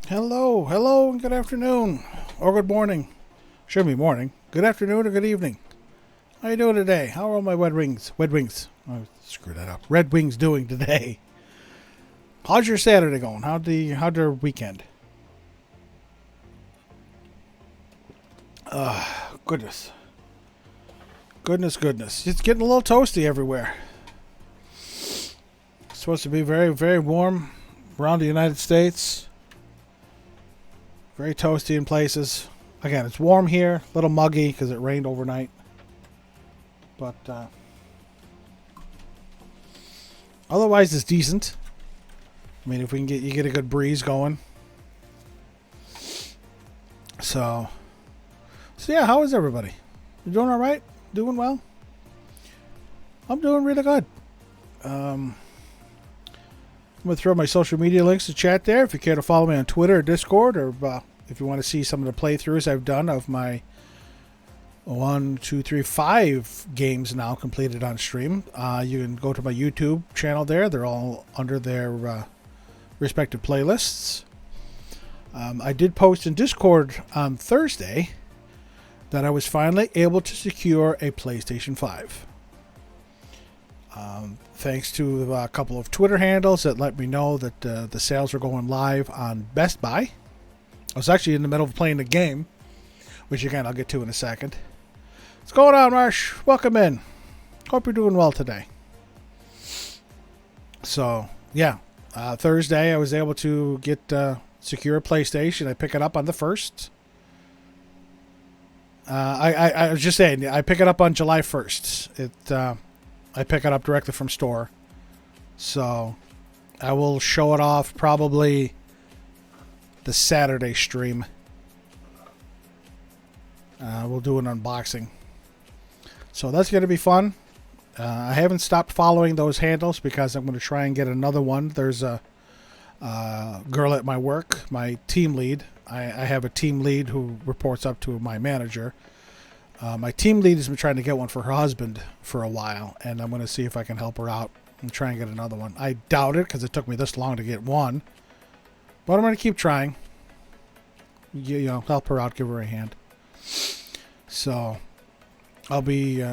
Hello, and good afternoon. Or good morning. Should be morning. Good afternoon or good evening. How you doing today? How are my Red Wings? Oh, screw that up. Red Wings doing today? How's your Saturday going? How'd your weekend? Goodness. Goodness. It's getting a little toasty everywhere. It's supposed to be very, very warm around the United States. Very toasty in places. Again, it's warm here, a little muggy because it rained overnight. But otherwise, it's decent. I mean, if we can get a good breeze going. So yeah, how is everybody? You doing all right? Doing well? I'm doing really good. I'm gonna throw my social media links to chat there if you care to follow me on Twitter or Discord, or if you want to see some of the playthroughs I've done of my 5 games now completed on stream. You can go to my YouTube channel there. They're all under their respective playlists. I did post in Discord on Thursday that I was finally able to secure a PlayStation 5. Thanks to a couple of Twitter handles that let me know that the sales are going live on Best Buy. I was actually in the middle of playing the game, which again I'll get to in a second. What's going on, Marsh? Welcome in. Hope you're doing well today. So, yeah. Thursday I was able to get secure a PlayStation. I pick it up on the 1st. I was just saying, I pick it up on July 1st. I pick it up directly from store. So, I will show it off probably the Saturday stream. We'll do an unboxing. So that's going to be fun. I haven't stopped following those handles because I'm going to try and get another one. There's a girl at my work, my team lead. I have a team lead who reports up to my manager. My team lead has been trying to get one for her husband for a while, and I'm going to see if I can help her out and try and get another one. I doubt it because it took me this long to get one, but I'm going to keep trying. You know, help her out, give her a hand. So I'll be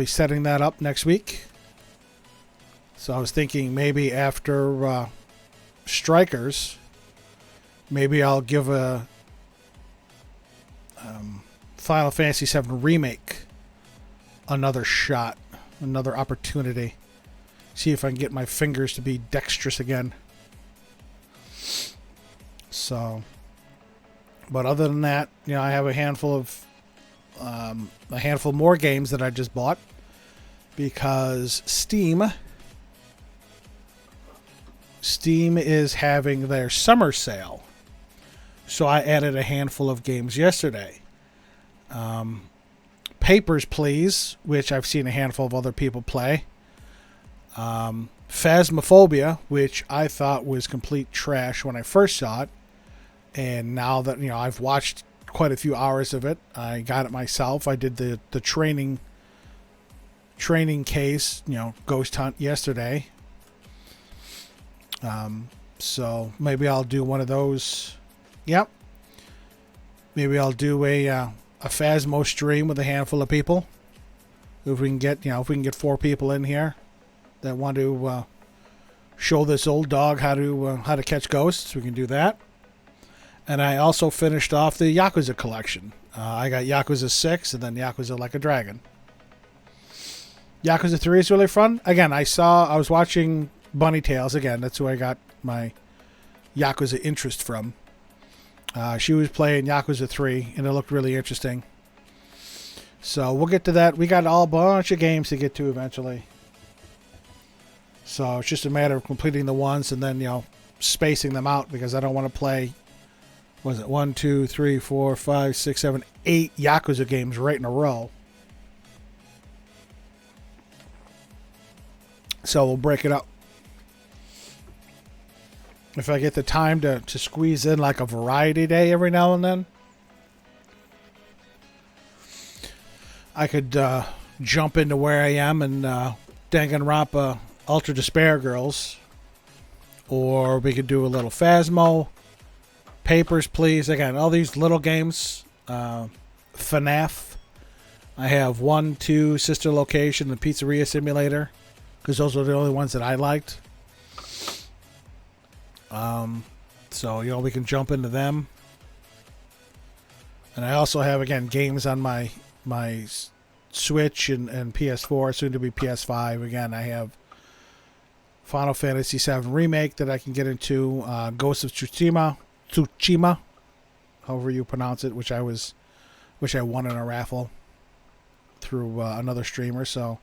setting that up next week. So I was thinking maybe after Strikers, maybe I'll give a Final Fantasy VII Remake another shot, another opportunity. See if I can get my fingers to be dexterous again. So, but other than that, you know, I have a handful more games that I just bought because Steam is having their summer sale. So I added a handful of games yesterday. Papers, Please, which I've seen a handful of other people play. Phasmophobia, which I thought was complete trash when I first saw it. And now that, you know, I've watched quite a few hours of it, I got it myself. I did the training case, you know, ghost hunt yesterday. So maybe I'll do one of those. Yep. Maybe I'll do a Phasmo stream with a handful of people. If we can get 4 people in here that want to show this old dog how to catch ghosts, we can do that. And I also finished off the Yakuza collection. I got Yakuza 6 and then Yakuza Like a Dragon. Yakuza 3 is really fun. Again, I was watching Bunny Tails. Again, that's who I got my Yakuza interest from. She was playing Yakuza 3, and it looked really interesting. So we'll get to that. We got a bunch of games to get to eventually. So it's just a matter of completing the ones and then, you know, spacing them out because I don't want to play, 1, 2, 3, 4, 5, 6, 7, 8 Yakuza games right in a row. So we'll break it up. If I get the time to squeeze in like a variety day every now and then, I could jump into where I am and Danganronpa Ultra Despair Girls. Or we could do a little Phasmo, Papers, Please. Again, all these little games. FNAF. I have 1, 2, Sister Location, the Pizzeria Simulator, because those were the only ones that I liked. So, you know, we can jump into them. And I also have, again, games on my Switch and PS4, soon to be PS5. Again, I have Final Fantasy VII Remake that I can get into, Ghost of Tsushima, however you pronounce it, which I won in a raffle through another streamer. So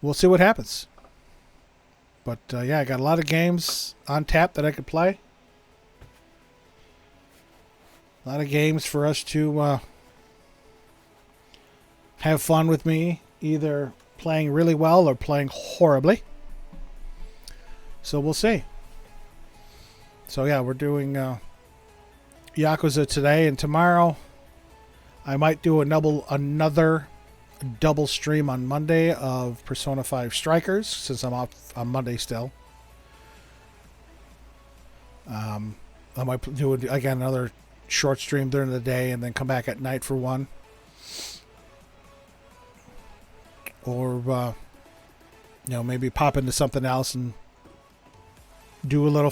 we'll see what happens. But yeah, I got a lot of games on tap that I could play. A lot of games for us to have fun with me, either playing really well or playing horribly. So we'll see. So yeah, we're doing Yakuza today, and tomorrow I might do another double stream on Monday of Persona 5 Strikers, since I'm off on Monday still. I might do again another short stream during the day and then come back at night for one. Or, you know, maybe pop into something else and do a little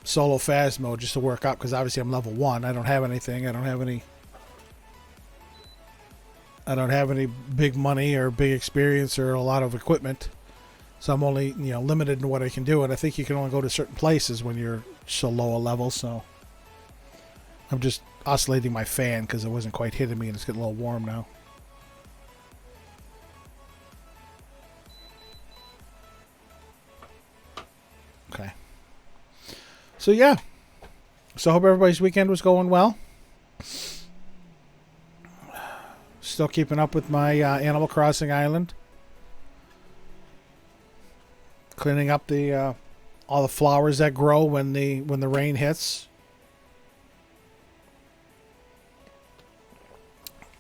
solo Phasmo, just to work up, because obviously I'm level 1. I don't have anything. I don't have any big money or big experience or a lot of equipment. So I'm only, you know, limited in what I can do. And I think you can only go to certain places when you're so low a level. So I'm just oscillating my fan because it wasn't quite hitting me, and it's getting a little warm now. Okay. So yeah. So I hope everybody's weekend was going well. Still keeping up with my Animal Crossing island. Cleaning up the all the flowers that grow when the rain hits.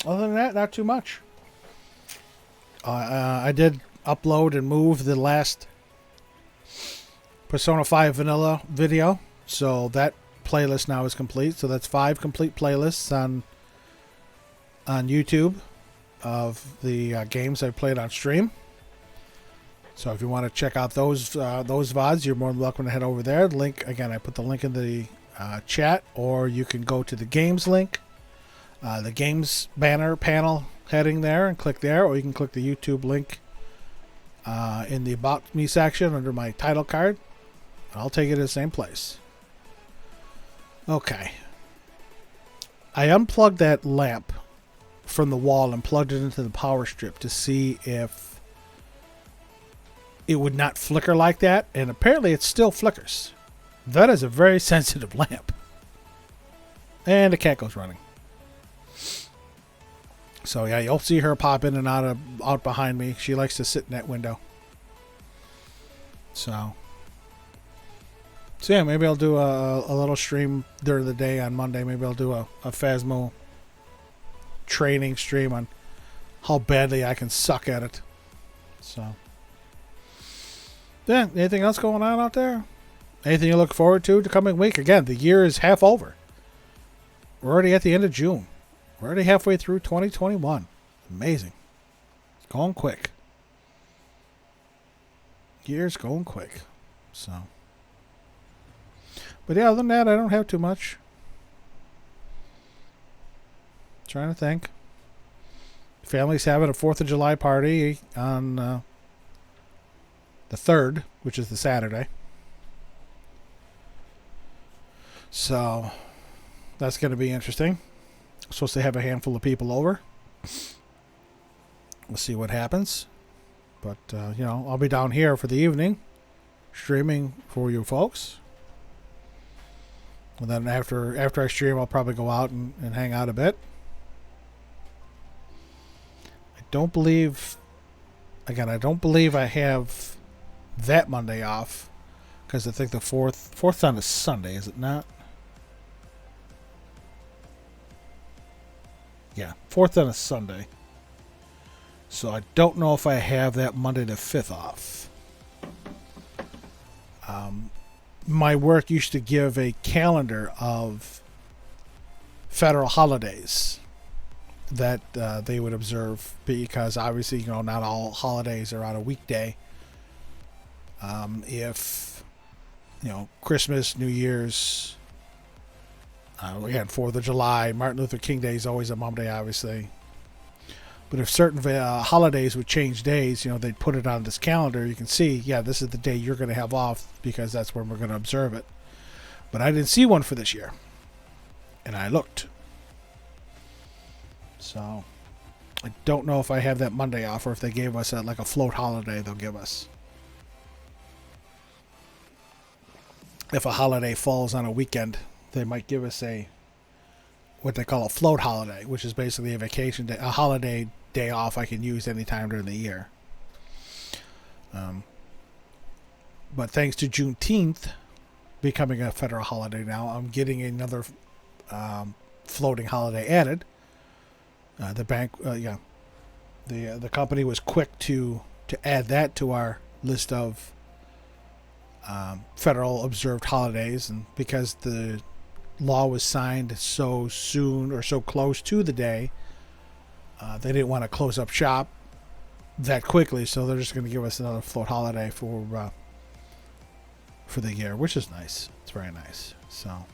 Other than that, not too much. I did upload and move the last Persona 5 Vanilla video, so that playlist now is complete. So that's 5 complete playlists on YouTube of the games I played on stream. So if you want to check out those VODs, you're more than welcome to head over there. The link, again, I put the link in the chat, or you can go to the games link, the games banner panel heading there, and click there, or you can click the YouTube link in the About Me section under my title card. I'll take it to the same place. Okay. I unplugged that lamp from the wall and plugged it into the power strip to see if it would not flicker like that, and apparently it still flickers. That is a very sensitive lamp. And the cat goes running. So yeah, you'll see her pop in and out behind me. She likes to sit in that window. So yeah, maybe I'll do a little stream during the day on Monday. Maybe I'll do a Phasmo training stream on how badly I can suck at it. So yeah, anything else going on out there? Anything you look forward to the coming week? Again, the year is half over. We're already at the end of June. We're already halfway through 2021. Amazing. It's going quick. Year's going quick. So, but yeah, other than that, I don't have too much. Trying to think. Family's having a 4th of July party on the 3rd, which is the Saturday. So that's going to be interesting. I'm supposed to have a handful of people over. We'll see what happens. But, you know, I'll be down here for the evening streaming for you folks. And then after I stream, I'll probably go out and hang out a bit. I don't believe I have that Monday off, because I think the 4th's on a Sunday, is it not? Yeah, 4th on a Sunday. So I don't know if I have that Monday the 5th off. my work used to give a calendar of federal holidays that they would observe, because obviously, not all holidays are on a weekday. If Christmas, New Year's, again, 4th of July, Martin Luther King Day is always a Monday, obviously. But if certain holidays would change days, they'd put it on this calendar. You can see, this is the day you're going to have off because that's when we're going to observe it. But I didn't see one for this year. And I looked. So I don't know if I have that Monday off, or if they gave us like a float holiday they'll give us. If a holiday falls on a weekend, they might give us what they call a float holiday, which is basically a vacation day, a holiday day off I can use anytime during the year. But thanks to Juneteenth becoming a federal holiday now, I'm getting another floating holiday added. The company was quick to add that to our list of federal observed holidays, and because the law was signed so soon or so close to the day, they didn't want to close up shop that quickly, so they're just going to give us another float holiday for the year, which is nice. It's very nice. So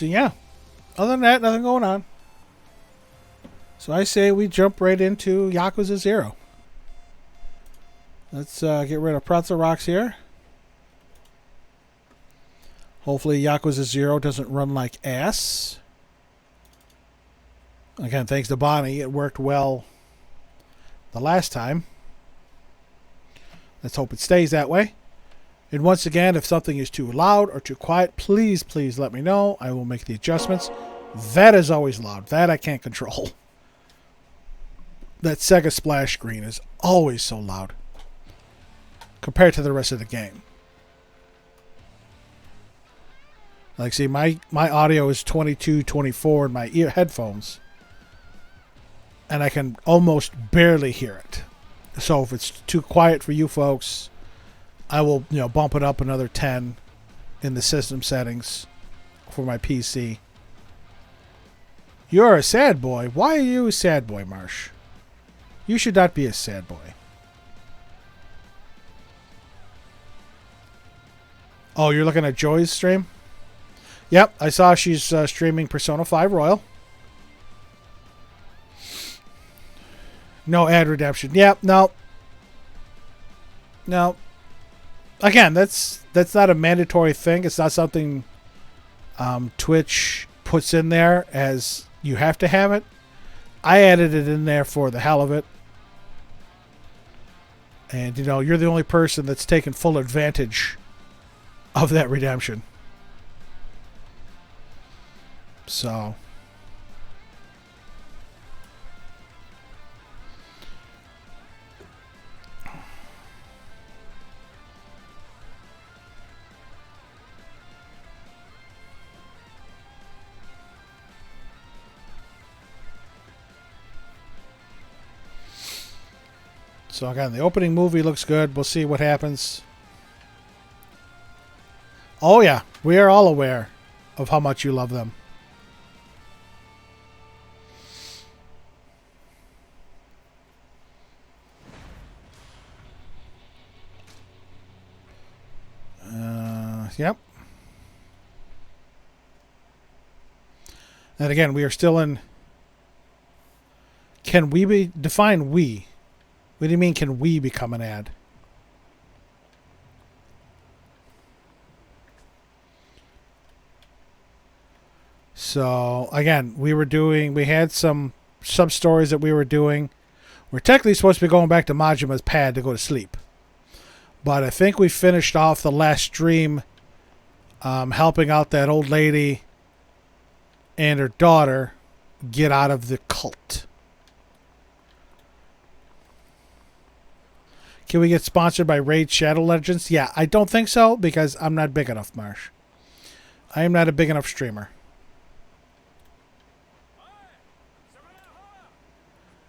yeah, other than that, nothing going on. So I say we jump right into Yakuza 0. Let's get rid of Pretzel Rocks here. Hopefully Yakuza 0 doesn't run like ass. Again, thanks to Bonnie, it worked well the last time. Let's hope it stays that way. And once again, if something is too loud or too quiet, please let me know. I will make the adjustments. That is always loud. That I can't control. That Sega splash screen is always so loud compared to the rest of the game. Like, see, my audio is 22, 24 in my headphones, and I can almost barely hear it. So if it's too quiet for you folks, I will, bump it up another 10 in the system settings for my PC. You're a sad boy. Why are you a sad boy, Marsh? You should not be a sad boy. Oh, you're looking at Joy's stream? Yep, I saw she's streaming Persona 5 Royal. No ad redemption. Yep, no. Again, that's not a mandatory thing. It's not something Twitch puts in there as you have to have it. I added it in there for the hell of it. And, you're the only person that's taken full advantage of that redemption. So again, the opening movie looks good. We'll see what happens. Oh yeah, we are all aware of how much you love them. Yep. And again, we are still in. Can we be define we? What do you mean? Can we become an ad? So again, we had some sub stories that we were doing. We're technically supposed to be going back to Majima's pad to go to sleep, but I think we finished off the last stream helping out that old lady and her daughter get out of the cult. Can we get sponsored by Raid Shadow Legends? Yeah, I don't think so, because I'm not big enough, Marsh. I am not a big enough streamer.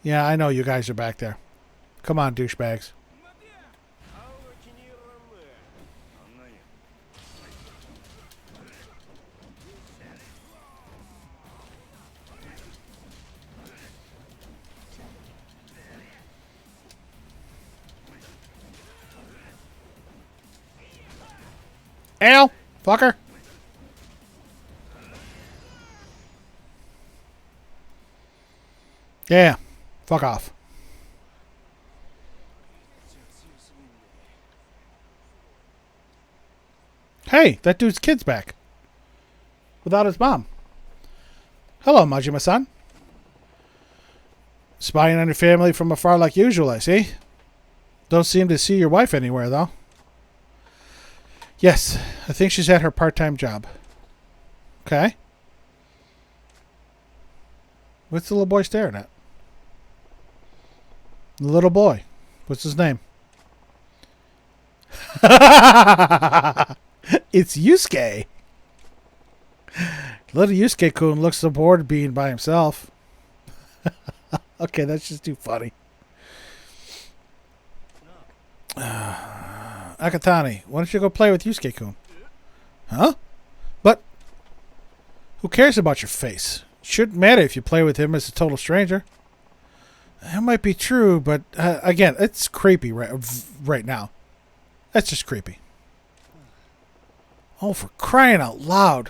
Yeah, I know you guys are back there. Come on, douchebags. Ow! Fucker! Yeah. Fuck off. Hey, that dude's kid's back. Without his mom. Hello, Majima-san. Spying on your family from afar like usual, I see. Don't seem to see your wife anywhere, though. Yes, I think she's at her part-time job. Okay. What's the little boy staring at? The little boy. What's his name? It's Yusuke. Little Yusuke-kun looks so bored being by himself. Okay, that's just too funny. Akatani, why don't you go play with Yusuke-kun? Huh? But who cares about your face? Shouldn't matter if you play with him as a total stranger. That might be true, but again, it's creepy right now. That's just creepy. Oh, for crying out loud.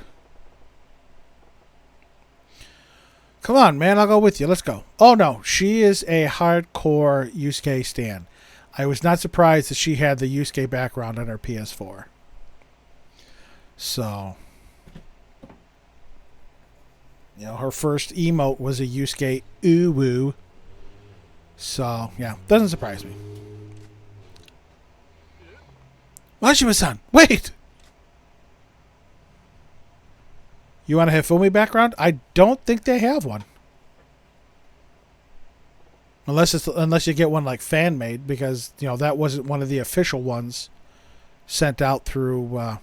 Come on, man, I'll go with you. Let's go. Oh, no, she is a hardcore Yusuke stan. I was not surprised that she had the Yusuke background on her PS4. So, you know, her first emote was a Yusuke uwu. So, yeah, doesn't surprise me. Majima-san, wait! You want a Hifumi background? I don't think they have one. Unless you get one like fan made, because you know that wasn't one of the official ones sent out through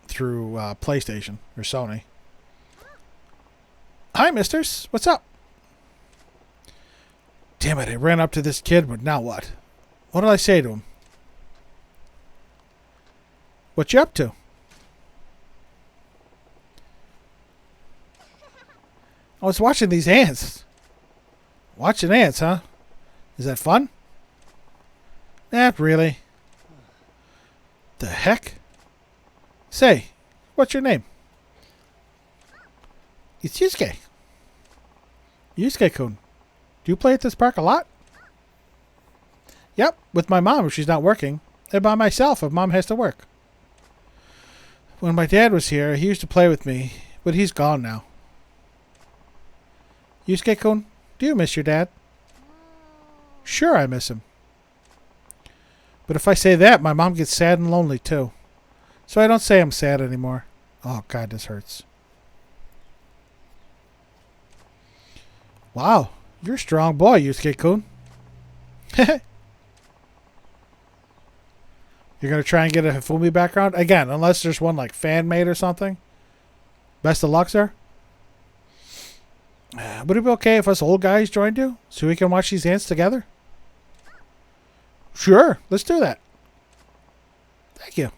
PlayStation or Sony. Hi, misters. What's up? Damn it! I ran up to this kid, but now what? What did I say to him? What you up to? I was watching these ants. Watching ants, huh? Is that fun? Not really. The heck? Say, what's your name? It's Yusuke. Yusuke-kun. Do you play at this park a lot? Yep, with my mom if she's not working. And by myself if mom has to work. When my dad was here, he used to play with me, but he's gone now. Yusuke-kun, do you miss your dad? Sure, I miss him. But if I say that, my mom gets sad and lonely, too. So I don't say I'm sad anymore. Oh, God, this hurts. Wow, you're a strong boy, Yusuke-kun. You're going to try and get a Hifumi background? Again, unless there's one like fan-made or something. Best of luck, sir. Would it be okay if us old guys joined you so we can watch these ants together? Sure, let's do that. Thank you.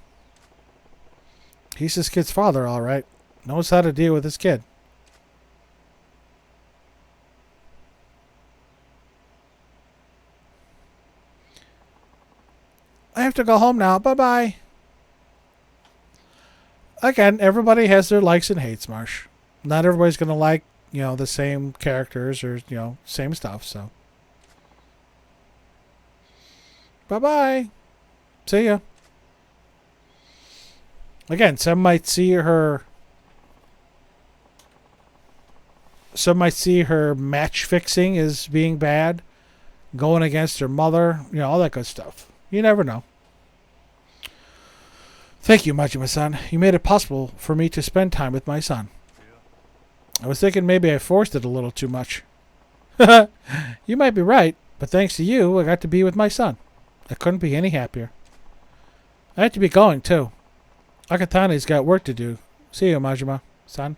He's this kid's father, all right. Knows how to deal with this kid. I have to go home now. Bye-bye. Again, everybody has their likes and hates, Marsh. Not everybody's going to like, you know, the same characters or, you know, same stuff, so. Bye-bye. See ya. Again, some might see her match fixing as being bad, going against her mother, you know, all that good stuff. You never know. Thank you, Majima-san. You made it possible for me to spend time with my son. I was thinking maybe I forced it a little too much. You might be right, but thanks to you, I got to be with my son. I couldn't be any happier. I have to be going, too. Akatani's got work to do. See you, Majima-san.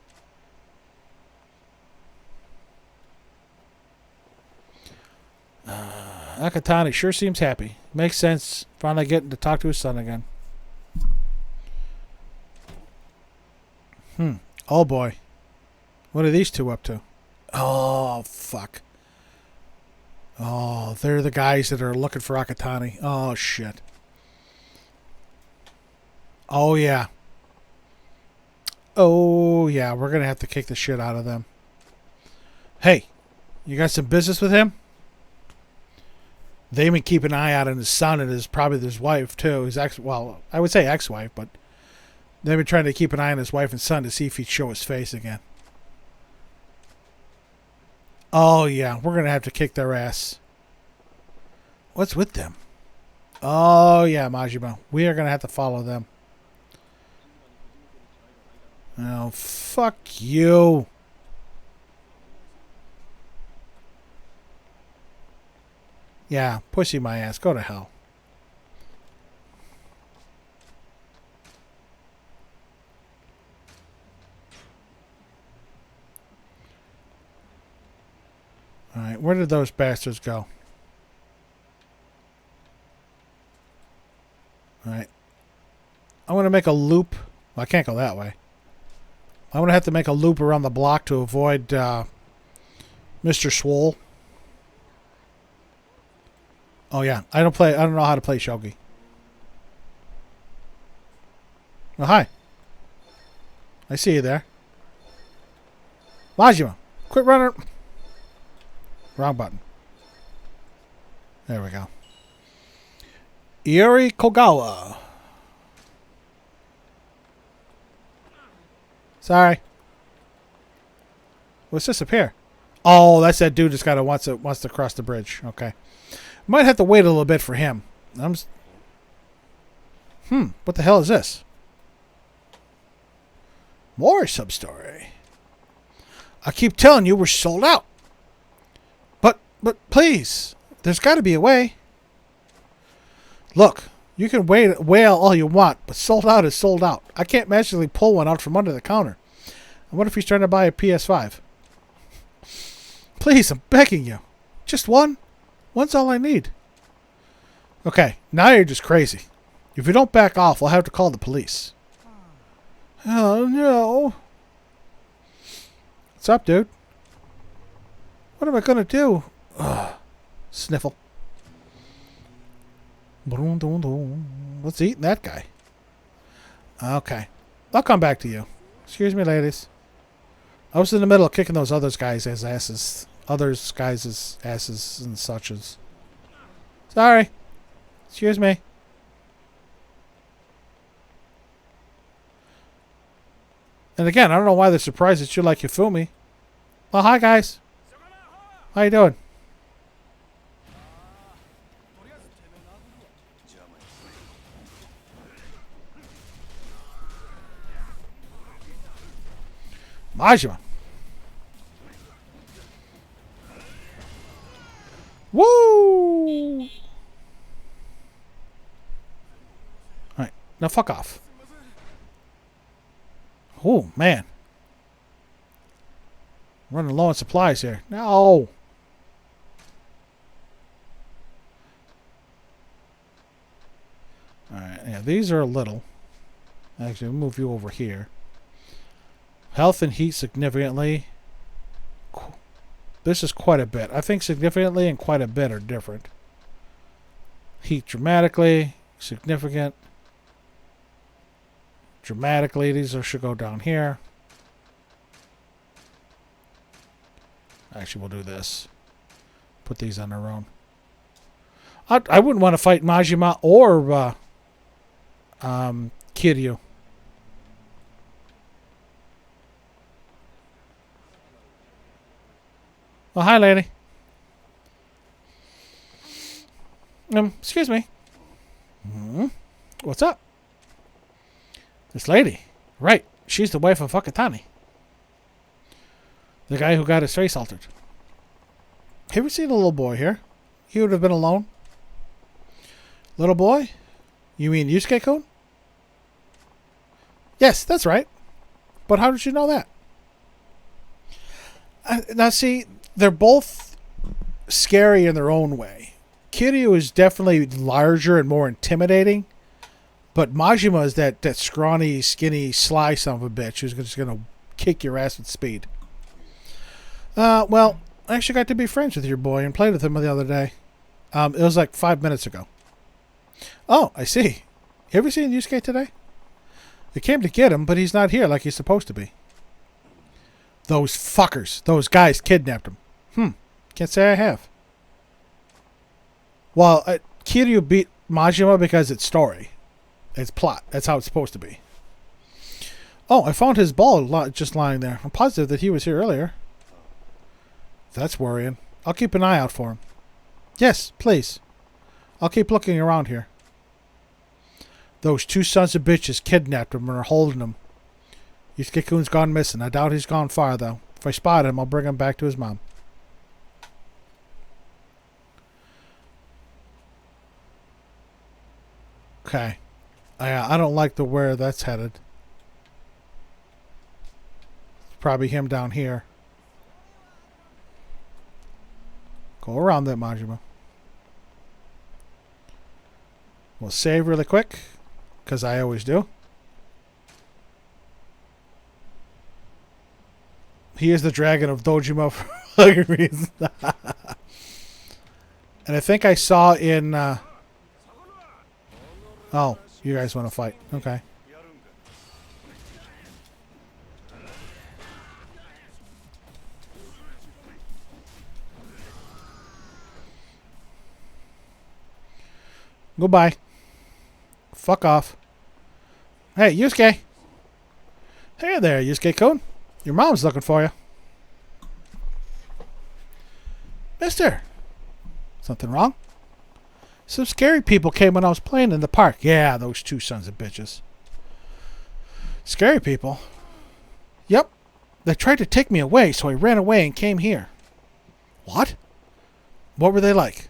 Akatani sure seems happy. Makes sense, finally getting to talk to his son again. Oh, boy. What are these two up to? Oh, fuck. Oh, they're the guys that are looking for Akatani. Oh, shit. Oh, yeah. Oh, yeah. We're going to have to kick the shit out of them. Hey, you got some business with him? They even keep an eye out on his son and probably his wife, too. His well, I would say ex-wife, but they've been trying to keep an eye on his wife and son to see if he'd show his face again. Oh, yeah. We're going to have to kick their ass. What's with them? Oh, yeah, Majima. We are going to have to follow them. Oh, fuck you. Yeah, pussy my ass. Go to hell. Alright, where did those bastards go? Alright. I'm going to make a loop. Well, I can't go that way. I'm going to have to make a loop around the block to avoid Mr. Swole. Oh, yeah. I don't know how to play shogi. Oh, hi. I see you there. Majima, quit running. Wrong button. There we go. Iori Kogawa. Sorry. What's this up here? Oh, that's that dude that's wants to cross the bridge. Okay. Might have to wait a little bit for him. What the hell is this? More sub-story. I keep telling you we're sold out. But please, there's got to be a way. Look, you can wail all you want, but sold out is sold out. I can't magically pull one out from under the counter. I wonder if he's trying to buy a PS5. Please, I'm begging you. Just one? One's all I need. Okay, now you're just crazy. If you don't back off, I'll have to call the police. Oh, no. What's up, dude? What am I going to do? Ugh. Sniffle. What's eating that guy? Okay. I'll come back to you. Excuse me, ladies. I was in the middle of kicking those other guys' asses. Others guys' asses and suches. Sorry. Excuse me. And again, I don't know why they're surprised that you like Yofumi. Well, hi, guys. How you doing? Majima. Woo! Alright, now fuck off. Oh, man. Running low on supplies here. No! Alright, yeah, these are a little. Actually, we'll move you over here. Health and heat significantly. This is quite a bit. I think significantly and quite a bit are different. Heat dramatically. Significant. Dramatically. These should go down here. Actually, we'll do this. Put these on their own. I wouldn't want to fight Majima or Kiryu. Well, hi, lady. Excuse me. What's up? This lady. Right. She's the wife of Fakatani. The guy who got his face altered. Have you seen a little boy here? He would have been alone. Little boy? You mean Yusuke-kun? Yes, that's right. But how did you know that? Now, see, they're both scary in their own way. Kiryu is definitely larger and more intimidating. But Majima is that scrawny, skinny, sly son of a bitch who's just going to kick your ass with speed. Well, I actually got to be friends with your boy and played with him the other day. It was like 5 minutes ago. Oh, I see. You ever seen Yusuke today? They came to get him, but he's not here like he's supposed to be. Those fuckers. Those guys kidnapped him. Can't say I have. Well, Kiryu beat Majima because it's story. It's plot. That's how it's supposed to be. Oh, I found his ball just lying there. I'm positive that he was here earlier. That's worrying. I'll keep an eye out for him. Yes, please. I'll keep looking around here. Those two sons of bitches kidnapped him and are holding him. Yusuke-kun's gone missing. I doubt he's gone far, though. If I spot him, I'll bring him back to his mom. Okay. I don't like the where that's headed. It's probably him down here. Go around that, Majima. We'll save really quick, because I always do. He is the dragon of Dojima for other reasons. And I think I saw in... Oh, you guys want to fight. Okay. Goodbye. Fuck off. Hey, Yusuke. Hey there, Yusuke-kun. Your mom's looking for you. Mister. Something wrong? Some scary people came when I was playing in the park. Yeah, those two sons of bitches. Scary people? Yep. They tried to take me away, so I ran away and came here. What? What were they like?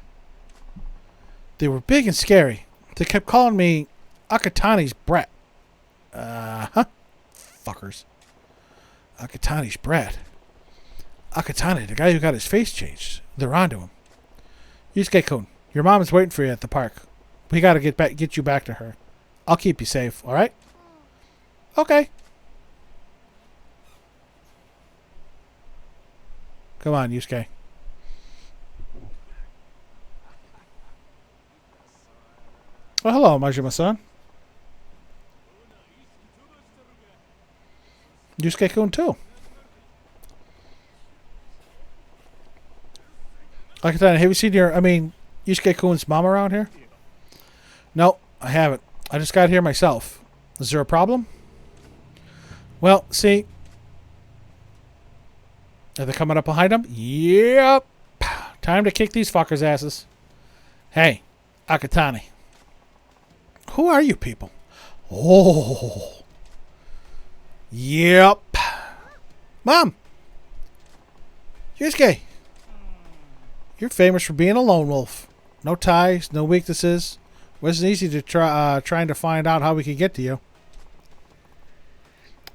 They were big and scary. They kept calling me Akatani's brat. Fuckers. Akatani's brat. Akatani, the guy who got his face changed. They're onto him. Yusuke-kun, your mom is waiting for you at the park. We gotta get you back to her. I'll keep you safe, alright? Okay. Come on, Yusuke. Well, hello, Majima-san. Yusuke-kun, too. Akatani, have you seen Yusuke-kun's mom around here? No, I haven't. I just got here myself. Is there a problem? Well, see. Are they coming up behind him? Yep. Time to kick these fuckers' asses. Hey, Akatani. Who are you people? Oh. Yep. Mom. Yusuke. You're famous for being a lone wolf. No ties, no weaknesses. Wasn't easy to trying to find out how we could get to you.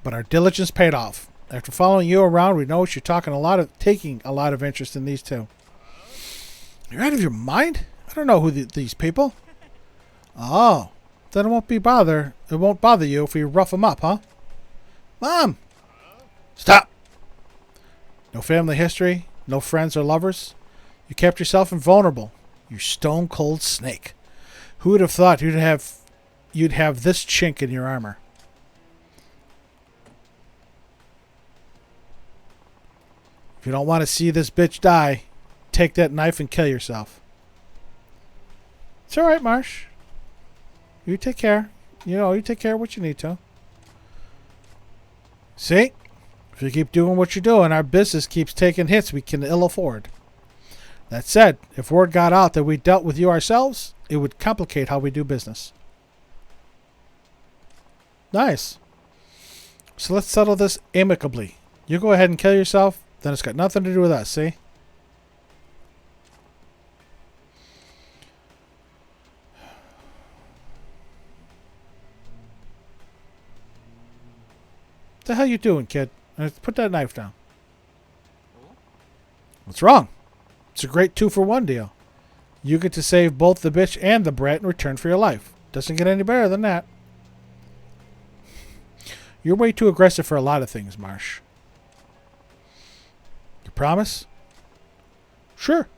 But our diligence paid off. After following you around, we noticed you're taking a lot of interest in these two. You're out of your mind? I don't know who these people. Oh, then it won't bother you if we rough them up, huh? Mom! Stop! No family history, no friends or lovers. You kept yourself invulnerable. You stone-cold snake. Who would have thought you'd have this chink in your armor? If you don't want to see this bitch die, take that knife and kill yourself. It's alright, Marsh. You take care. You take care of what you need to. See? If you keep doing what you're doing, our business keeps taking hits we can ill afford. That said, if word got out that we dealt with you ourselves, it would complicate how we do business. Nice. So let's settle this amicably. You go ahead and kill yourself, then it's got nothing to do with us, see? What the hell you doing, kid? Put that knife down. What's wrong? It's a great 2-for-1 deal. You get to save both the bitch and the brat in return for your life. Doesn't get any better than that. You're way too aggressive for a lot of things, Marsh. You promise? Sure.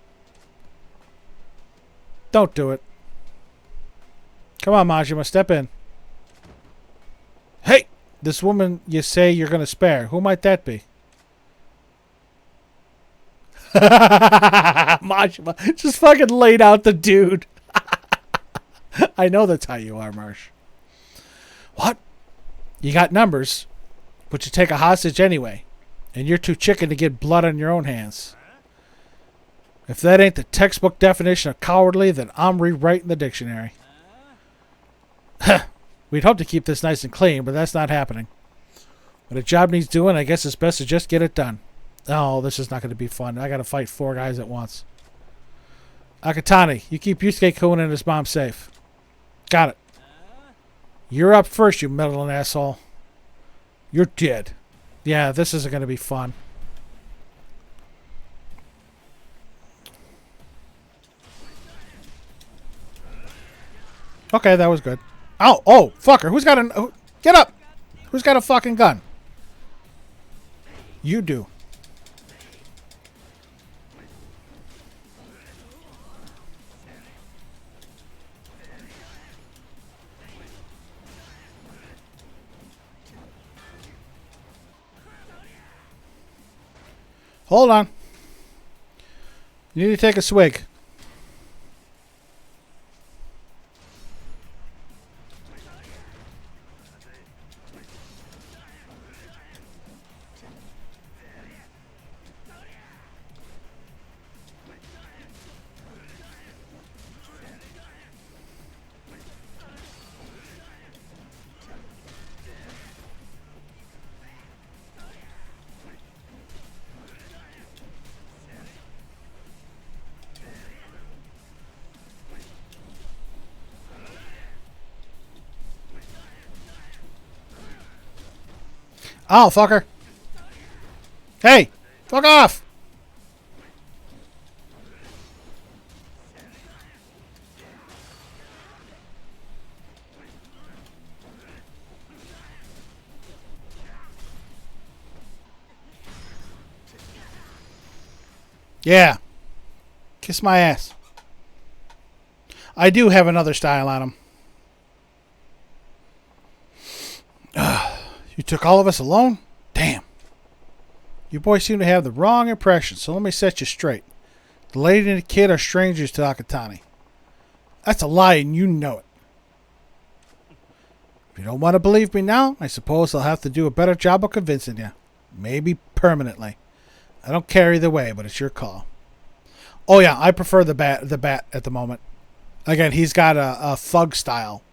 Don't do it. Come on, Majima, step in. Hey! This woman you say you're going to spare. Who might that be? Majima just fucking laid out the dude. I know that's how you are, Marsh. What? You got numbers, but you take a hostage anyway. And you're too chicken to get blood on your own hands. If that ain't the textbook definition of cowardly, then I'm rewriting the dictionary. We'd hope to keep this nice and clean, but that's not happening. When a job needs doing, I guess it's best to just get it done. Oh, this is not going to be fun. I got to fight 4 guys at once. Akatani, you keep Yusuke-kun and his mom safe. Got it. You're up first, you meddling asshole. You're dead. Yeah, this isn't going to be fun. Okay, that was good. Oh, fucker. Who's got a... Get up! Who's got a fucking gun? You do. Hold on. You need to take a swig. Oh, fucker. Hey, fuck off. Yeah. Kiss my ass. I do have another style on him. You took all of us alone? Damn. You boys seem to have the wrong impression, so let me set you straight. The lady and the kid are strangers to Akatani. That's a lie, and you know it. If you don't want to believe me now, I suppose I'll have to do a better job of convincing you. Maybe permanently. I don't care either way, but it's your call. Oh yeah, I prefer the bat at the moment. Again, he's got a thug style,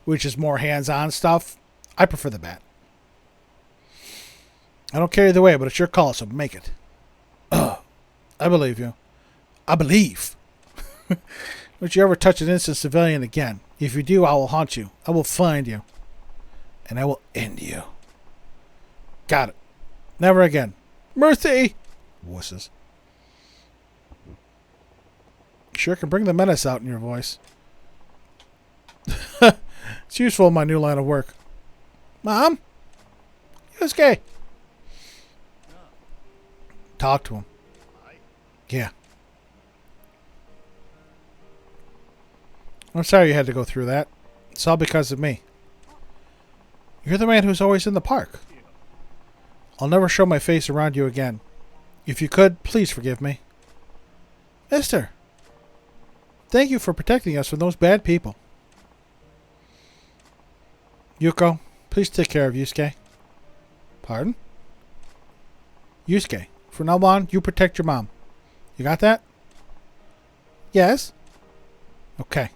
which is more hands-on stuff. I prefer the bat. I don't care either way, but it's your call, so make it. I believe you. I believe. Don't you ever touch an innocent civilian again. If you do, I will haunt you. I will find you. And I will end you. Got it. Never again. Mercy! Wusses. Sure can bring the menace out in your voice. It's useful in my new line of work. Mom? Yusuke! Talk to him. Yeah. I'm sorry you had to go through that. It's all because of me. You're the man who's always in the park. I'll never show my face around you again. If you could, please forgive me. Mister, thank you for protecting us from those bad people. Yuko, please take care of Yusuke. Pardon? Yusuke, from now on, you protect your mom. You got that? Yes. Okay.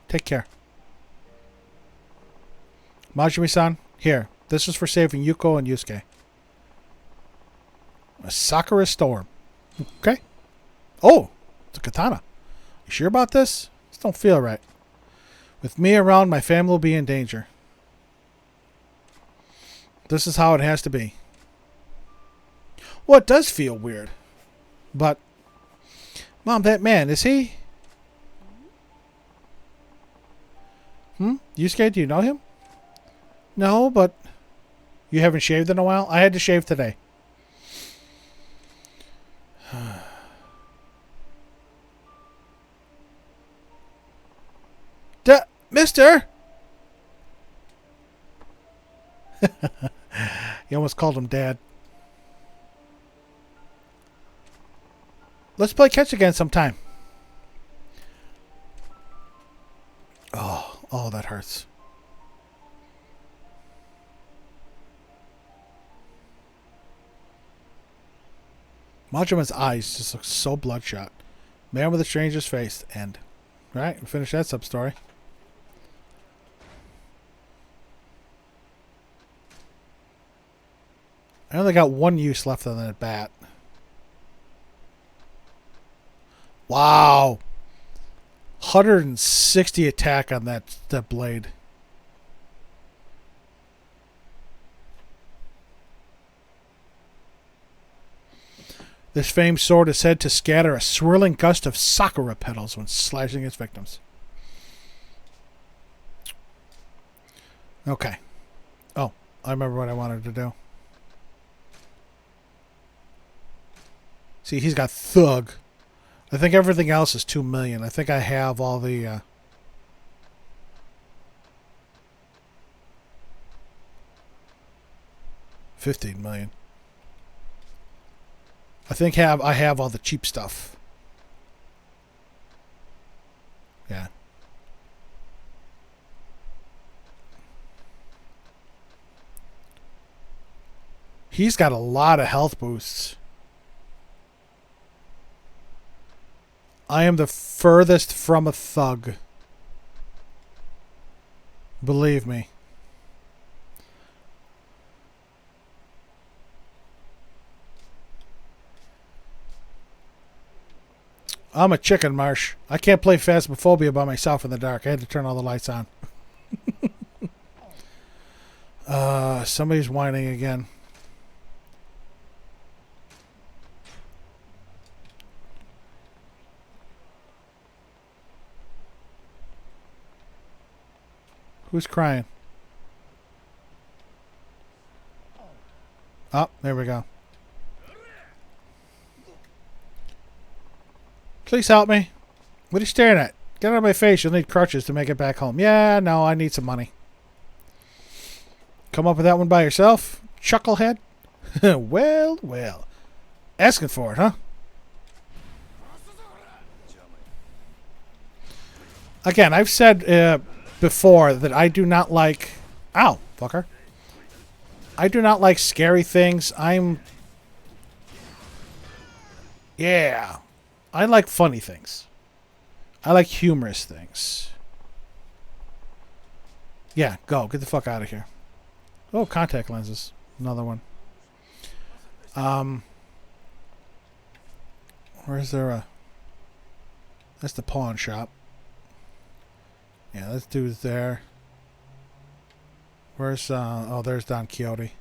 Take care. Majumi-san, here. This is for saving Yuko and Yusuke. A Sakura storm. Okay. Oh, it's a katana. You sure about this? This don't feel right. With me around, my family will be in danger. This is how it has to be. Well, it does feel weird. But, Mom, that man, is he? Yusuke, do you know him? No, but you haven't shaved in a while? I had to shave today. Mister! He almost called him Dad. Let's play catch again sometime. Oh, that hurts. Majoman's eyes just look so bloodshot. Man with a stranger's face. End. Right, we finish that sub-story. I only got one use left on that bat. Wow. 160 attack on that blade. This famed sword is said to scatter a swirling gust of sakura petals when slashing its victims. Okay. Oh, I remember what I wanted to do. See, he's got thug. I think everything else is 2 million. I think I have all the... 15 million. I have all the cheap stuff. Yeah. He's got a lot of health boosts. I am the furthest from a thug. Believe me. I'm a chicken, Marsh. I can't play Phasmophobia by myself in the dark. I had to turn all the lights on. Somebody's whining again. Who's crying? Oh, there we go. Please help me. What are you staring at? Get out of my face. You'll need crutches to make it back home. Yeah, no, I need some money. Come up with that one by yourself? Chucklehead? Well, well. Asking for it, huh? Again, I've said before that I do not like... Ow, fucker. I do not like scary things. Yeah. I like funny things. I like humorous things. Yeah, go. Get the fuck out of here. Oh, contact lenses. Another one. Where's there a... That's the pawn shop. Yeah, this dude's there. Where's... oh, there's Don Quixote.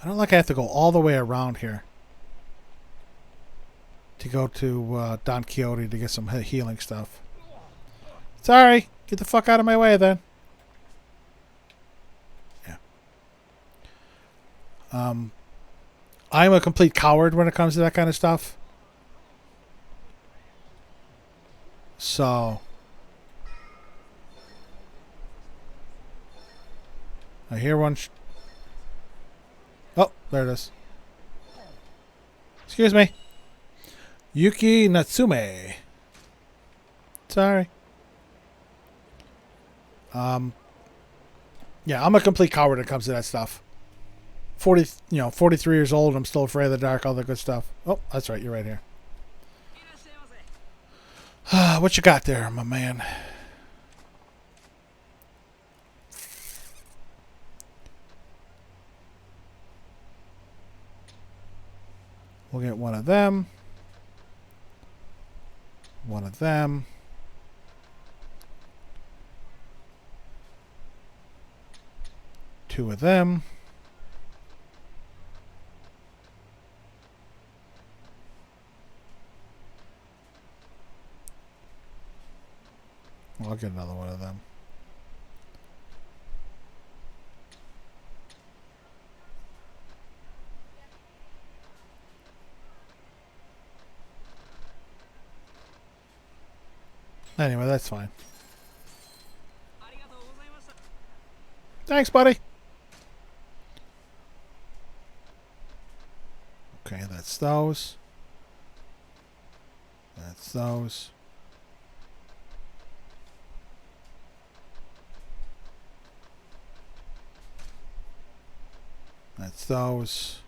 I don't like I have to go all the way around here to go to Don Quixote to get some healing stuff. Sorry. Get the fuck out of my way then. Yeah. I'm a complete coward when it comes to that kind of stuff. So... I hear one... Oh, there it is. Excuse me. Yuki Natsume. Sorry. Yeah, I'm a complete coward when it comes to that stuff. 43 years old, I'm still afraid of the dark, all that good stuff. Oh, that's right, you're right here. What you got there, my man? We'll get one of them. One of them. Two of them. Well, I'll get another one of them. Anyway, that's fine. Thanks, buddy. That's those. That's those. That's those.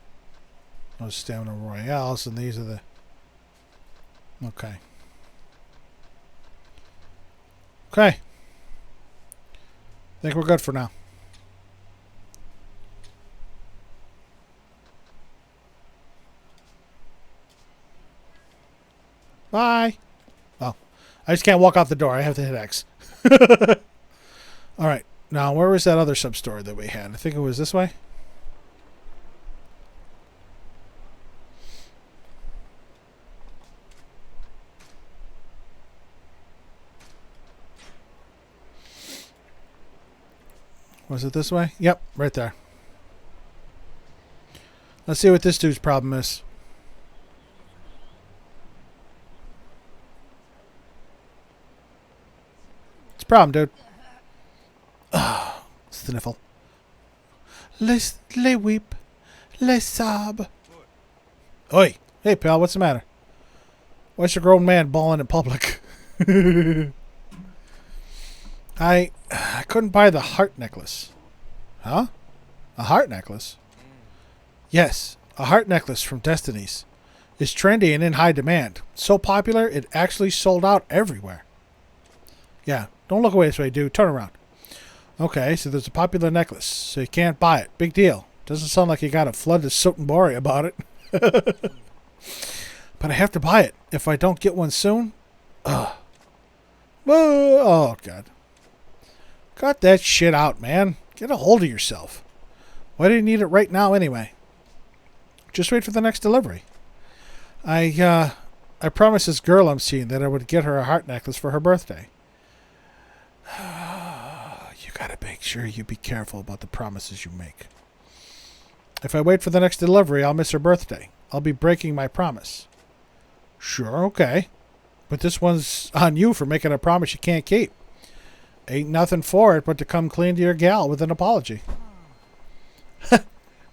Those Stamina Royales, and these are the... Okay. Okay. I think we're good for now. Bye. Oh. I just can't walk out the door. I have to hit X. Alright. Now, where was that other sub-story that we had? I think it was this way. Was it this way? Yep, right there. Let's see what this dude's problem is. What's the problem, dude? Sniffle. Les weep. Les sob. Oi. Hey, pal, what's the matter? Why's your grown man bawling in public? I couldn't buy the heart necklace. Huh? A heart necklace? Yes, a heart necklace from Destiny's. It's trendy and in high demand. So popular, it actually sold out everywhere. Yeah, don't look away this way, dude. Turn around. Okay, so there's a popular necklace, so you can't buy it. Big deal. Doesn't sound like you got a flood of Sotenbori about it. But I have to buy it. If I don't get one soon... Ugh. Oh, God. Cut that shit out, man. Get a hold of yourself. Why do you need it right now anyway? Just wait for the next delivery. I promised this girl I'm seeing that I would get her a heart necklace for her birthday. You gotta make sure you be careful about the promises you make. If I wait for the next delivery, I'll miss her birthday. I'll be breaking my promise. Sure, okay. But this one's on you for making a promise you can't keep. Ain't nothing for it but to come clean to your gal with an apology.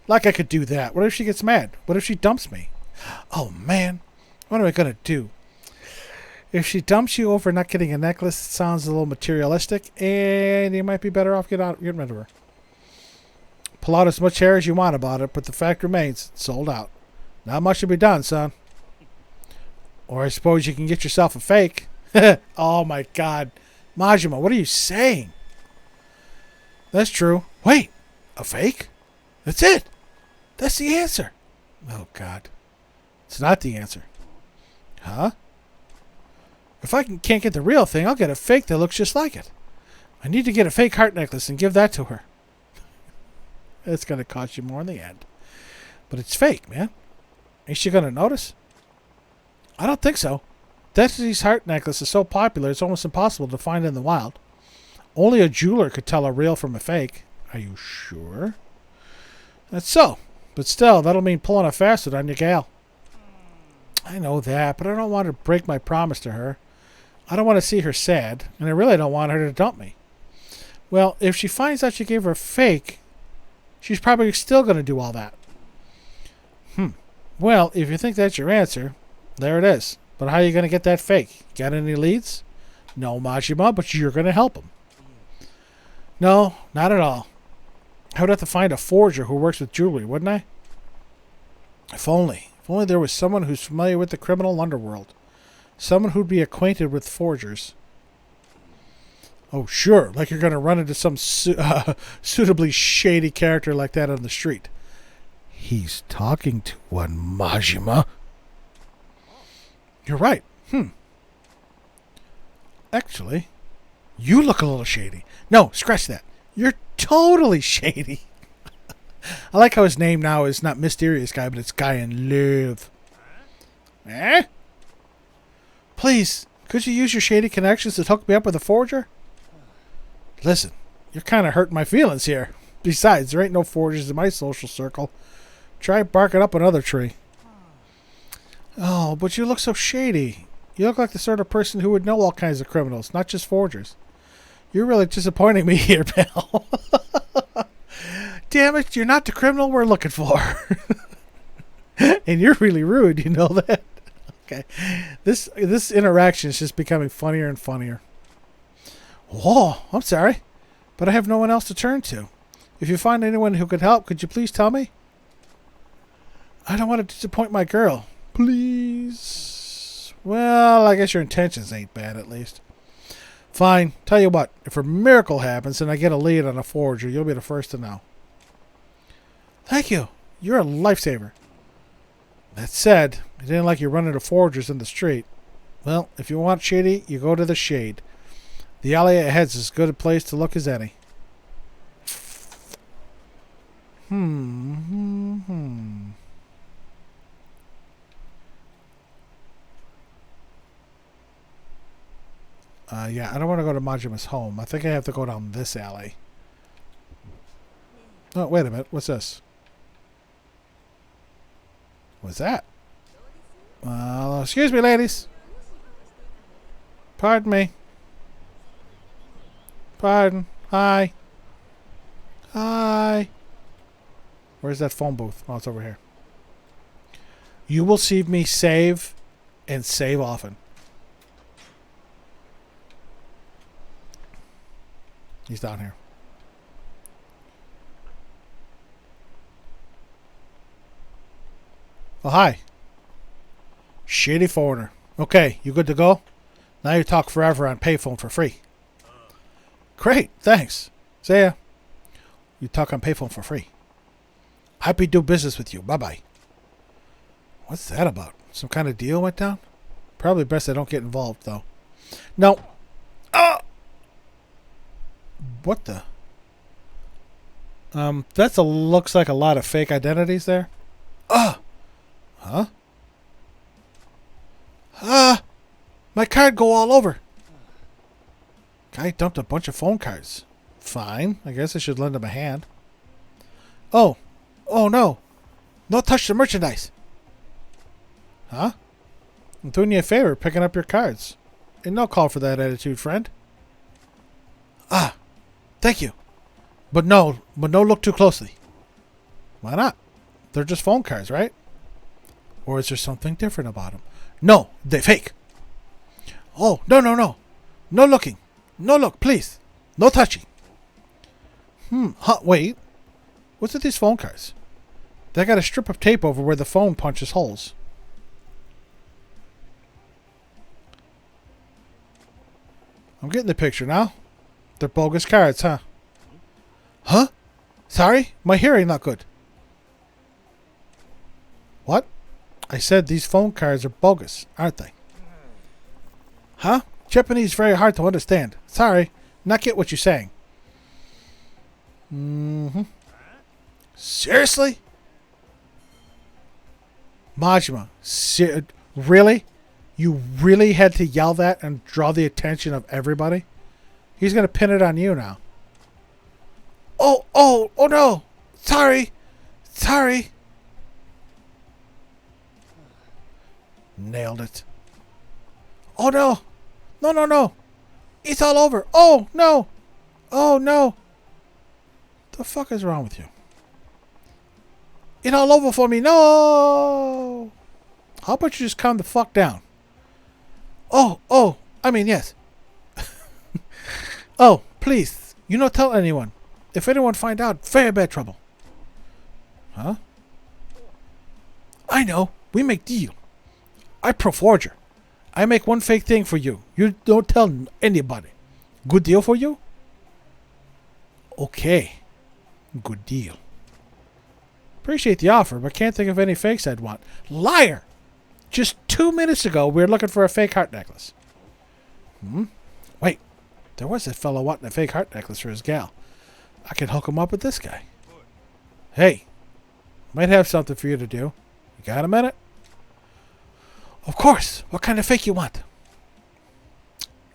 Like I could do that. What if she gets mad? What if she dumps me? Oh, man. What am I going to do? If she dumps you over not getting a necklace, it sounds a little materialistic, and you might be better off getting rid of her. Pull out as much hair as you want about it, but the fact remains, it's sold out. Not much to be done, son. Or I suppose you can get yourself a fake. Oh, my God. Majima, what are you saying? That's true. Wait, a fake? That's it. That's the answer. Oh, God. It's not the answer. Huh? If I can't get the real thing, I'll get a fake that looks just like it. I need to get a fake heart necklace and give that to her. It's going to cost you more in the end. But it's fake, man. Ain't she going to notice? I don't think so. Destiny's heart necklace is so popular it's almost impossible to find in the wild. Only a jeweler could tell a real from a fake. Are you sure? That's so. But still, that'll mean pulling a fast one on your gal. I know that, but I don't want to break my promise to her. I don't want to see her sad, and I really don't want her to dump me. Well, if she finds out you gave her a fake, she's probably still going to do all that. Well, if you think that's your answer, there it is. But how are you going to get that fake? Got any leads? No, Majima, but you're going to help him. No, not at all. I would have to find a forger who works with jewelry, wouldn't I? If only there was someone who's familiar with the criminal underworld. Someone who'd be acquainted with forgers. Oh, sure, like you're going to run into some suitably shady character like that on the street. He's talking to one, Majima. You're right. Actually, you look a little shady. No, scratch that. You're totally shady. I like how his name now is not Mysterious Guy, but it's Guy in Love. Eh? Please, could you use your shady connections to hook me up with a forger? Listen, you're kind of hurting my feelings here. Besides, there ain't no forgers in my social circle. Try barking up another tree. Oh, but you look so shady. You look like the sort of person who would know all kinds of criminals, not just forgers. You're really disappointing me here, pal. Damn it, you're not the criminal we're looking for. And you're really rude, you know that? Okay. This interaction is just becoming funnier and funnier. Whoa, I'm sorry, but I have no one else to turn to. If you find anyone who could help, could you please tell me? I don't want to disappoint my girl. Please. Well, I guess your intentions ain't bad, at least. Fine. Tell you what, if a miracle happens and I get a lead on a forger, you'll be the first to know. Thank you. You're a lifesaver. That said, I didn't like you running to forgers in the street. Well, if you want shady, you go to the shade. The alley ahead's as good a place to look as any. Yeah, I don't want to go to Majima's home. I think I have to go down this alley. Oh, wait a minute. What's this? What's that? Excuse me, ladies. Pardon me. Pardon. Hi. Hi. Where's that phone booth? Oh, it's over here. You will see me save and save often. He's down here. Oh, hi. Shady foreigner. Okay, you good to go? Now you talk forever on payphone for free. Great, thanks. See ya. You talk on payphone for free. Happy to do business with you. Bye-bye. What's that about? Some kind of deal went down? Probably best I don't get involved, though. No. What the? That looks like a lot of fake identities there. Huh? My card go all over. Guy dumped a bunch of phone cards. Fine. I guess I should lend him a hand. Oh no. No touch the merchandise. Huh? I'm doing you a favor picking up your cards. And no call for that attitude, friend. Thank you. But no look too closely. Why not? They're just phone cards, right? Or is there something different about them? No, they're fake. Oh, no. No looking. No look, please. No touching. Wait. What's with these phone cards? They got a strip of tape over where the phone punches holes. I'm getting the picture now. They're bogus cards, huh? Huh? Sorry? My hearing not good. What? I said these phone cards are bogus, aren't they? Huh? Japanese very hard to understand. Sorry, not get what you're saying. Seriously? Majima, really? You really had to yell that and draw the attention of everybody? He's going to pin it on you now. Oh no. Sorry. Nailed it. Oh no. No. It's all over. Oh no. The fuck is wrong with you? It's all over for me. No. How about you just calm the fuck down? I mean, yes. Oh, please. You not tell anyone. If anyone find out, very bad trouble. Huh? I know. We make deal. I pro forger. I make one fake thing for you. You don't tell anybody. Good deal for you? Okay. Good deal. Appreciate the offer, but can't think of any fakes I'd want. Liar! Just 2 minutes ago, we were looking for a fake heart necklace. Wait. There was that fellow wanting a fake heart necklace for his gal. I can hook him up with this guy. Hey. Might have something for you to do. You got a minute? Of course. What kind of fake you want?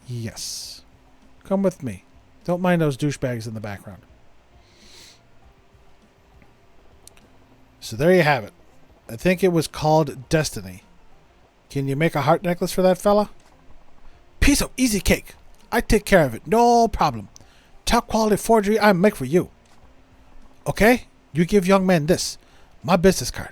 Yes. Come with me. Don't mind those douchebags in the background. So there you have it. I think it was called Destiny. Can you make a heart necklace for that fella? Piece of easy cake. I take care of it. No problem. Top quality forgery I make for you. Okay? You give young man this. My business card.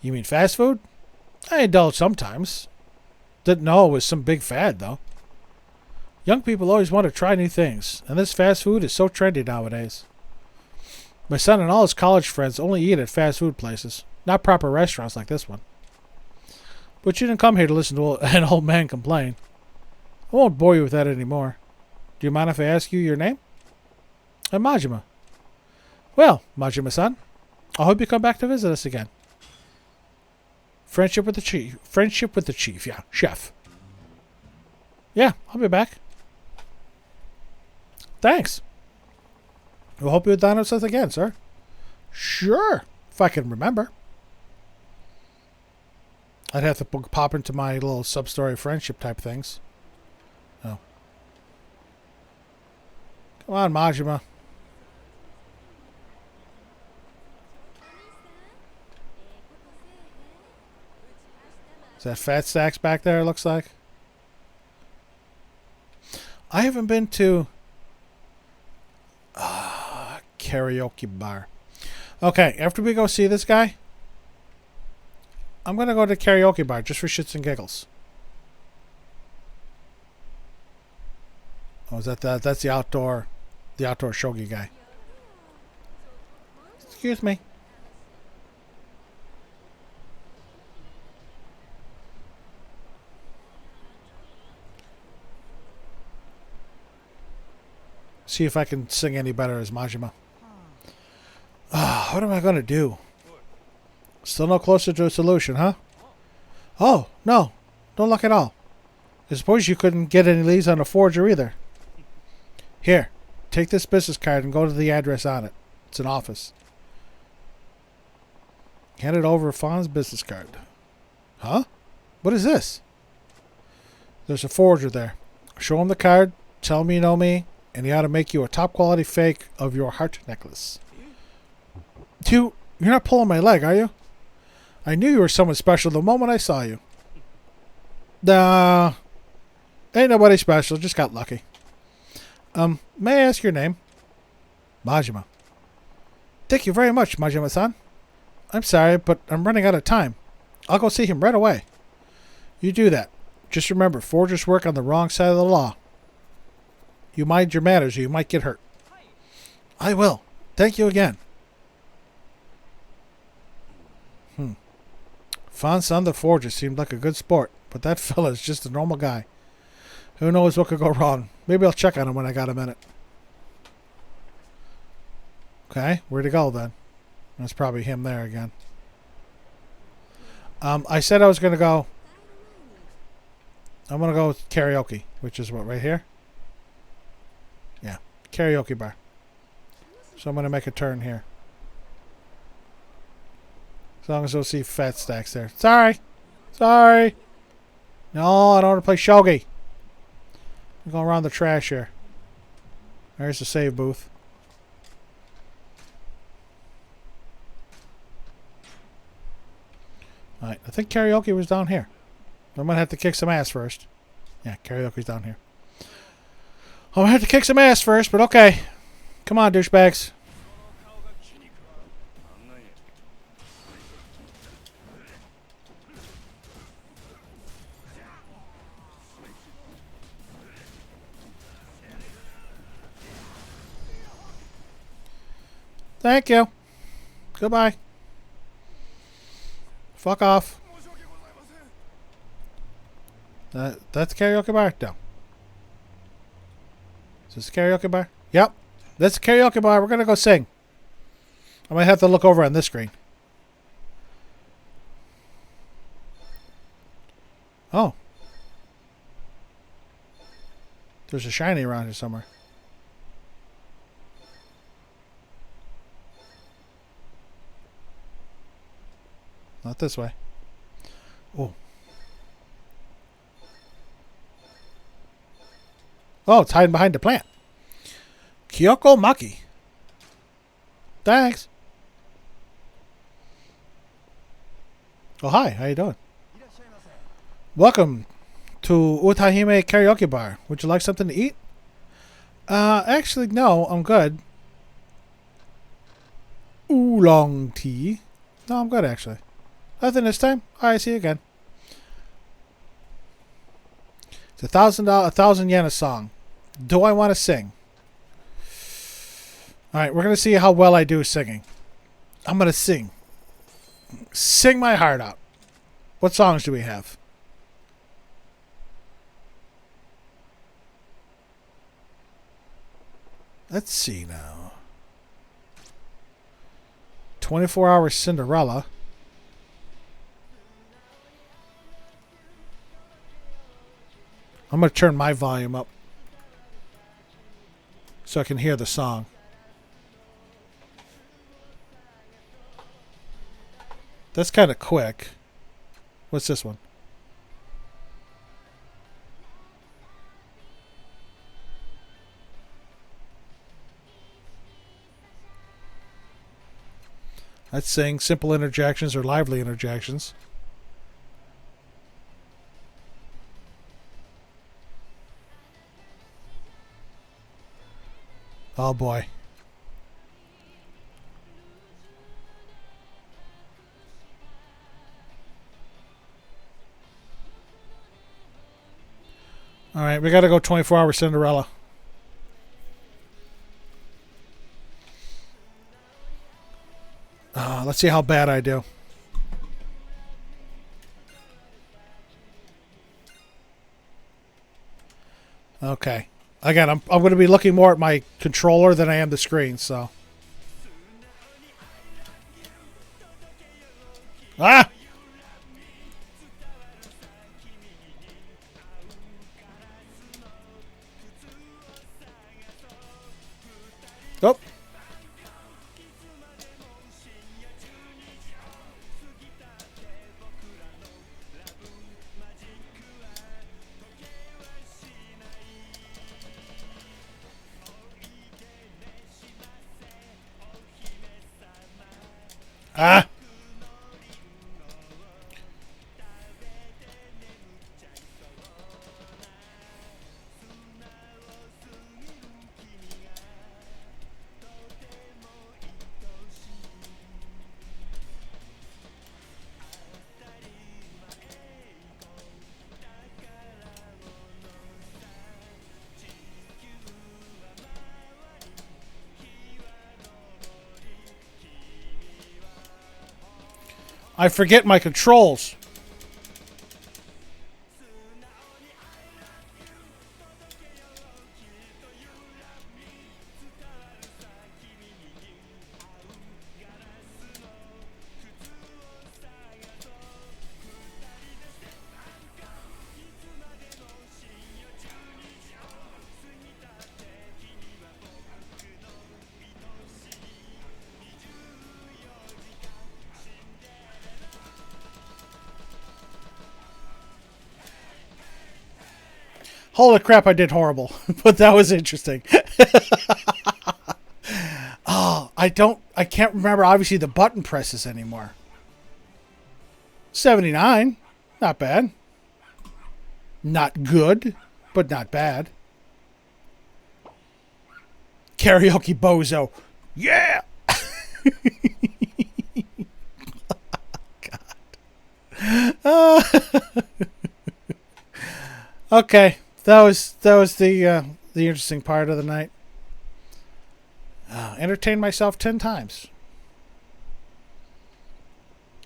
You mean fast food? I indulge sometimes. Didn't know it was some big fad, though. Young people always want to try new things, and this fast food is so trendy nowadays. My son and all his college friends only eat at fast food places, not proper restaurants like this one. But you didn't come here to listen to an old man complain. I won't bore you with that anymore. Do you mind if I ask you your name? I'm Majima. Well, Majima-san, I hope you come back to visit us again. Friendship with the chief. Friendship with the chief, yeah. Chef. Yeah, I'll be back. Thanks. We'll hope you would dine with us again, sir. Sure, if I can remember. I'd have to pop into my little sub-story friendship type things. Oh. Come on, Majima. Is that Fat Stacks back there, it looks like? I haven't been to karaoke bar. Okay, after we go see this guy, I'm going to go to karaoke bar just for shits and giggles. Oh, is that's the outdoor shogi guy. Excuse me. See if I can sing any better as Majima. What am I going to do? Still no closer to a solution, huh? Oh, no. Don't look at all. I suppose you couldn't get any leads on a forger either. Here, take this business card and go to the address on it. It's an office. Hand it over Fawn's business card. Huh? What is this? There's a forger there. Show him the card, tell him you know me, and he ought to make you a top quality fake of your heart necklace. You're not pulling my leg, are you? I knew you were someone special the moment I saw you. Nah. Ain't nobody special, just got lucky. May I ask your name? Majima. Thank you very much, Majima-san. I'm sorry, but I'm running out of time. I'll go see him right away. You do that. Just remember, forgers work on the wrong side of the law. You mind your manners or you might get hurt. I will. Thank you again. Fawn's son the forger seemed like a good sport, but that fella's just a normal guy. Who knows what could go wrong? Maybe I'll check on him when I got a minute. Okay, where'd he go then? That's probably him there again. I said I was going to go... I'm going to go with karaoke, which is what, right here? Yeah, karaoke bar. So I'm going to make a turn here. As long as we'll see Fat Stacks there. Sorry. Sorry. No, I don't want to play shogi. I'm going around the trash here. There's the save booth. Alright, I think karaoke was down here. I'm going to have to kick some ass first. Yeah, karaoke's down here. I'm going to have to kick some ass first, but okay. Come on, douchebags. Thank you. Goodbye. Fuck off. That's karaoke bar? No. Is this a karaoke bar? Yep. That's a karaoke bar. We're going to go sing. I might have to look over on this screen. Oh. There's a shiny around here somewhere. Not this way. Oh. Oh, it's hiding behind the plant. Kyoko Maki. Thanks. Oh, hi. How you doing? Welcome to Utahime Karaoke Bar. Would you like something to eat? Actually, no. I'm good. Oolong tea. No, I'm good, actually. Nothing this time? Alright, see you again. It's $1,000 yen a song. Do I want to sing? Alright, we're going to see how well I do singing. I'm going to sing. Sing my heart out. What songs do we have? Let's see now. 24-Hour Cinderella. I'm going to turn my volume up so I can hear the song. That's kind of quick. What's this one? Let's sing simple interjections or lively interjections. Oh boy. All right, we got to go 24-Hour Cinderella. Let's see how bad I do. Okay. Again, I'm going to be looking more at my controller than I am the screen, so. Ah! Oh. Ah! I forget my controls. Holy crap, I did horrible. But that was interesting. Oh, I can't remember, obviously, the button presses anymore. 79. Not bad. Not good, but not bad. Karaoke bozo. Yeah! God. Okay. That was the interesting part of the night. Entertained myself 10 times.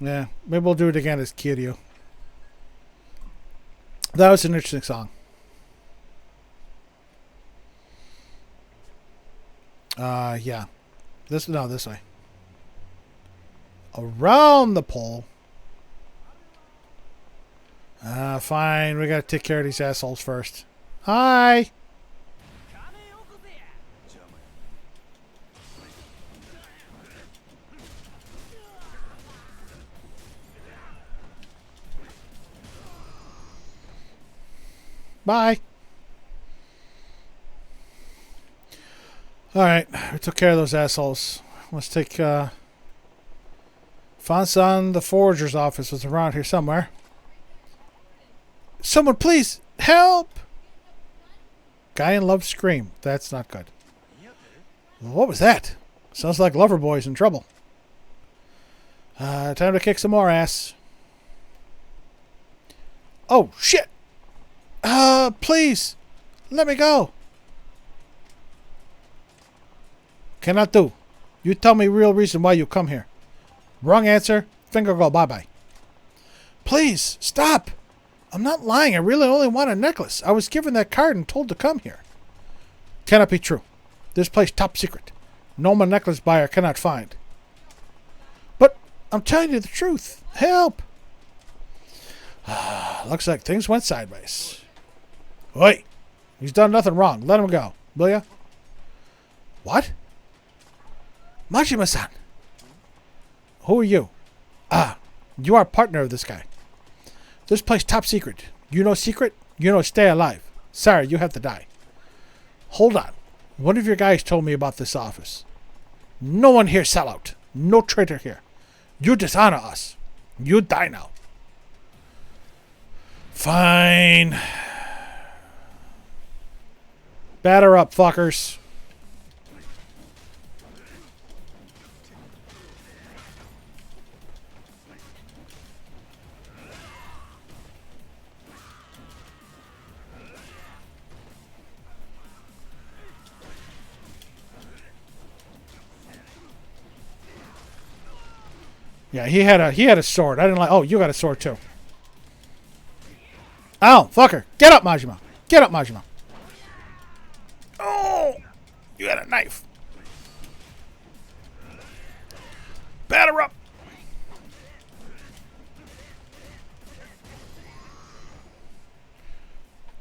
Yeah, maybe we'll do it again as Kiryu. That was an interesting song. Yeah. This way. Around the pole. Fine. We gotta take care of these assholes first. Hi! Bye! Alright, we took care of those assholes. Let's take, Fansan the Forger's office was around here somewhere. Someone please help! Guy in love scream. That's not good. What was that? Sounds like Loverboy's in trouble. Time to kick some more ass. Oh, shit! Please! Let me go! Cannot do. You tell me real reason why you come here. Wrong answer. Finger go bye-bye. Please, stop! I'm not lying. I really only want a necklace. I was given that card and told to come here. Cannot be true. This place top secret. No one necklace buyer cannot find. But I'm telling you the truth. Help! Looks like things went sideways. Oi! He's done nothing wrong. Let him go, will ya? What? Majima-san! Who are you? Ah, you are partner of this guy. This place top secret. You know secret? You know stay alive. Sorry, you have to die. Hold on. One of your guys told me about this office. No one here sell out. No traitor here. You dishonor us. You die now. Fine. Batter up, fuckers. Yeah, he had a sword. I didn't like. Oh, you got a sword too. Ow, fucker! Get up, Majima. Get up, Majima. Oh, you got a knife. Batter up.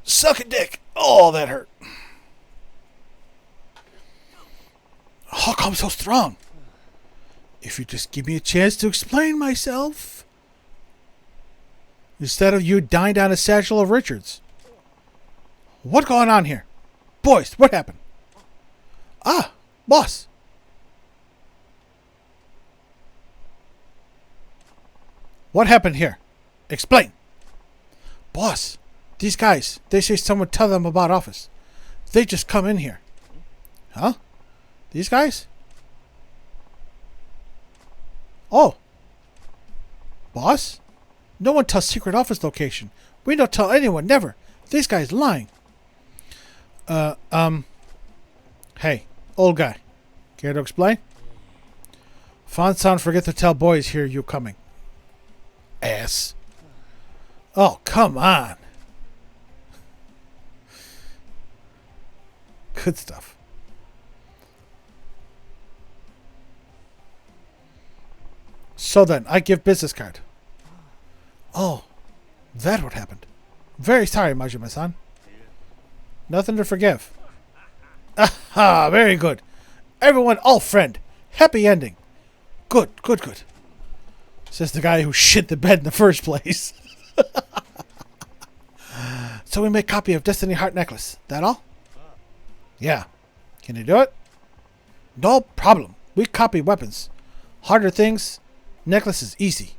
Suck a dick. Oh, that hurt. How come so strong? If you just give me a chance to explain myself. Instead of you dying down a satchel of Richards. What going on here? Boys, what happened? Ah, boss. What happened here? Explain. Boss, these guys, they say someone tell them about office. They just come in here. Huh? These guys? Oh. Boss? No one tells secret office location. We don't tell anyone, never. This guy's lying. Hey, old guy. Care to explain? Fan-san forget to tell boys here you coming. Ass. Oh, come on. Good stuff. So then, I give business card. Oh, that what happened. Very sorry, Majima-san. Nothing to forgive. Aha, very good. Everyone, all friend. Happy ending. Good, good, good. Says the guy who shit the bed in the first place. So we make copy of Destiny Heart Necklace. That all? Yeah. Can you do it? No problem. We copy weapons. Harder things, necklace is easy.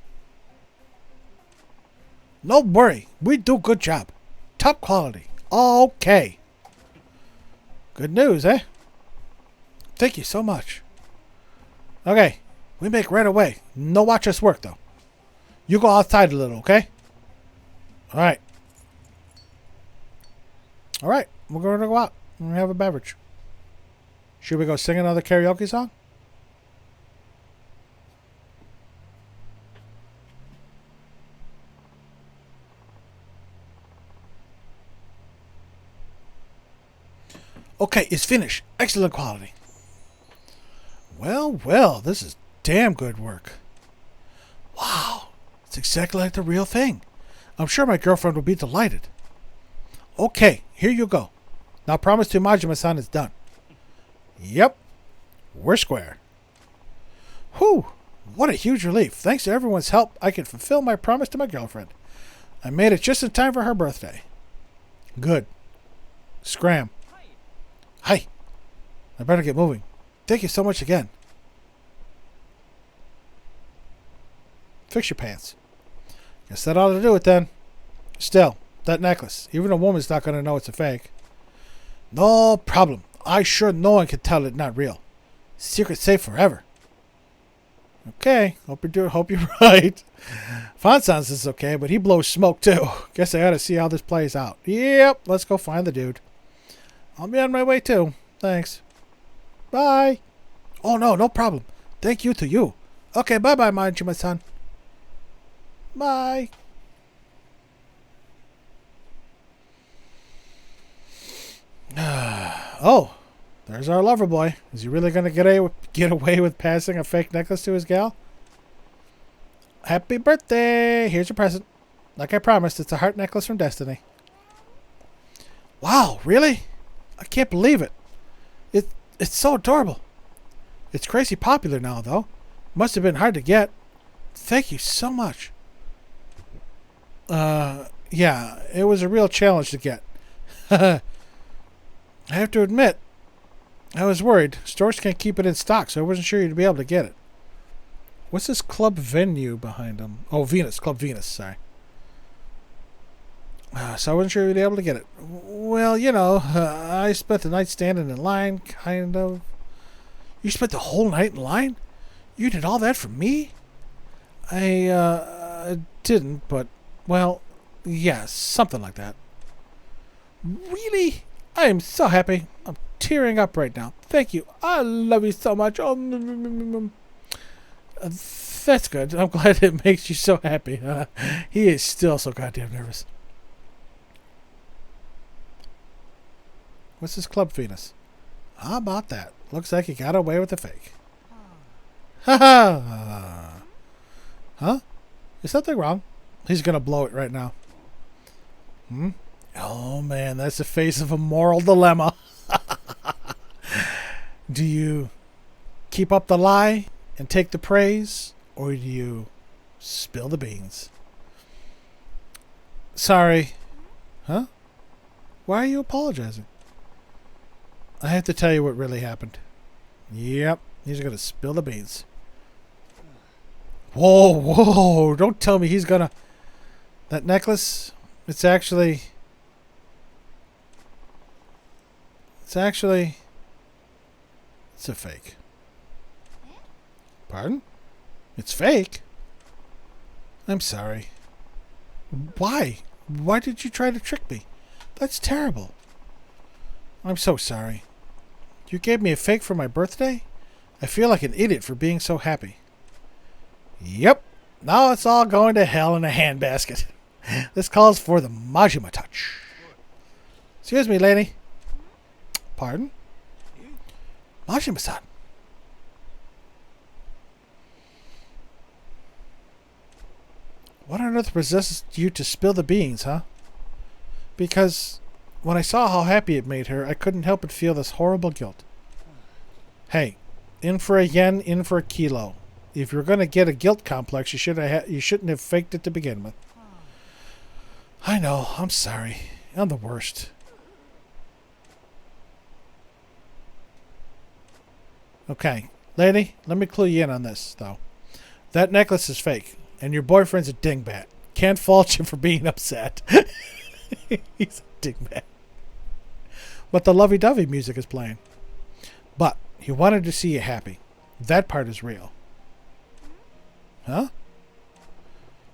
No worry. We do good job. Top quality. Okay. Good news, eh? Thank you so much. Okay. We make right away. No watch us work, though. You go outside a little, okay? Alright. Alright. We're going to go out and have a beverage. Should we go sing another karaoke song? Okay, it's finished. Excellent quality. Well, well, this is damn good work. Wow, it's exactly like the real thing. I'm sure my girlfriend will be delighted. Okay, here you go. Now promise to Majima-san it's done. Yep, we're square. Whew, what a huge relief. Thanks to everyone's help, I can fulfill my promise to my girlfriend. I made it just in time for her birthday. Good. Scram. Hi. I better get moving. Thank you so much again. Fix your pants. Guess that ought to do it then. Still, that necklace. Even a woman's not going to know it's a fake. No problem. I sure no one can tell it not real. Secret safe forever. Okay, hope you're right. Fonson is okay, but he blows smoke too. Guess I ought to see how this plays out. Yep, let's go find the dude. I'll be on my way too. Thanks. Bye. Oh no, no problem. Thank you to you. Okay, bye-bye, Majima-san. Bye. Oh, there's our lover boy. Is he really going to get away with passing a fake necklace to his gal? Happy birthday! Here's your present. Like I promised, it's a heart necklace from Destiny. Wow, really? I can't believe it. It's so adorable. It's crazy popular now, though. Must have been hard to get. Thank you so much. Yeah, it was a real challenge to get. I have to admit, I was worried. Stores can't keep it in stock, so I wasn't sure you'd be able to get it. What's this club venue behind him? Oh, Venus. Club Venus, sorry. So I wasn't sure you'd be able to get it. Well, you know, I spent the night standing in line, kind of. You spent the whole night in line? You did all that for me? I didn't, but, well, yeah, something like that. Really? I am so happy. I'm tearing up right now. Thank you. I love you so much. Oh, that's good. I'm glad it makes you so happy. He is still so goddamn nervous. What's this Club Venus? How about that? Looks like he got away with the fake. Ha ha! Huh? Is something wrong? He's gonna blow it right now. Hmm? Oh man, that's the face of a moral dilemma. Do you keep up the lie and take the praise, or do you spill the beans? Sorry. Huh? Why are you apologizing? I have to tell you what really happened. Yep, he's gonna spill the beans. Whoa, whoa, don't tell me he's gonna... That necklace, it's actually... It's a fake. Pardon? It's fake? I'm sorry. Why? Why did you try to trick me? That's terrible. I'm so sorry. You gave me a fake for my birthday? I feel like an idiot for being so happy. Yep. Now it's all going to hell in a handbasket. This calls for the Majima touch. Excuse me, lady. Pardon? Majima-san. What on earth possesses you to spill the beans, huh? Because when I saw how happy it made her, I couldn't help but feel this horrible guilt. Hey, in for a yen, in for a kilo. If you're going to get a guilt complex, you shouldn't have faked it to begin with. I know, I'm sorry. I'm the worst. Okay, lady, let me clue you in on this, though. That necklace is fake, and your boyfriend's a dingbat. Can't fault you for being upset. He's a dingbat. But the lovey-dovey music is playing. But he wanted to see you happy. That part is real. Huh?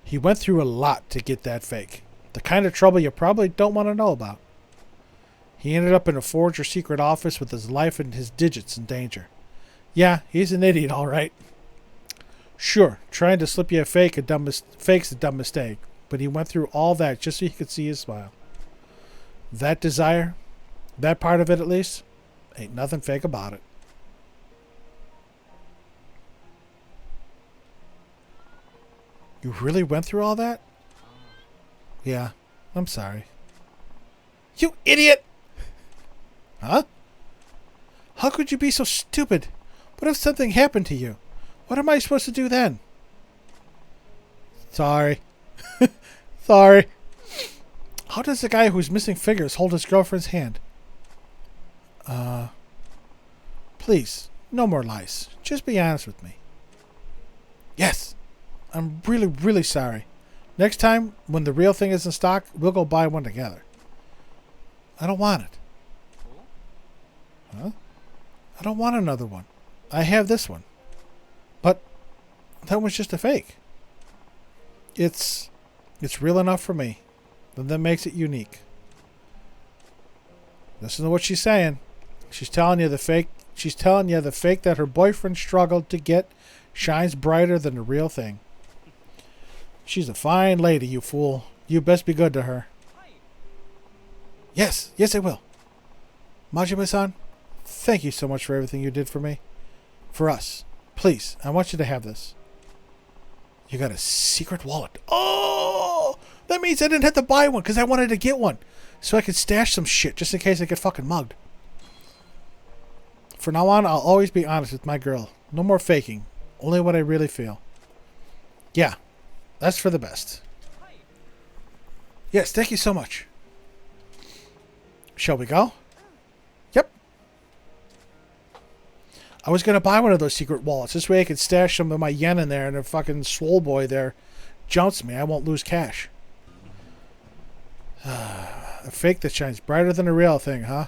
He went through a lot to get that fake. The kind of trouble you probably don't want to know about. He ended up in a forger secret office with his life and his digits in danger. Yeah, he's an idiot, all right. Sure, trying to slip you a fake's a dumb mistake, but he went through all that just so he could see his smile. That desire, that part of it at least, ain't nothing fake about it. You really went through all that? Yeah, I'm sorry. You idiot! Huh? How could you be so stupid? What if something happened to you? What am I supposed to do then? Sorry. Sorry. How does the guy who's missing fingers hold his girlfriend's hand? Please, no more lies. Just be honest with me. Yes. I'm really, really sorry. Next time, when the real thing is in stock, we'll go buy one together. I don't want it. Huh? I don't want another one. I have this one. But That was just a fake. It's real enough for me. And that makes it unique. Listen to what she's saying. She's telling you the fake. She's telling you the fake that her boyfriend struggled to get shines brighter than the real thing. She's a fine lady, you fool. You best be good to her. Yes, yes I will. Majime-san, thank you so much for everything you did for me. For us. Please, I want you to have this. You got a secret wallet. Oh! That means I didn't have to buy one because I wanted to get one. So I could stash some shit just in case I get fucking mugged. For now on, I'll always be honest with my girl. No more faking. Only what I really feel. Yeah. That's for the best. Yes, thank you so much. Shall we go? Yep. I was going to buy one of those secret wallets. This way I could stash some of my yen in there and a fucking swole boy there jounce me. I won't lose cash. A fake that shines brighter than a real thing, huh?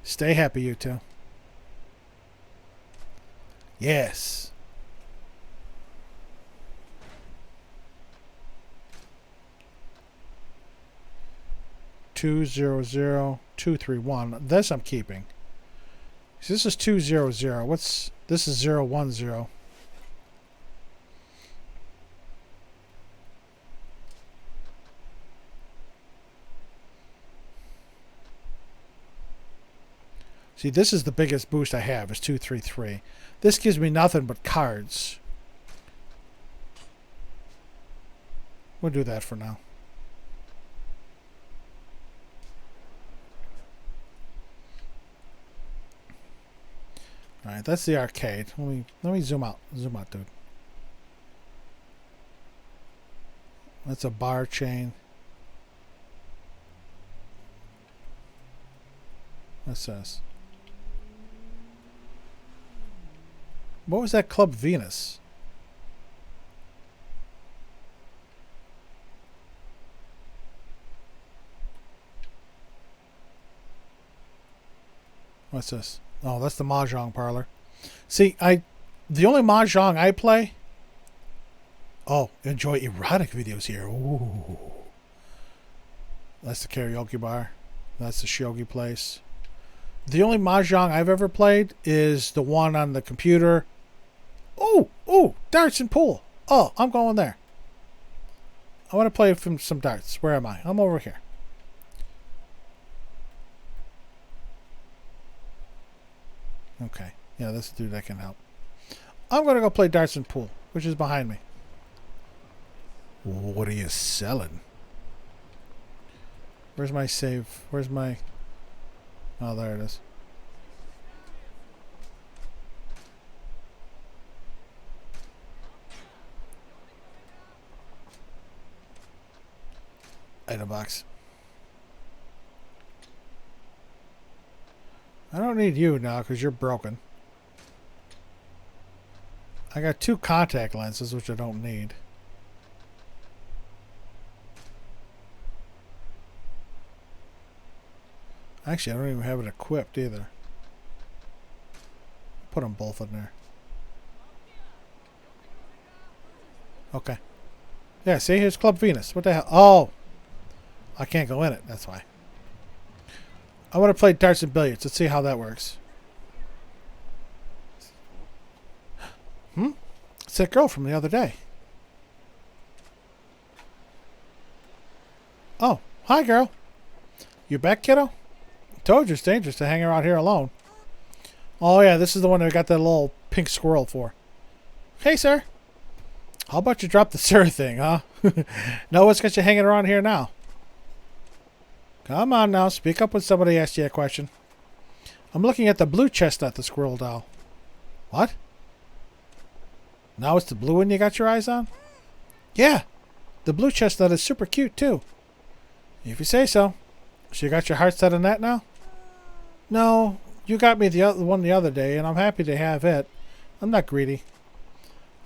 Stay happy, you two. Yes. $200-231. This I'm keeping. So this is 200. What's this? Is 010. See, this is the biggest boost I have, is 233. This gives me nothing but cards. We'll do that for now. Alright, that's the arcade. Let me zoom out. Zoom out, dude. That's a bar chain. What's this? What was that Club Venus? What's this? Oh, that's the Mahjong parlor. See, the only Mahjong I play... Oh, enjoy erotic videos here. Ooh. That's the karaoke bar. That's the shogi place. The only Mahjong I've ever played is the one on the computer. Ooh, darts and pool. Oh, I'm going there. I want to play some darts. Where am I? I'm over here. Okay. Yeah, this dude that can help. I'm going to go play darts and pool, which is behind me. What are you selling? Where's my save? Where's my... Oh, there it is. Item box. I don't need you now because you're broken. I got 2 contact lenses, which I don't need. Actually, I don't even have it equipped either. Put them both in there. Okay. Yeah, see, here's Club Venus. What the hell? Oh! I can't go in it, that's why. I want to play darts and billiards. Let's see how that works. It's that girl from the other day. Oh, hi, girl. You back, kiddo? Told you it's dangerous to hang around here alone. Oh, yeah, this is the one that I got that little pink squirrel for. Hey, sir. How about you drop the sir thing, huh? Know what's got you hanging around here now? Come on now, speak up when somebody asks you a question. I'm looking at the blue chestnut, the squirrel doll. What? Now it's the blue one you got your eyes on? Yeah, the blue chestnut is super cute too. If you say so. So you got your heart set on that now? No, you got me the one the other day, and I'm happy to have it. I'm not greedy.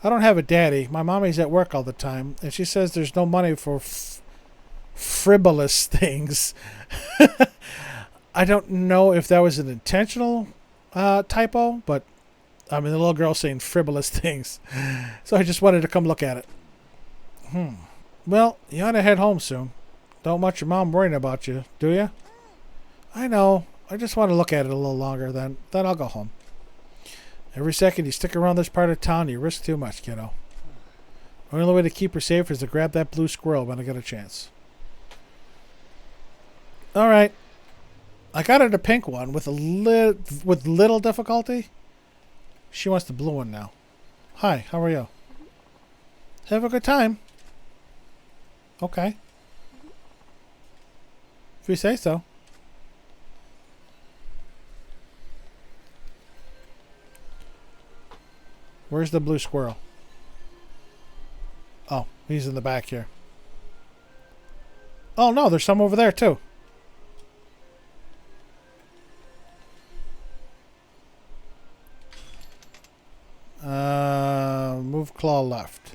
I don't have a daddy. My mommy's at work all the time, and she says there's no money for frivolous things. I don't know if that was an intentional typo, but I mean, the little girl saying frivolous things. So I just wanted to come look at it. Well, you ought to head home soon. Don't want your mom worrying about you, do you? I know. I just want to look at it a little longer, then I'll go home. Every second you stick around this part of town, you risk too much, kiddo. The only way to keep her safe is to grab that blue squirrel when I get a chance. Alright. I got her the pink one with little difficulty. She wants the blue one now. Hi, how are you? Have a good time. Okay. If you say so. Where's the blue squirrel? Oh, he's in the back here. Oh no, there's some over there too. Move claw left.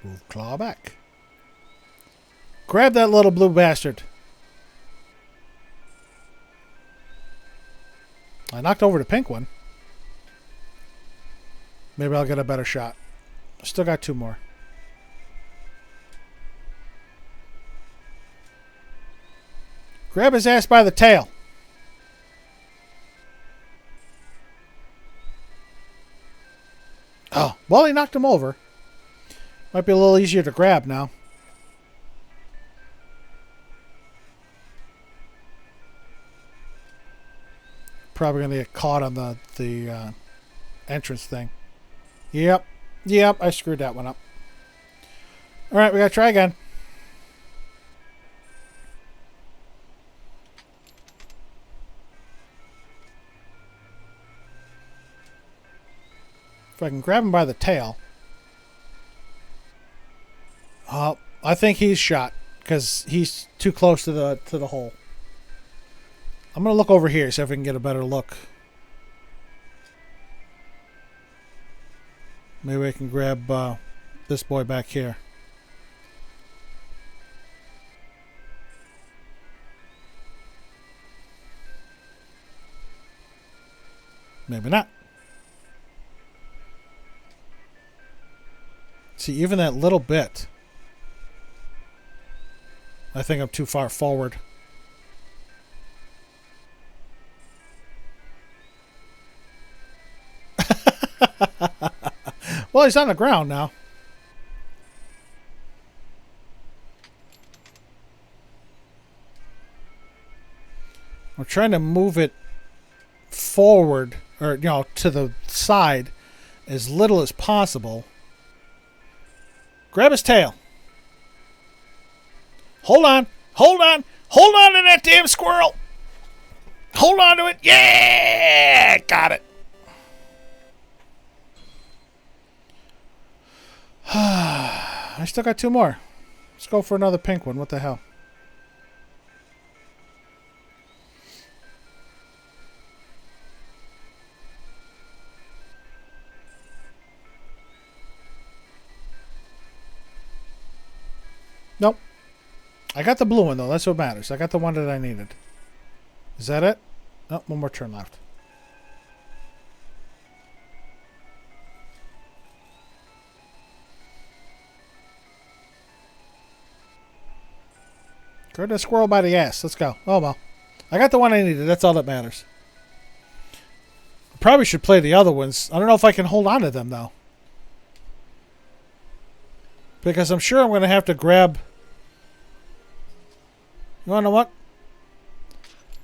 Move claw back. Grab that little blue bastard. I knocked over the pink one. Maybe I'll get a better shot. Still got two more. Grab his ass by the tail. Oh, well, he knocked him over. Might be a little easier to grab now. Probably going to get caught on the entrance thing. Yep, I screwed that one up. Alright, we got to try again. If I can grab him by the tail. I think he's shot because he's too close to the hole. I'm going to look over here, see if I can get a better look. Maybe I can grab this boy back here. Maybe not. See, even that little bit, I think I'm too far forward. Well, he's on the ground now. I'm trying to move it forward, or to the side, as little as possible. Grab his tail. Hold on. Hold on. Hold on to that damn squirrel. Hold on to it. Yeah! Got it. I still got two more. Let's go for another pink one. What the hell? Nope. I got the blue one, though. That's what matters. I got the one that I needed. Is that it? Oh, one more turn left. Grab that squirrel by the ass. Let's go. Oh, well. I got the one I needed. That's all that matters. I probably should play the other ones. I don't know if I can hold on to them, though. Because I'm sure I'm going to have to grab... You want to know what?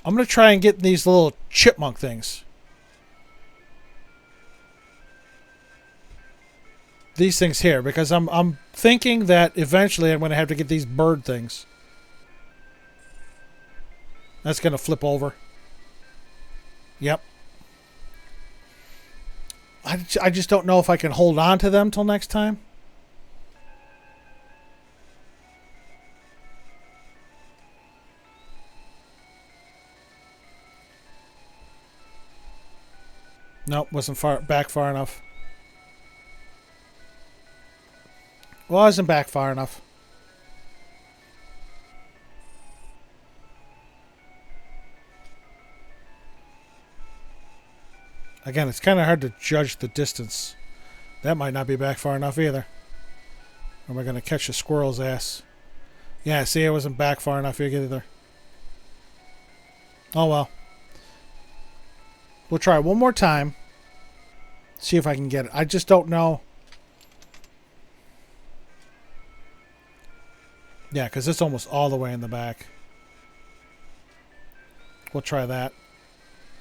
I'm going to try and get these little chipmunk things. These things here. Because I'm thinking that eventually I'm going to have to get these bird things. That's going to flip over. Yep. I just don't know if I can hold on to them till next time. Nope, wasn't back far enough. Wasn't back far enough. Again, it's kind of hard to judge the distance. That might not be back far enough either. Or am I going to catch a squirrel's ass? Yeah, see, I wasn't back far enough either. Oh well. We'll try one more time. See if I can get it. I just don't know. Yeah, because it's almost all the way in the back. We'll try that.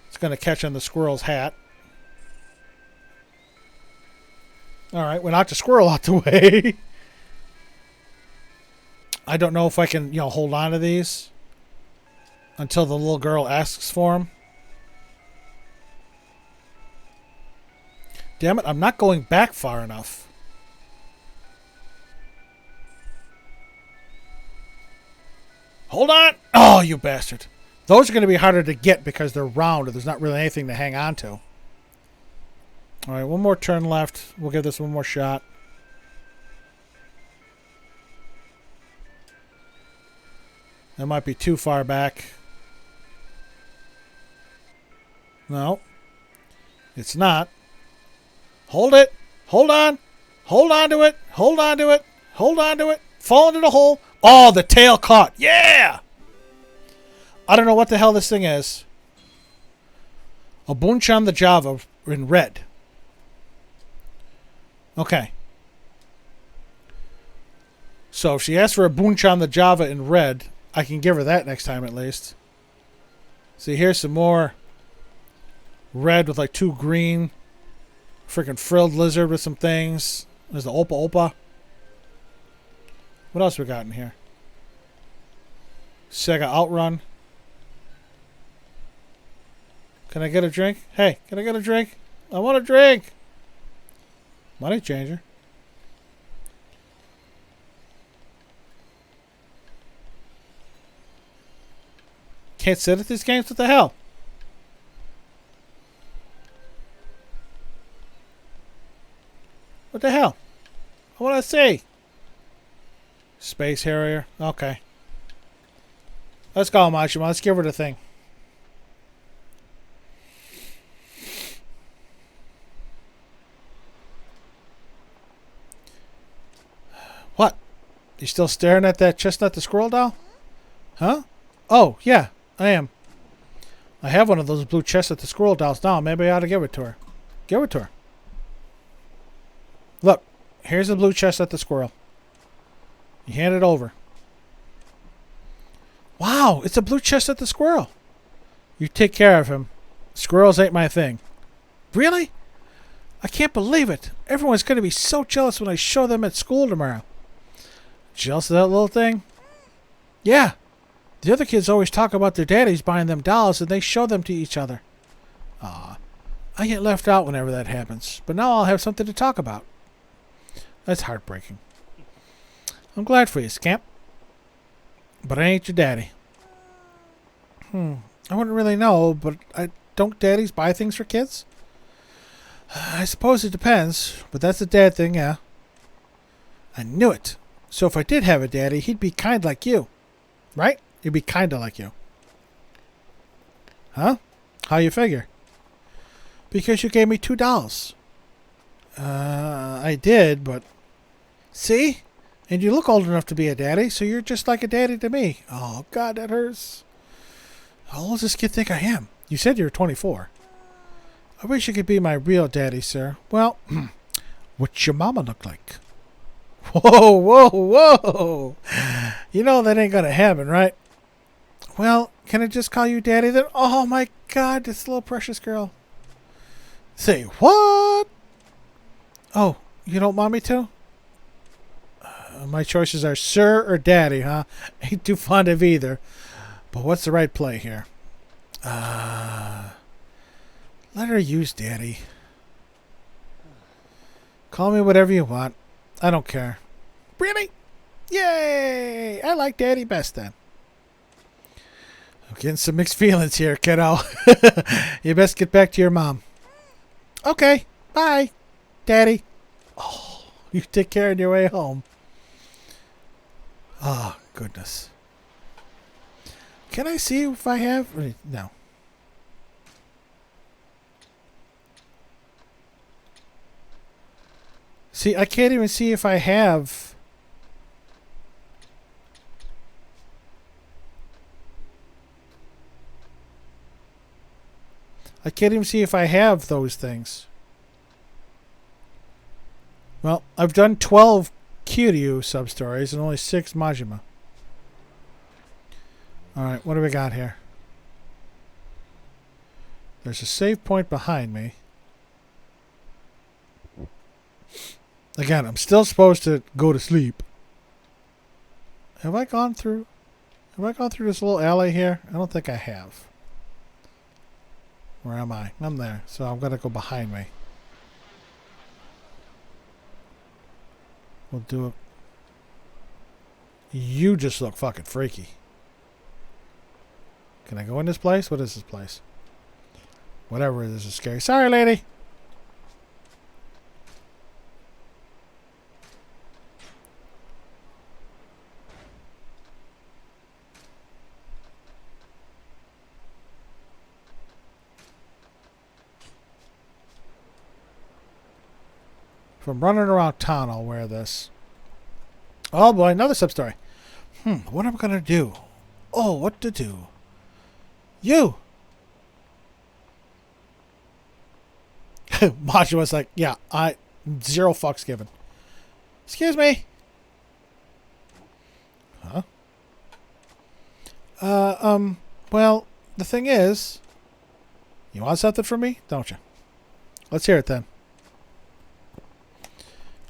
It's going to catch on the squirrel's hat. Alright, we knocked the squirrel out the way. I don't know if I can, hold on to these until the little girl asks for them. Damn it, I'm not going back far enough. Hold on! Oh, you bastard. Those are going to be harder to get because they're round and there's not really anything to hang on to. Alright, one more turn left. We'll give this one more shot. That might be too far back. No. It's not. Hold it. Hold on. Hold on to it. Hold on to it. Hold on to it. Fall into the hole. Oh, the tail caught. Yeah! I don't know what the hell this thing is. A Bunchan the Java in red. Okay. So if she asks for a Bunchan the Java in red, I can give her that next time at least. See, here's some more red with like 2 green. Freaking frilled lizard with some things. There's the Opa Opa. What else we got in here? Sega Outrun. Can I get a drink? Hey, can I get a drink? I want a drink. Money changer. Can't sit at these games? What the hell? What the hell? I want to see. Space Harrier. Okay. Let's go, Machima. Let's give her the thing. What? You still staring at that chestnut the squirrel doll? Huh? Oh, yeah, I am. I have one of those blue chestnut the squirrel dolls now. Maybe I ought to give it to her. Give it to her. Look, here's the blue chestnut the squirrel. You hand it over. Wow, it's a blue chestnut the squirrel. You take care of him. Squirrels ain't my thing. Really? I can't believe it. Everyone's going to be so jealous when I show them at school tomorrow. Jealous of that little thing? Yeah. The other kids always talk about their daddies buying them dolls and they show them to each other. Aw. I get left out whenever that happens. But now I'll have something to talk about. That's heartbreaking. I'm glad for you, Scamp. But I ain't your daddy. I wouldn't really know, but don't daddies buy things for kids? I suppose it depends, but that's a dad thing, yeah. I knew it. So if I did have a daddy, he'd be kind like you. Right? He'd be kinda like you. Huh? How you figure? Because you gave me $2. I did, but... See? And you look old enough to be a daddy, so you're just like a daddy to me. Oh, God, that hurts. How old does this kid think I am? You said you were 24. I wish you could be my real daddy, sir. Well, what's your mama look like? Whoa, whoa, whoa. You know that ain't gonna happen, right? Well, can I just call you daddy then? Oh, my God, this little precious girl. Say, what? Oh, you don't want me to? My choices are sir or daddy, huh? Ain't too fond of either. But what's the right play here? Let her use daddy. Call me whatever you want. I don't care. Really? Yay! I like daddy best then. I'm getting some mixed feelings here, kiddo. You best get back to your mom. Okay. Bye, daddy. Oh, you take care on your way home. Oh, goodness. Can I see if I have... No. See, I can't even see if I have... I can't even see if I have those things. Well, I've done 12 Kiryu sub-stories and only 6 Majima. Alright, what do we got here? There's a save point behind me. Again, I'm still supposed to go to sleep. Have I gone through this little alley here? I don't think I have. Where am I? I'm there. So I'm going to go behind me. We'll do it. You just look fucking freaky. Can I go in this place? What is this place? Whatever it is scary. Sorry, lady. If I'm running around town, I'll wear this. Oh boy, another sub-story. What am I going to do? Oh, what to do? You! Masha was like, yeah, zero fucks given. Excuse me. Huh? Well, the thing is, you want something from me, don't you? Let's hear it then.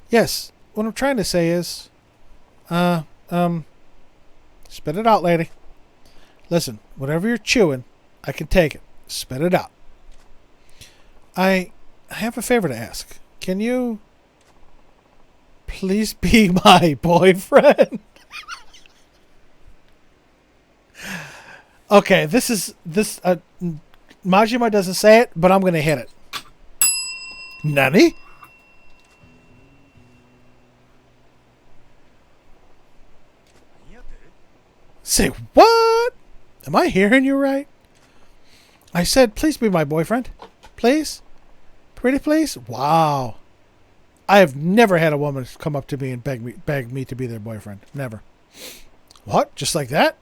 Yes, what I'm trying to say is, spit it out, lady. Listen, whatever you're chewing, I can take it. Spit it out. I have a favor to ask. Can you please be my boyfriend? Okay, Majima doesn't say it, but I'm going to hit it. Nani? Say what? Am I hearing you right? I said, please be my boyfriend. Please? Pretty please? Wow. I have never had a woman come up to me and beg me to be their boyfriend. Never. What? Just like that?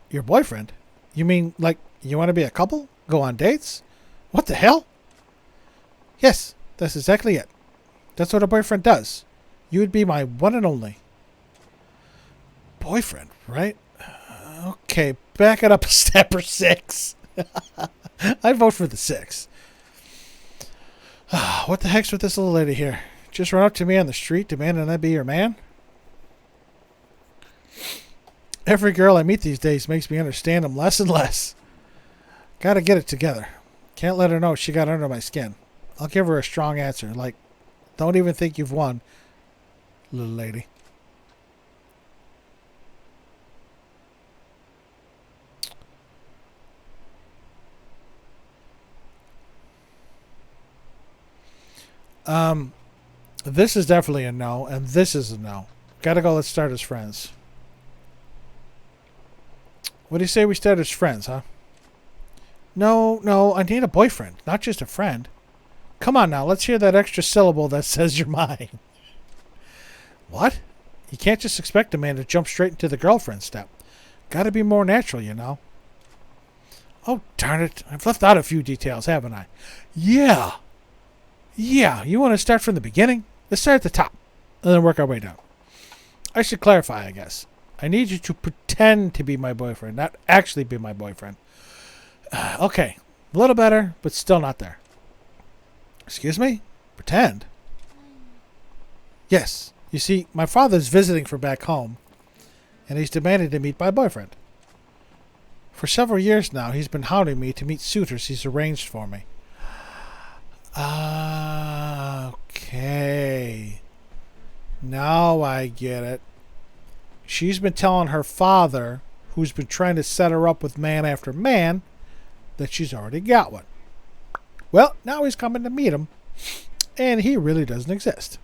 Your boyfriend? You mean like you want to be a couple? Go on dates? What the hell? Yes, that's exactly it. That's what a boyfriend does. You would be my one and only. Boyfriend, right? Okay, back it up a step or 6. I vote for the 6. What the heck's with this little lady here? Just run up to me on the street demanding I be your man? Every girl I meet these days makes me understand them less and less. Gotta get it together. Can't let her know she got under my skin. I'll give her a strong answer, like, don't even think you've won, little lady. This is definitely a no, and this is a no. Gotta go, let's start as friends. What do you say we start as friends, huh? No, I need a boyfriend, not just a friend. Come on now, let's hear that extra syllable that says you're mine. What? You can't just expect a man to jump straight into the girlfriend step. Gotta be more natural, you know. Oh, darn it. I've left out a few details, haven't I? Yeah, you want to start from the beginning? Let's start at the top, and then work our way down. I should clarify, I guess. I need you to pretend to be my boyfriend, not actually be my boyfriend. Okay, a little better, but still not there. Excuse me? Pretend? Yes. You see, my father's visiting from back home, and he's demanded to meet my boyfriend. For several years now, he's been hounding me to meet suitors he's arranged for me. Okay. Now I get it. She's been telling her father, who's been trying to set her up with man after man, that she's already got one. Well, now he's coming to meet him, and he really doesn't exist.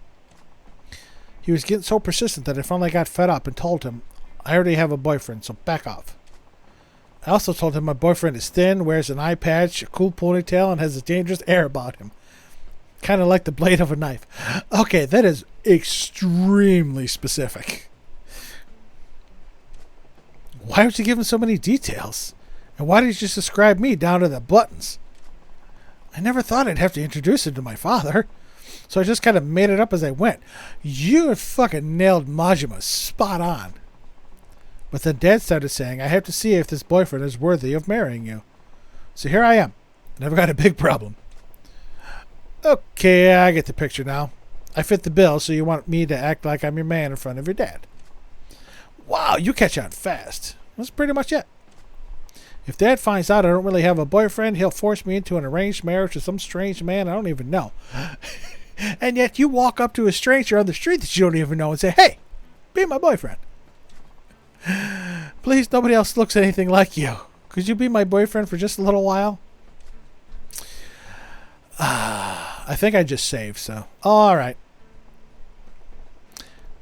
He was getting so persistent that I finally got fed up and told him, I already have a boyfriend, so back off. I also told him my boyfriend is thin, wears an eye patch, a cool ponytail, and has a dangerous air about him. Kind of like the blade of a knife. Okay, that is extremely specific. Why would you give him so many details? And why did you just describe me down to the buttons? I never thought I'd have to introduce him to my father. So I just kind of made it up as I went. You fucking nailed Majima spot on. But then Dad started saying, I have to see if this boyfriend is worthy of marrying you. So here I am. And I've got a big problem. Okay, I get the picture now. I fit the bill, so you want me to act like I'm your man in front of your dad. Wow, you catch on fast. That's pretty much it. If Dad finds out I don't really have a boyfriend, he'll force me into an arranged marriage with some strange man I don't even know. And yet you walk up to a stranger on the street that you don't even know and say, hey, be my boyfriend. Please, nobody else looks anything like you. Could you be my boyfriend for just a little while? I think I just saved, so. All right.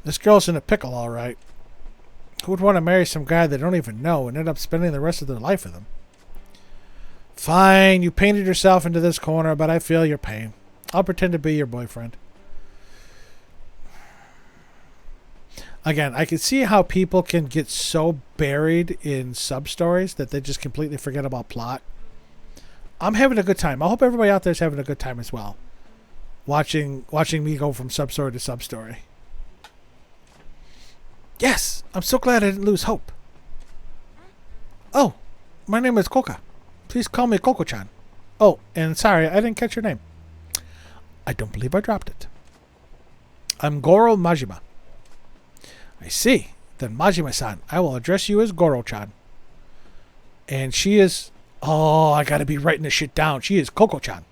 This girl's in a pickle, all right. Who would want to marry some guy they don't even know and end up spending the rest of their life with him? Fine, you painted yourself into this corner, but I feel your pain. I'll pretend to be your boyfriend. Again, I can see how people can get so buried in sub-stories that they just completely forget about plot. I'm having a good time. I hope everybody out there is having a good time as well. Watching me go from sub-story to sub-story. Yes, I'm so glad I didn't lose hope. Oh, my name is Coca. Please call me Coco-chan. Oh, and sorry, I didn't catch your name. I don't believe I dropped it. I'm Goro Majima. I see. Then Majima-san, I will address you as Goro-chan. And she is... Oh, I gotta be writing this shit down. She is Coco-chan.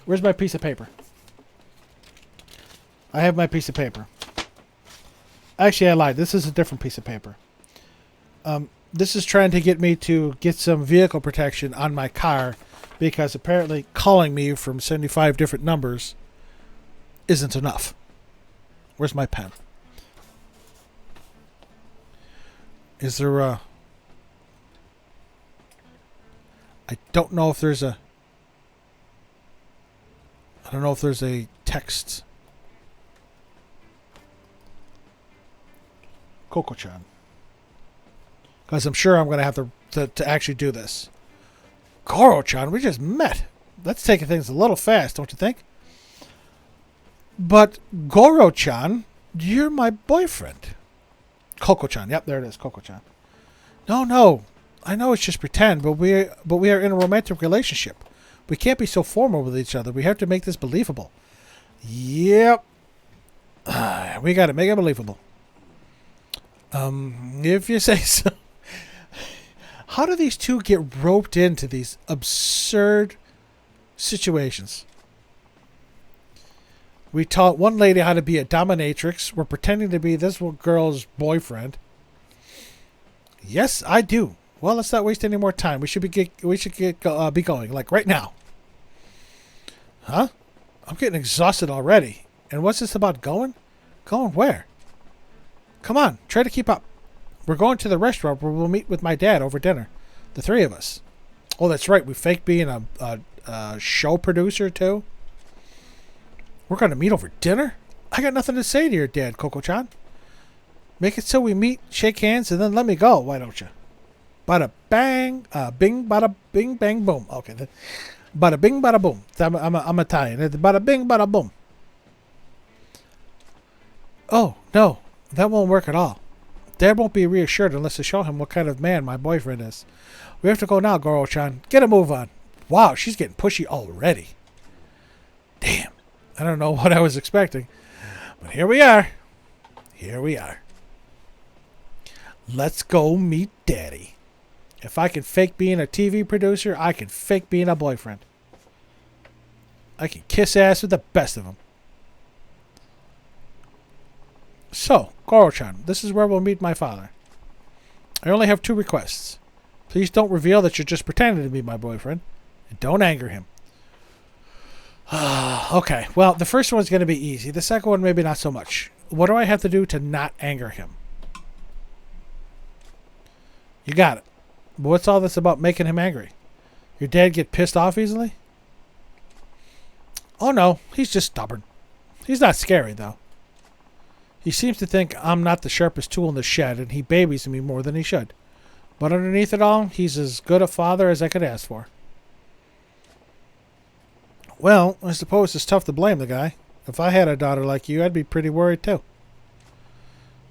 Where's my piece of paper? I have my piece of paper. Actually, I lied. This is a different piece of paper. This is trying to get me to get some vehicle protection on my car because apparently calling me from 75 different numbers isn't enough. Where's my pen? Is there a... I don't know if there's a... I don't know if there's a text. Coco-chan. Because I'm sure I'm going to have to actually do this. Goro-chan, we just met. That's taking things a little fast, don't you think? But Goro-chan, you're my boyfriend. Coco-chan. Yep, there it is. Coco-chan. No. I know it's just pretend, but we are in a romantic relationship. We can't be so formal with each other. We have to make this believable. Yep. We got to make it believable. If you say so. How do these two get roped into these absurd situations? We taught one lady how to be a dominatrix. We're pretending to be this girl's boyfriend. Yes, I do. Well, let's not waste any more time. We should be going, like right now. Huh? I'm getting exhausted already. And what's this about going? Going where? Come on, try to keep up. We're going to the restaurant where we'll meet with my dad over dinner. The three of us. Oh, that's right. We faked being a show producer, too. We're going to meet over dinner? I got nothing to say to your dad, Coco-chan. Make it so we meet, shake hands, and then let me go. Why don't you? Bada bang, bing, bada bing, bang, boom. Okay. Bada bing, bada boom. I'm Italian. Bada bing, bada boom. Oh, no. That won't work at all. Dad won't be reassured unless I show him what kind of man my boyfriend is. We have to go now, Goro-chan. Get a move on. Wow, she's getting pushy already. Damn. I don't know what I was expecting. But here we are. Here we are. Let's go meet Daddy. If I can fake being a TV producer, I can fake being a boyfriend. I can kiss ass with the best of them. So, Goro-chan, this is where we'll meet my father. I only have 2 requests. Please don't reveal that you're just pretending to be my boyfriend. And don't anger him. Okay, well, the first one's going to be easy. The second one, maybe not so much. What do I have to do to not anger him? You got it. But what's all this about making him angry? Your dad get pissed off easily? Oh no, he's just stubborn. He's not scary, though. He seems to think I'm not the sharpest tool in the shed, and he babies me more than he should. But underneath it all, he's as good a father as I could ask for. Well, I suppose it's tough to blame the guy. If I had a daughter like you, I'd be pretty worried, too.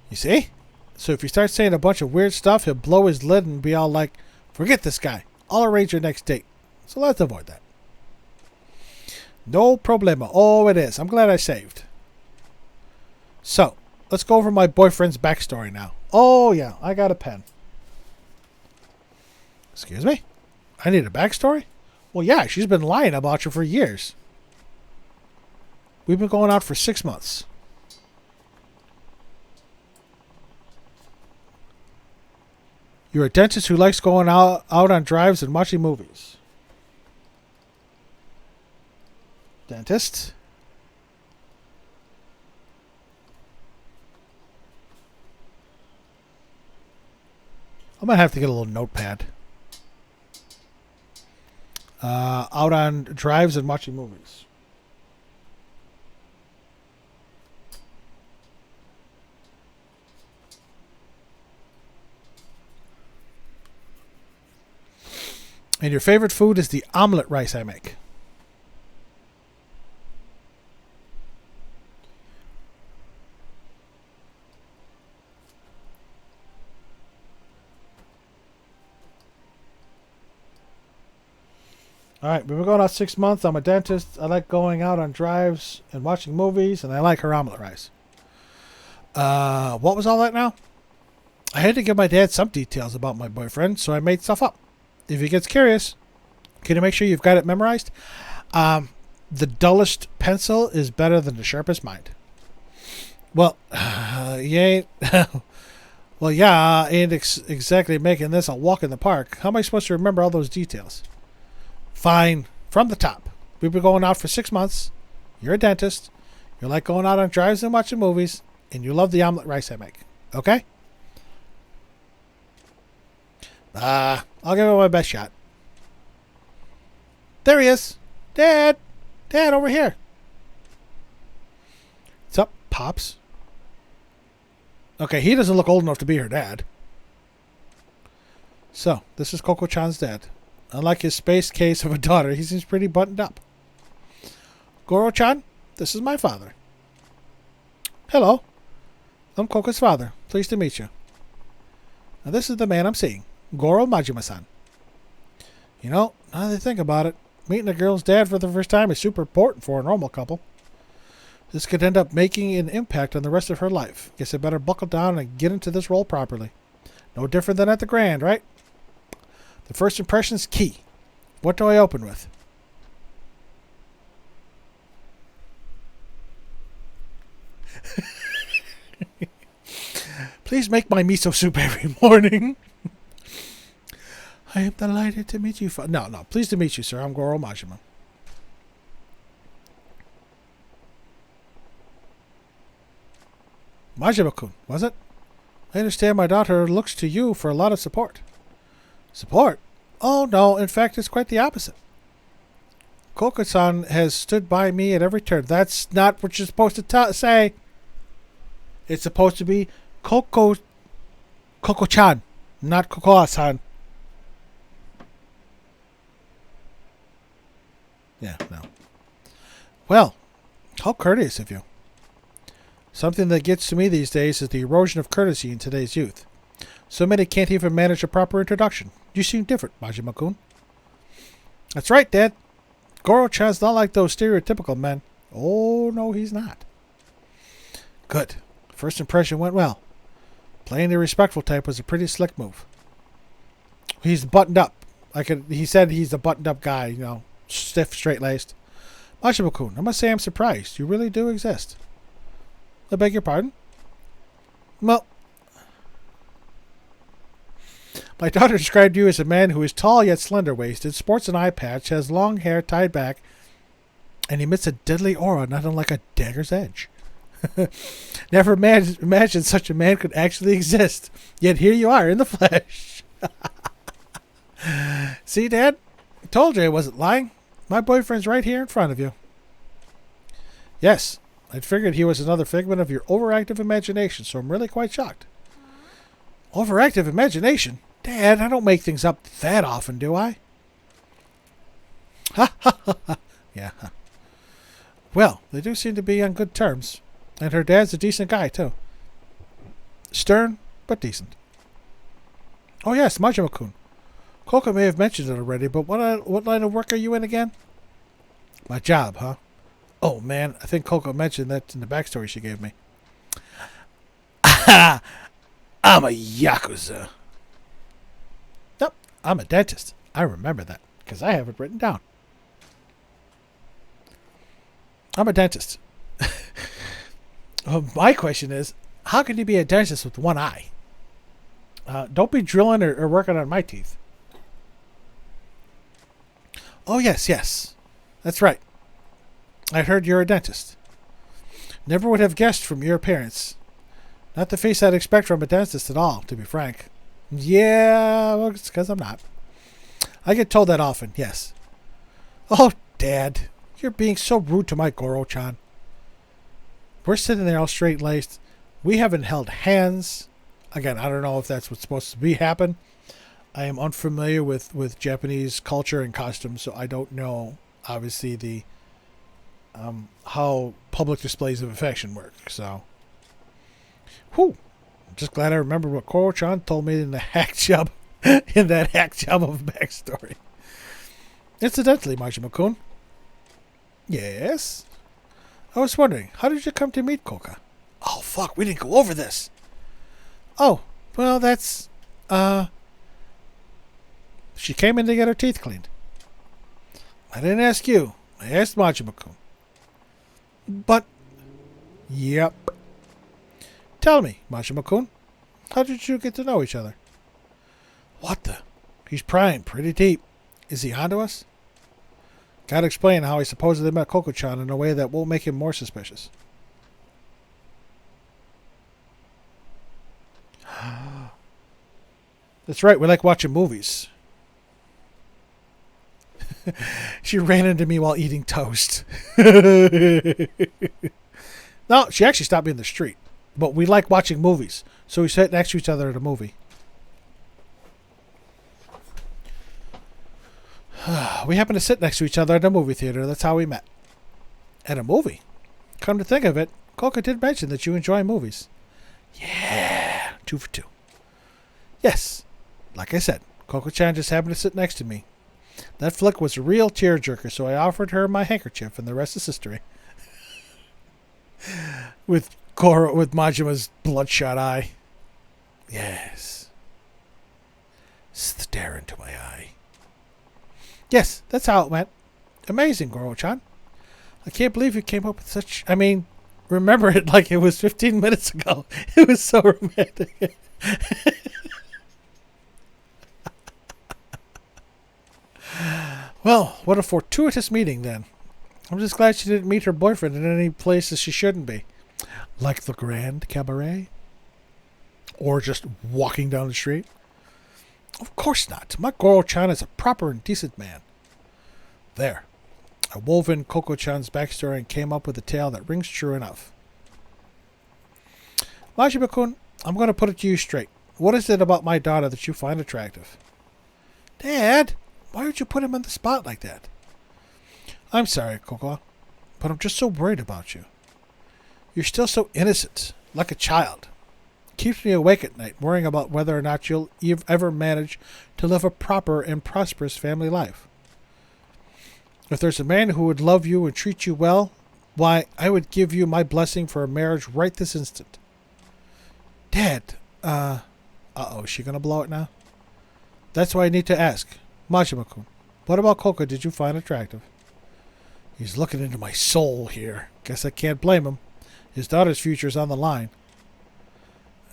You see? So if you start saying a bunch of weird stuff, he'll blow his lid and be all like, forget this guy. I'll arrange your next date. So let's avoid that. No problema. Oh, it is. I'm glad I saved. So, let's go over my boyfriend's backstory now. Oh, yeah. I got a pen. Excuse me? I need a backstory? Well, yeah. She's been lying about you for years. We've been going out for 6 months. You're a dentist who likes going out on drives and watching movies. Dentist. I might have to get a little notepad. Out on drives and watching movies. And your favorite food is the omelet rice I make. All right, we've been going out 6 months. I'm a dentist. I like going out on drives and watching movies, and I like her omelet rice. What was all that now? I had to give my dad some details about my boyfriend, so I made stuff up. If he gets curious, can you make sure you've got it memorized? The dullest pencil is better than the sharpest mind. Well, you ain't... well, yeah, I ain't exactly making this a walk in the park. How am I supposed to remember all those details? Fine. From the top. We've been going out for 6 months. You're a dentist. You like going out on drives and watching movies. And you love the omelet rice I make. Okay? I'll give it my best shot. There he is. Dad. Dad, over here. What's up, Pops? Okay, he doesn't look old enough to be her dad. So, this is Coco-chan's dad. Unlike his space case of a daughter, he seems pretty buttoned up. Goro-chan, this is my father. Hello. I'm Coco's father. Pleased to meet you. Now, this is the man I'm seeing. Goro Majima-san. You know, now that I think about it, meeting a girl's dad for the first time is super important for a normal couple. This could end up making an impact on the rest of her life. Guess I better buckle down and get into this role properly. No different than at the Grand, right? The first impression's key. What do I open with? Please make my miso soup every morning. I am delighted to meet you. No. Pleased to meet you, sir. I'm Goro Majima. Majima-kun, was it? I understand my daughter looks to you for a lot of support. Support? Oh, no. In fact, it's quite the opposite. Coco-san has stood by me at every turn. That's not what you're supposed to say. It's supposed to be Coco-chan, not Coco-san. Yeah, no. Well, how courteous of you. Something that gets to me these days is the erosion of courtesy in today's youth. So many can't even manage a proper introduction. You seem different, Majima-kun. That's right, Dad. Goro-chan's not like those stereotypical men. Oh, no, he's not. Good. First impression went well. Playing the respectful type was a pretty slick move. He's buttoned up. He said he's a buttoned up guy, you know, stiff, straight-laced. Majima-kun, I must say I'm surprised. You really do exist. I beg your pardon? Well, my daughter described you as a man who is tall yet slender-waisted, sports an eye patch, has long hair tied back, and emits a deadly aura not unlike a dagger's edge. Never imagined such a man could actually exist. Yet here you are in the flesh. See, Dad? I told you I wasn't lying. My boyfriend's right here in front of you. Yes, I'd figured he was another figment of your overactive imagination, so I'm really quite shocked. Overactive imagination? Dad, I don't make things up that often, do I? Ha ha ha ha. Yeah. Well, they do seem to be on good terms. And her dad's a decent guy, too. Stern, but decent. Oh, yes, Majima-kun. Coco may have mentioned it already, but what line of work are you in again? My job, huh? Oh, man, I think Coco mentioned that in the backstory she gave me. I'm a Yakuza. Nope, I'm a dentist. I remember that, because I have it written down. I'm a dentist. My question is, how can you be a dentist with one eye? Don't be drilling or working on my teeth. Oh, yes. That's right. I heard you're a dentist. Never would have guessed from your appearance. Not the face I'd expect from a dentist at all, to be frank. Yeah, well, it's because I'm not. I get told that often, yes. Oh, Dad, you're being so rude to my Goro-chan. We're sitting there all straight-laced. We haven't held hands. Again, I don't know if that's what's supposed to be happen. I am unfamiliar with Japanese culture and costumes, so I don't know, obviously, the how public displays of affection work. So, whew. I'm just glad I remember what Koro-chan told me in the hack job, in that hack job of backstory. Incidentally, Majima-kun. Yes? I was wondering, how did you come to meet Koka? Oh, fuck, we didn't go over this. Oh, well, that's, she came in to get her teeth cleaned. I didn't ask you. I asked Majima-kun. But, yep. Tell me, Majima-kun, how did you get to know each other? What the? He's prying pretty deep. Is he onto us? Gotta explain how I supposedly met Koko-chan in a way that won't make him more suspicious. That's right, we like watching movies. She ran into me while eating toast. No, she actually stopped me in the street. But we like watching movies, so we sat next to each other at a movie. We happened to sit next to each other at a movie theater. That's how we met. At a movie? Come to think of it, Coca did mention that you enjoy movies. Yeah, 2 for 2. Yes, like I said, Coco-chan just happened to sit next to me. That flick was a real tearjerker, so I offered her my handkerchief, and the rest is history. with Majima's bloodshot eye. Yes. Stare into my eye. Yes, that's how it went. Amazing, Goro-chan. I can't believe you came up with such... I mean, remember it like it was 15 minutes ago. It was so romantic. Well, what a fortuitous meeting, then. I'm just glad she didn't meet her boyfriend in any places she shouldn't be. Like the Grand Cabaret? Or just walking down the street? Of course not. My Goro-chan is a proper and decent man. There. I wove in Koko-chan's backstory and came up with a tale that rings true enough. Majima-kun, I'm going to put it to you straight. What is it about my daughter that you find attractive? Dad, why would you put him on the spot like that? I'm sorry, Koko, but I'm just so worried about you. You're still so innocent, like a child. Keeps me awake at night, worrying about whether or not you'll ever manage to live a proper and prosperous family life. If there's a man who would love you and treat you well, why, I would give you my blessing for a marriage right this instant. Dad, uh-oh, is she gonna blow it now? That's why I need to ask. Majima-kun, what about Koka did you find attractive? He's looking into my soul here. Guess I can't blame him. His daughter's future's on the line.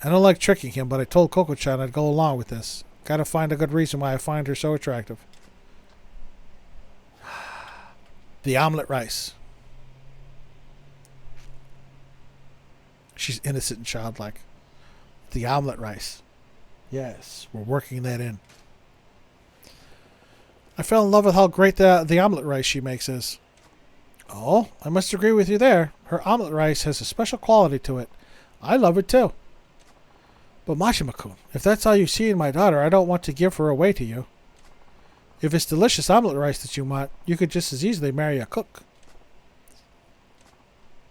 I don't like tricking him, but I told Koko-chan I'd go along with this. Gotta find a good reason why I find her so attractive. The omelet rice. She's innocent and childlike. The omelet rice. Yes, we're working that in. I fell in love with how great the omelet rice she makes is. Oh, I must agree with you there. Her omelet rice has a special quality to it. I love it too. But Mashima-kun, if that's all you see in my daughter, I don't want to give her away to you. If it's delicious omelet rice that you want, you could just as easily marry a cook.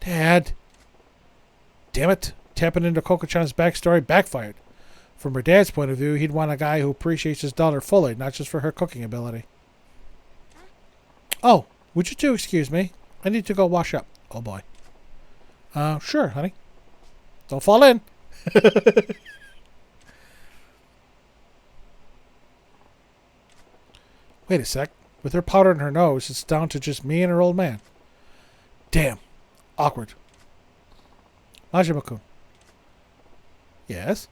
Dad. Damn it. Tapping into Koko-chan's backstory backfired. From her dad's point of view, he'd want a guy who appreciates his daughter fully, not just for her cooking ability. Oh, would you two excuse me? I need to go wash up. Oh boy. Sure, honey. Don't fall in. Wait a sec. With her powder in her nose, it's down to just me and her old man. Damn. Awkward. Majima-kun. Yes?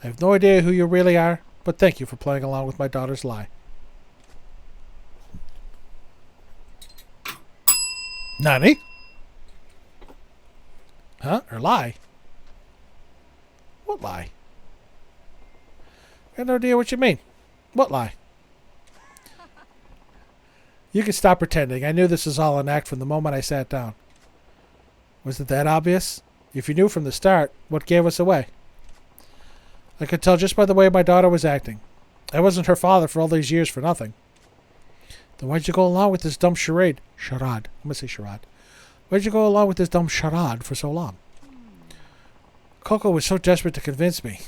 I have no idea who you really are, but thank you for playing along with my daughter's lie. Nani? Huh? Her lie? What lie? I have no idea what you mean. What lie? You can stop pretending. I knew this was all an act from the moment I sat down. Was it that obvious? If you knew from the start, what gave us away? I could tell just by the way my daughter was acting. I wasn't her father for all these years for nothing. Then why'd you go along with this dumb charade? Charade. I'm going to say charade. Why'd you go along with this dumb charade for so long? Coco was so desperate to convince me.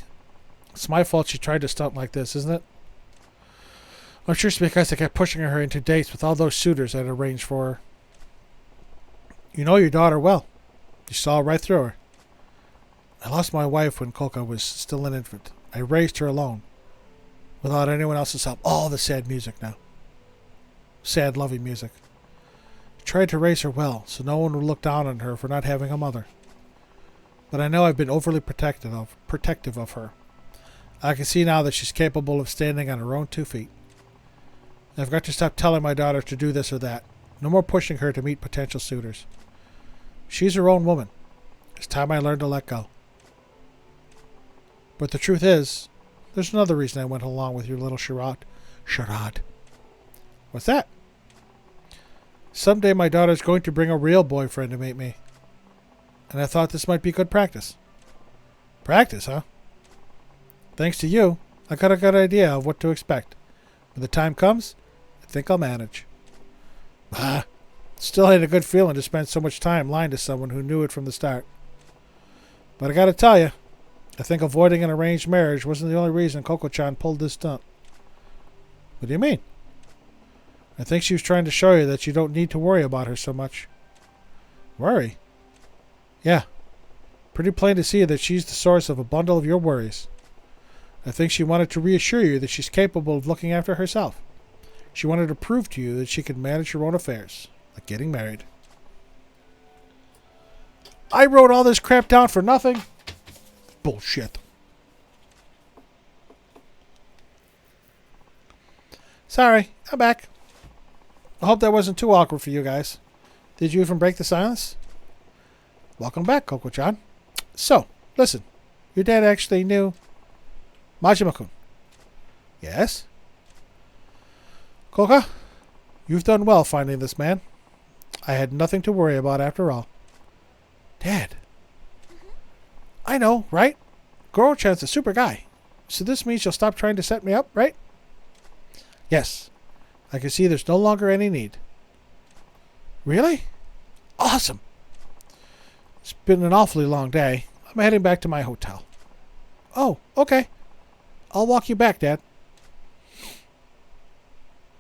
It's my fault she tried to stunt like this, isn't it? I'm sure it's because I kept pushing her into dates with all those suitors I'd arranged for her. You know your daughter well. You saw right through her. I lost my wife when Coco was still an infant. I raised her alone, without anyone else's help. All the sad music now. Sad, loving music. I tried to raise her well, so no one would look down on her for not having a mother. But I know I've been overly protective of her. I can see now that she's capable of standing on her own 2 feet. I've got to stop telling my daughter to do this or that. No more pushing her to meet potential suitors. She's her own woman. It's time I learned to let go. But the truth is, there's another reason I went along with your little charade. Charade. What's that? Someday my daughter's going to bring a real boyfriend to meet me. And I thought this might be good practice. Practice, huh? Thanks to you, I got a good idea of what to expect. When the time comes, I think I'll manage. Still had a good feeling to spend so much time lying to someone who knew it from the start. But I gotta tell you, I think avoiding an arranged marriage wasn't the only reason Koko-chan pulled this stunt. What do you mean? I think she was trying to show you that you don't need to worry about her so much. Worry? Yeah. Pretty plain to see that she's the source of a bundle of your worries. I think she wanted to reassure you that she's capable of looking after herself. She wanted to prove to you that she could manage her own affairs, like getting married. I wrote all this crap down for nothing? Bullshit. Sorry, I'm back. I hope that wasn't too awkward for you guys. Did you even break the silence? Welcome back, Koko-chan. So, listen. Your dad actually knew Majima-kun. Yes? Koka, you've done well finding this man. I had nothing to worry about after all. Dad. I know, right? Goro-chan's a super guy. So this means you'll stop trying to set me up, right? Yes. I can see there's no longer any need. Really? Awesome. It's been an awfully long day. I'm heading back to my hotel. Oh, okay. I'll walk you back, Dad.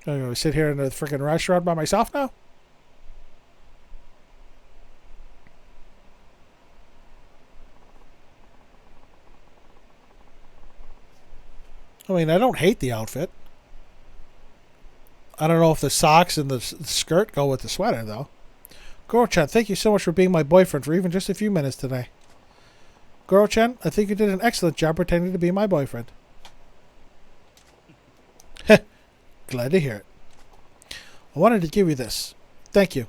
I'm going to sit here in the freaking restaurant by myself now? I mean, I don't hate the outfit. I don't know if the socks and the skirt go with the sweater, though. Goro-chan, thank you so much for being my boyfriend for even just a few minutes today. Goro-chan, I think you did an excellent job pretending to be my boyfriend. Glad to hear it. I wanted to give you this. Thank you.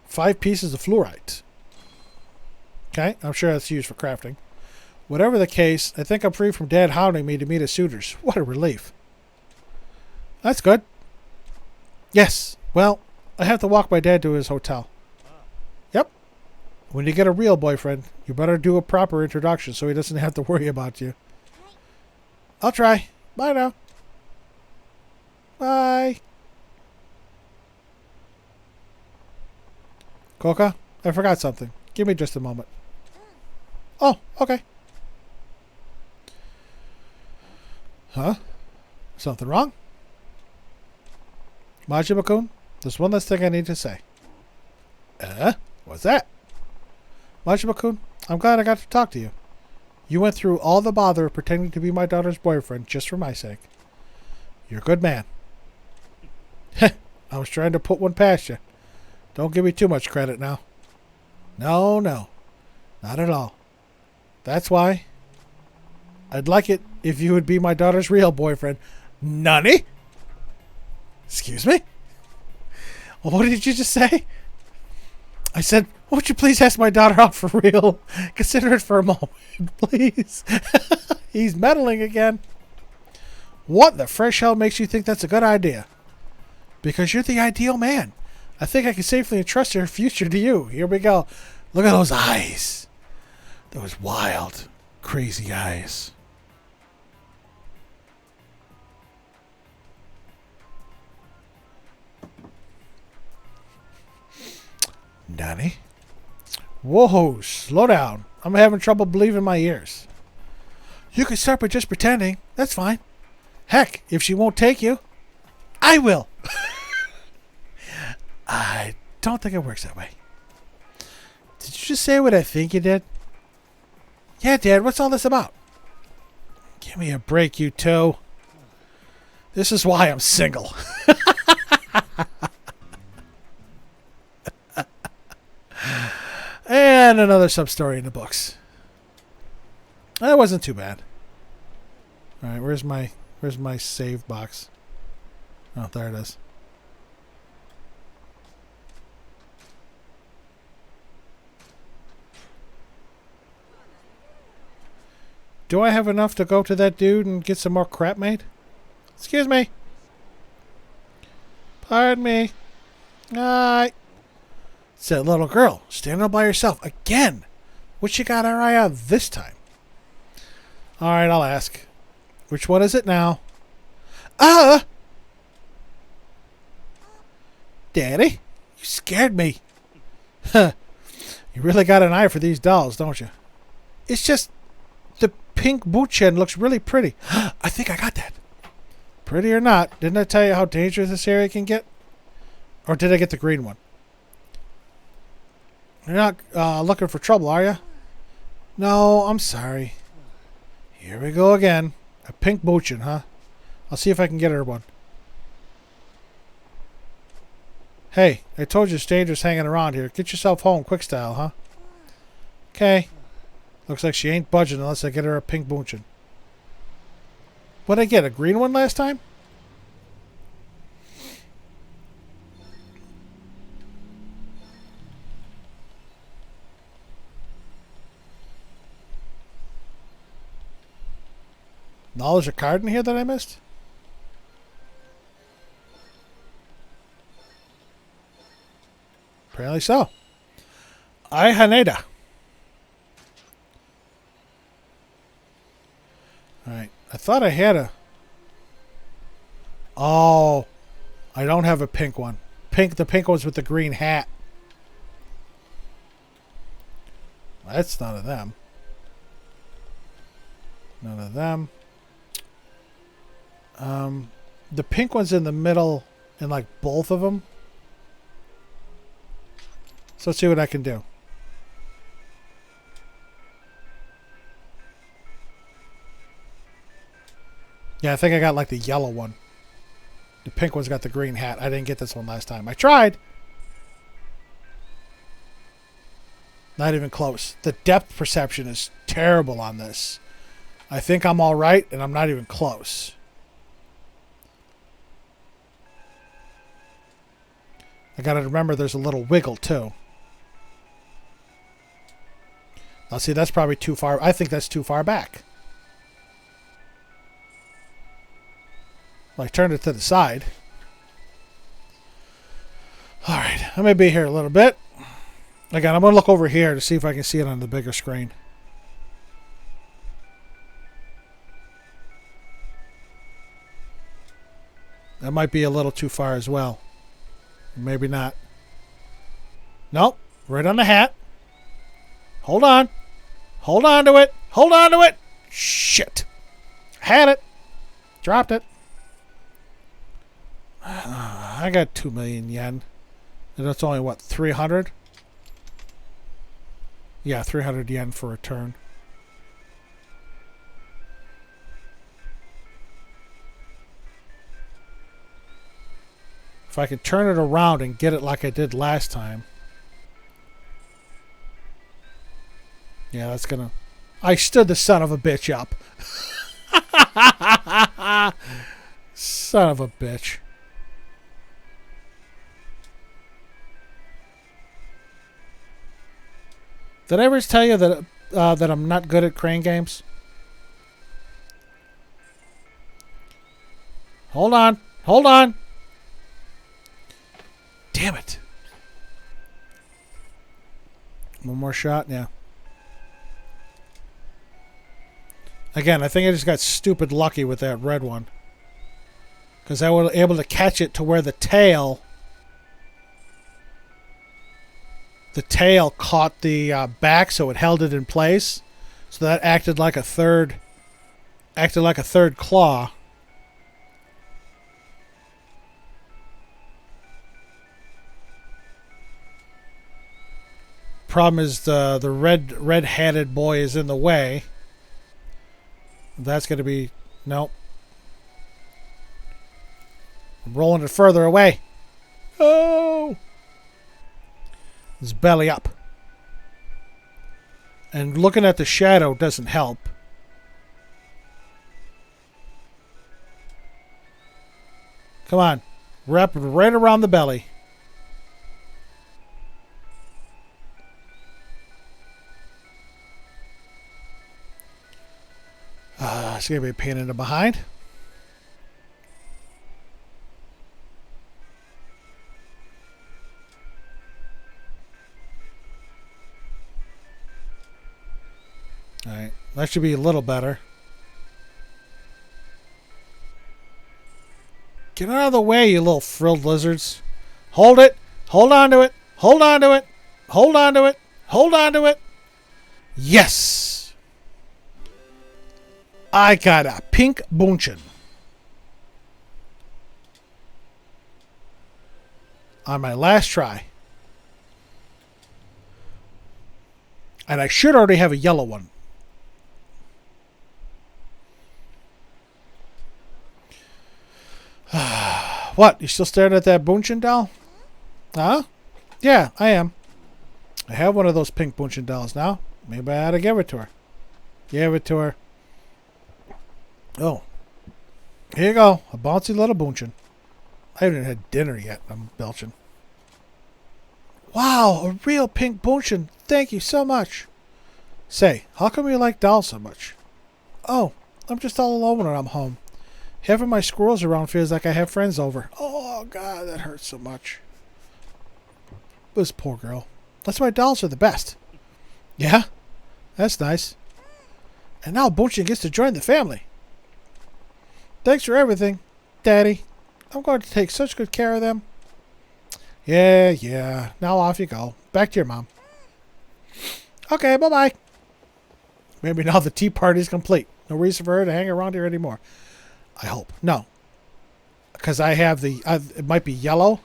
5 pieces of fluorite. Okay, I'm sure that's used for crafting. Whatever the case, I think I'm free from Dad hounding me to meet his suitors. What a relief. That's good. Yes, Well, I have to walk my dad to his hotel. Yep. When you get a real boyfriend, you better do a proper introduction so he doesn't have to worry about you. I'll try. Bye now. Bye. Coca, I forgot something. Give me just a moment. Oh, okay. Huh? Something wrong? Majima-kun, there's one last thing I need to say. What's that? Majima-kun, I'm glad I got to talk to you. You went through all the bother of pretending to be my daughter's boyfriend just for my sake. You're a good man. I was trying to put one past you. Don't give me too much credit now. No, not at all. That's why I'd like it if you would be my daughter's real boyfriend. Nani? Excuse me? Well, what did you just say? I said, won't you please ask my daughter out for real? Consider it for a moment, please. He's meddling again. What the fresh hell makes you think that's a good idea? Because you're the ideal man. I think I can safely entrust your future to you. Here we go. Look at those eyes. Those wild, crazy eyes. Nani? Whoa, slow down. I'm having trouble believing my ears. You can start by just pretending. That's fine. Heck, if she won't take you, I will. I don't think it works that way. Did you just say what I think you did? Yeah, Dad, what's all this about? Give me a break, you two. This is why I'm single. And another sub-story in the books. That wasn't too bad. Alright, where's my save box? Oh, there it is. Do I have enough to go to that dude and get some more crap made? Excuse me. Pardon me. Alright. It's that little girl standing by herself again. What she got her eye on this time? Alright, I'll ask. Which one is it now? Daddy, you scared me. Huh. You really got an eye for these dolls, don't you? It's just the pink bootchen looks really pretty. I think I got that. Pretty or not, didn't I tell you how dangerous this area can get? Or did I get the green one? You're not looking for trouble, are you? No, I'm sorry. Here we go again. A pink bootchen, huh? I'll see if I can get her one. Hey, I told you it's dangerous hanging around here. Get yourself home, quick style, huh? Okay. Looks like she ain't budging unless I get her a pink bootchen. What did I get? A green one last time? No, there's a card in here that I missed? Apparently so. Ai Haneda. Alright. I thought I had a... Oh. I don't have a pink one. The pink one's with the green hat. That's none of them. None of them. The pink one's in the middle in like both of them. So let's see what I can do. Yeah, I think I got like the yellow one. The pink one's got the green hat. I didn't get this one last time. I tried. Not even close. The depth perception is terrible on this. I think I'm all right, and I'm not even close. I gotta remember there's a little wiggle, too. Now, see, that's probably too far. I think that's too far back. Well, I turned it to the side. Alright, I'm going to be here a little bit. Again, I'm going to look over here to see if I can see it on the bigger screen. That might be a little too far as well. Maybe not. Nope. Right on the hat. Hold on. Hold on to it. Hold on to it. Shit. Had it. Dropped it. I got 2 million yen. And that's only, what, 300? Yeah, 300 yen for a turn. If I could turn it around and get it like I did last time. Yeah, that's gonna... I stood the son of a bitch up. Son of a bitch. Did I ever tell you that that I'm not good at crane games? Hold on. Hold on. Damn it. One more shot? Yeah. Again, I think I just got stupid lucky with that red one. Because I was able to catch it to where the tail caught the back, so it held it in place. So that acted like a third claw. Problem is the red-hatted boy is in the way. That's going to be... Nope. I'm rolling it further away. Oh! It's belly up. And looking at the shadow doesn't help. Come on. Wrap it right around the belly. It's going to be a pain in the behind. Alright, that should be a little better. Get out of the way, you little frilled lizards. Hold it. Hold on to it. Hold on to it. Hold on to it. Hold on to it. Yes! I got a pink bunchin. On my last try. And I should already have a yellow one. What? You still staring at that bunchin doll? Huh? Yeah, I am. I have one of those pink bunchin dolls now. Maybe I ought to give it to her. Give it to her. Oh. Here you go. A bouncy little bunchin. I haven't even had dinner yet. I'm belching. Wow, a real pink bunchin. Thank you so much. Say, how come you like dolls so much? Oh, I'm just all alone when I'm home. Having my squirrels around feels like I have friends over. Oh, God, that hurts so much. This poor girl. That's why dolls are the best. Yeah? That's nice. And now Bunchin gets to join the family. Thanks for everything, Daddy. I'm going to take such good care of them. Yeah. Now off you go. Back to your mom. Okay, bye-bye. Maybe now the tea party's complete. No reason for her to hang around here anymore. I hope. No. Because I have the... it might be yellow.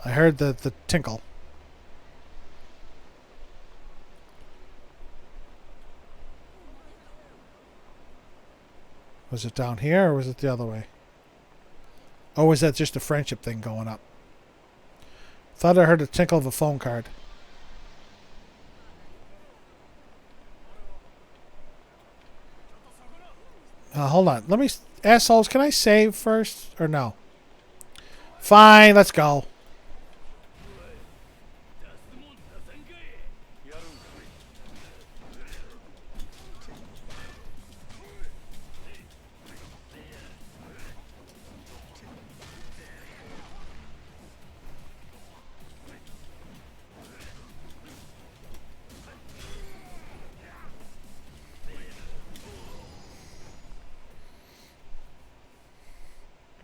I heard the tinkle. Was it down here or was it the other way? Or was that just a friendship thing going up? Thought I heard the tinkle of a phone card. Hold on. Let me... Assholes, can I save first? Or no? Fine, let's go.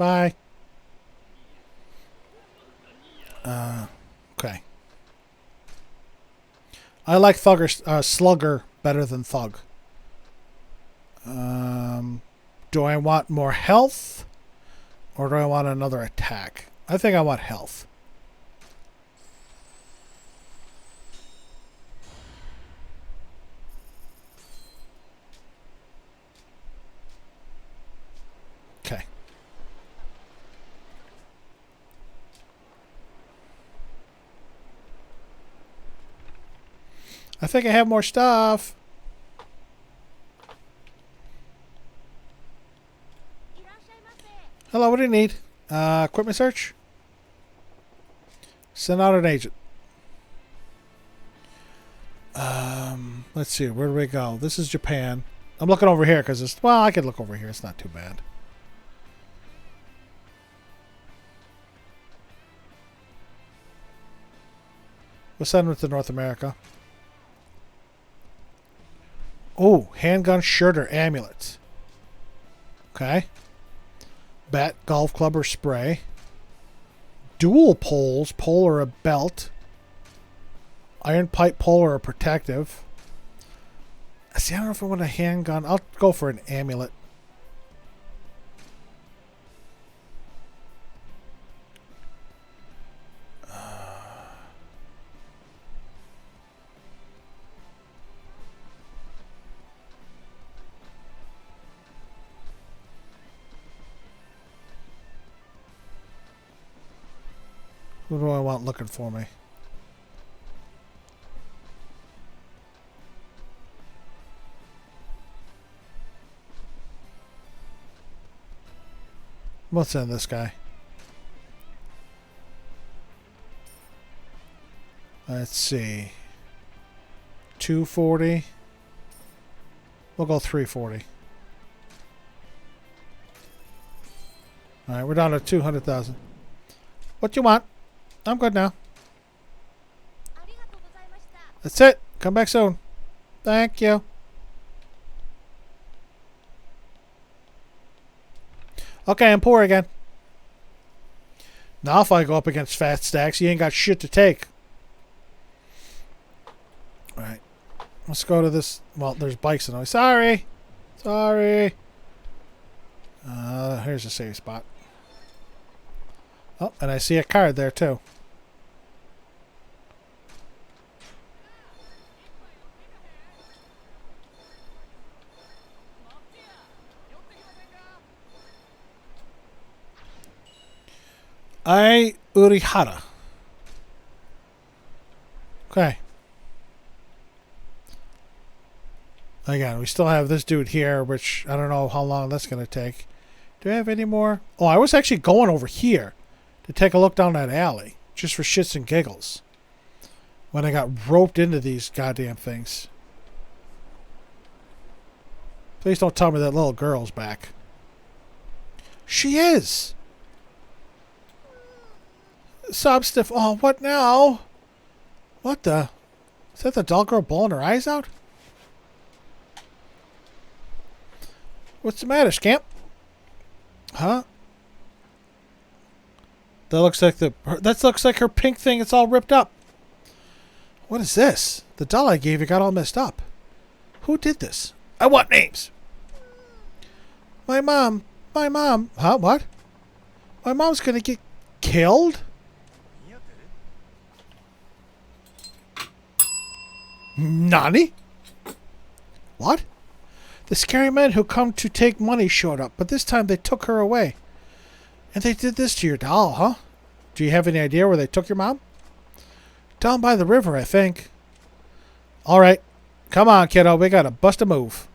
Bye. Okay. I like Slugger better than Thug. Do I want more health? Or do I want another attack? I think I want health. Okay. I think I have more stuff. Hello, what do you need? Equipment search? Send out an agent. Let's see, where do we go? This is Japan. I'm looking over here because it's... Well, I could look over here. It's not too bad. We'll send them to North America. Oh, handgun, shirt, or amulet. Okay. Bat, golf club, or spray. Dual poles, pole or a belt. Iron pipe pole or a protective. See, I don't know if I want a handgun. I'll go for an amulet. Who do I want looking for me? We'll send this guy. Let's see. 240. We'll go 340. Alright, we're down to 200,000. What you want? I'm good now. That's it. Come back soon. Thank you. Okay, I'm poor again. Now if I go up against Fat Stacks, you ain't got shit to take. Alright. Let's go to this. Well, there's bikes in the way. Sorry. Sorry. Here's a safe spot. Oh, and I see a card there too. Urihara. Okay. Again, we still have this dude here, which I don't know how long that's going to take. Do I have any more? Oh, I was actually going over here to take a look down that alley, just for shits and giggles, when I got roped into these goddamn things. Please don't tell me that little girl's back. She is! Substiff. Oh, what now? What the? Is that the doll girl bawling her eyes out? What's the matter, scamp? Huh? That looks like her pink thing. It's all ripped up. What is this? The doll I gave you got all messed up. Who did this? I want names. My mom. My mom. Huh? What? My mom's gonna get killed? Nani? What? The scary men who come to take money showed up, but this time they took her away. And they did this to your doll, huh? Do you have any idea where they took your mom? Down by the river, I think. Alright. Come on, kiddo. We gotta bust a move.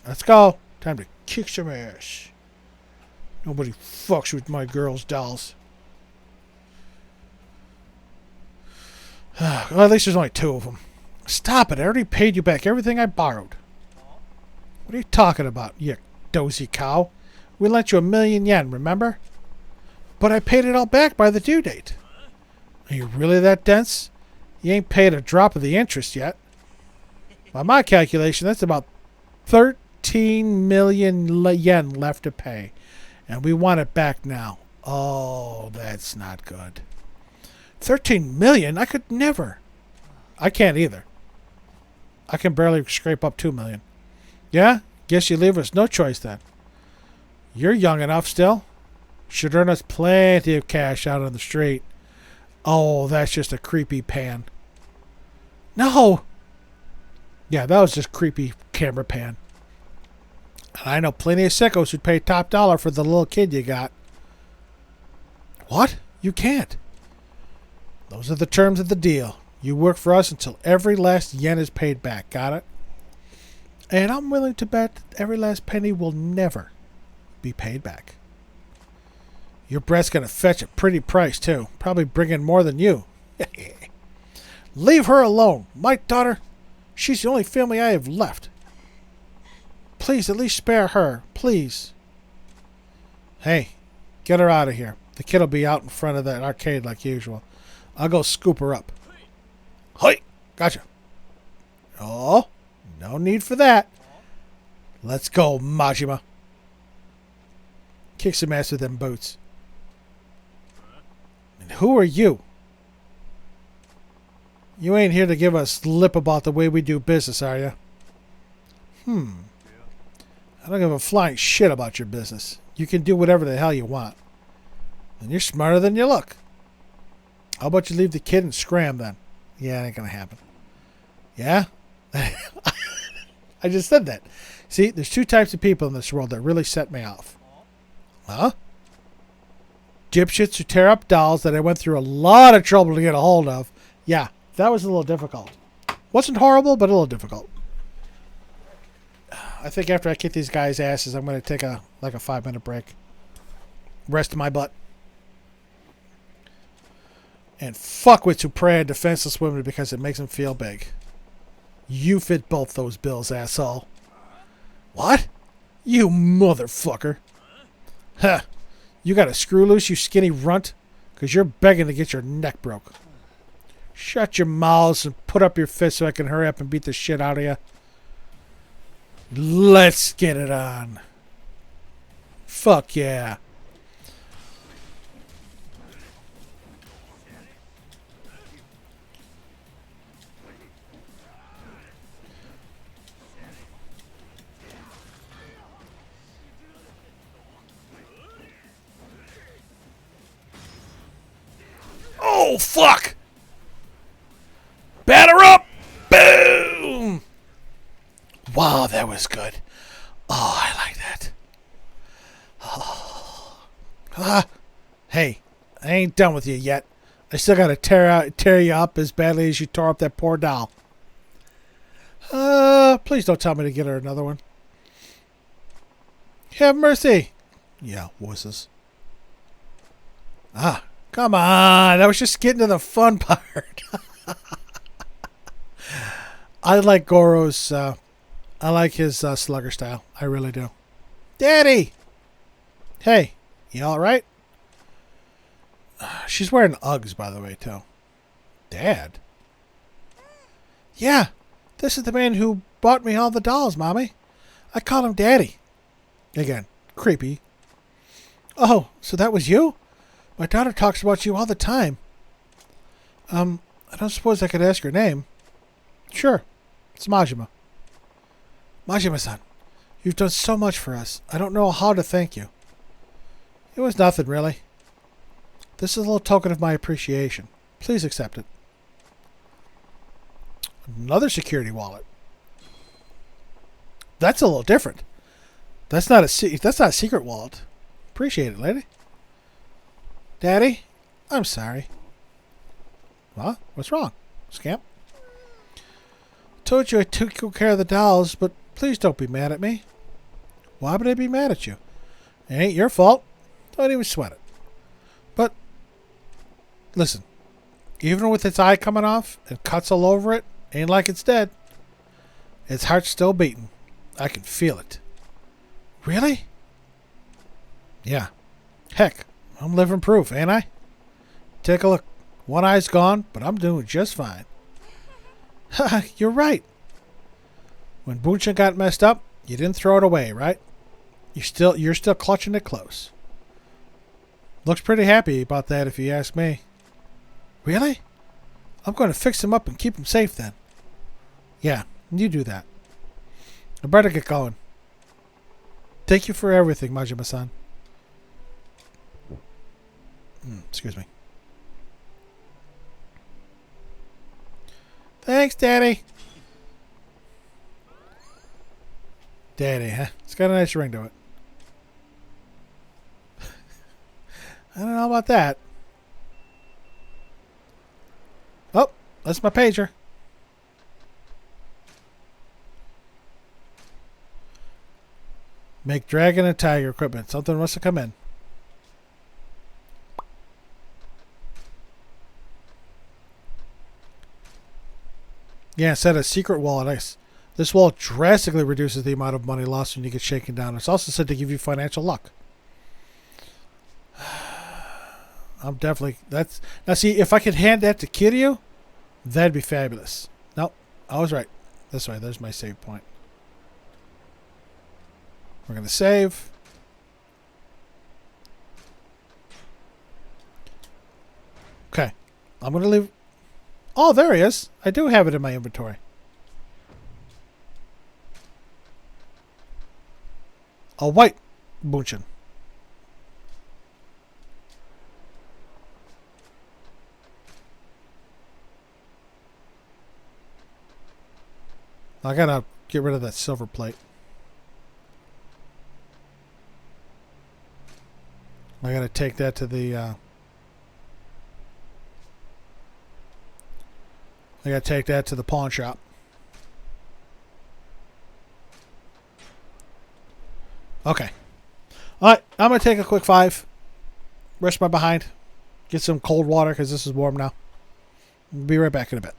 Let's go. Time to kick some ass. Nobody fucks with my girl's dolls. Well, at least there's only 2 of them. Stop it. I already paid you back everything I borrowed. What are you talking about, you dozy cow? We lent you 1,000,000 yen, remember? But I paid it all back by the due date. Are you really that dense? You ain't paid a drop of the interest yet. By my calculation, that's about 13 million yen left to pay. And we want it back now. Oh, that's not good. 13 million? I could never. I can't either. I can barely scrape up 2 million. Yeah? Guess you leave us no choice then. You're young enough still. Should earn us plenty of cash out on the street. Oh, that's just a creepy pan. No! Yeah, that was just creepy camera pan. And I know plenty of sickos who'd pay top dollar for the little kid you got. What? You can't. Those are the terms of the deal. You work for us until every last yen is paid back. Got it? And I'm willing to bet that every last penny will never be paid back. Your breast's going to fetch a pretty price, too. Probably bring in more than you. Leave her alone. My daughter, she's the only family I have left. Please, at least spare her. Please. Hey, get her out of here. The kid will be out in front of that arcade like usual. I'll go scoop her up. Hi! Gotcha. Oh, no need for that. Let's go, Majima. Kick some ass with them boots. And who are you? You ain't here to give us lip about the way we do business, are you? I don't give a flying shit about your business. You can do whatever the hell you want. And you're smarter than you look. How about you leave the kid and scram then? Yeah, it ain't gonna happen. Yeah? I just said that. See, there's two types of people in this world that really set me off. Huh? Dipshits who tear up dolls that I went through a lot of trouble to get a hold of. Yeah, that was a little difficult. Wasn't horrible, but a little difficult. I think after I kick these guys' asses, I'm going to take a 5-minute break. Rest my butt. And fuck with who prey on defenseless women because it makes them feel big. You fit both those bills, asshole. What? You motherfucker. Huh. You got a screw loose, you skinny runt? Because you're begging to get your neck broke. Shut your mouths and put up your fists so I can hurry up and beat the shit out of you. Let's get it on. Fuck yeah. Oh, fuck! Batter up! Boom! Wow, that was good. Oh, I like that. Oh. Hey, I ain't done with you yet. I still gotta tear you up as badly as you tore up that poor doll. Please don't tell me to get her another one. Have mercy. Yeah, wusses. Come on. I was just getting to the fun part. I like Goro's, I like his slugger style. I really do. Daddy! Hey, you alright? She's wearing Uggs, by the way, too. Dad? Yeah, this is the man who bought me all the dolls, Mommy. I call him Daddy. Again, creepy. Oh, so that was you? My daughter talks about you all the time. I don't suppose I could ask her name. Sure. It's Majima. Majima-san, you've done so much for us. I don't know how to thank you. It was nothing, really. This is a little token of my appreciation. Please accept it. Another security wallet. That's a little different. That's not a secret wallet. Appreciate it, lady. Daddy, I'm sorry. What? What's wrong, scamp? Told you I took good care of the dolls, but please don't be mad at me. Why would I be mad at you? It ain't your fault. Don't even sweat it. But, listen. Even with its eye coming off and cuts all over it, ain't like it's dead. Its heart's still beating. I can feel it. Really? Yeah. Heck, I'm living proof, ain't I? Take a look. One eye's gone, but I'm doing just fine. Ha, you're right. When Bunchan got messed up, you didn't throw it away, right? You're still clutching it close. Looks pretty happy about that if you ask me. Really? I'm going to fix him up and keep him safe then. Yeah, you do that. I better get going. Thank you for everything, Majima-san. Excuse me. Thanks, Daddy. Daddy, huh? It's got a nice ring to it. I don't know about that. Oh, that's my pager. Make dragon and tiger equipment. Something must have come in. Yeah, set a secret wallet. This wallet drastically reduces the amount of money lost when you get shaken down. It's also said to give you financial luck. I'm definitely that's now. See, if I could hand that to Kiryu, that'd be fabulous. Nope, I was right. This way. There's my save point. We're gonna save. Okay, I'm gonna leave. Oh, there he is. I do have it in my inventory. A white Bunchin. I gotta get rid of that silver plate. I gotta take that to the. I gotta take that to the pawn shop. Okay. All right, I'm gonna take a quick 5. Rest my behind. Get some cold water because this is warm now. Be right back in a bit.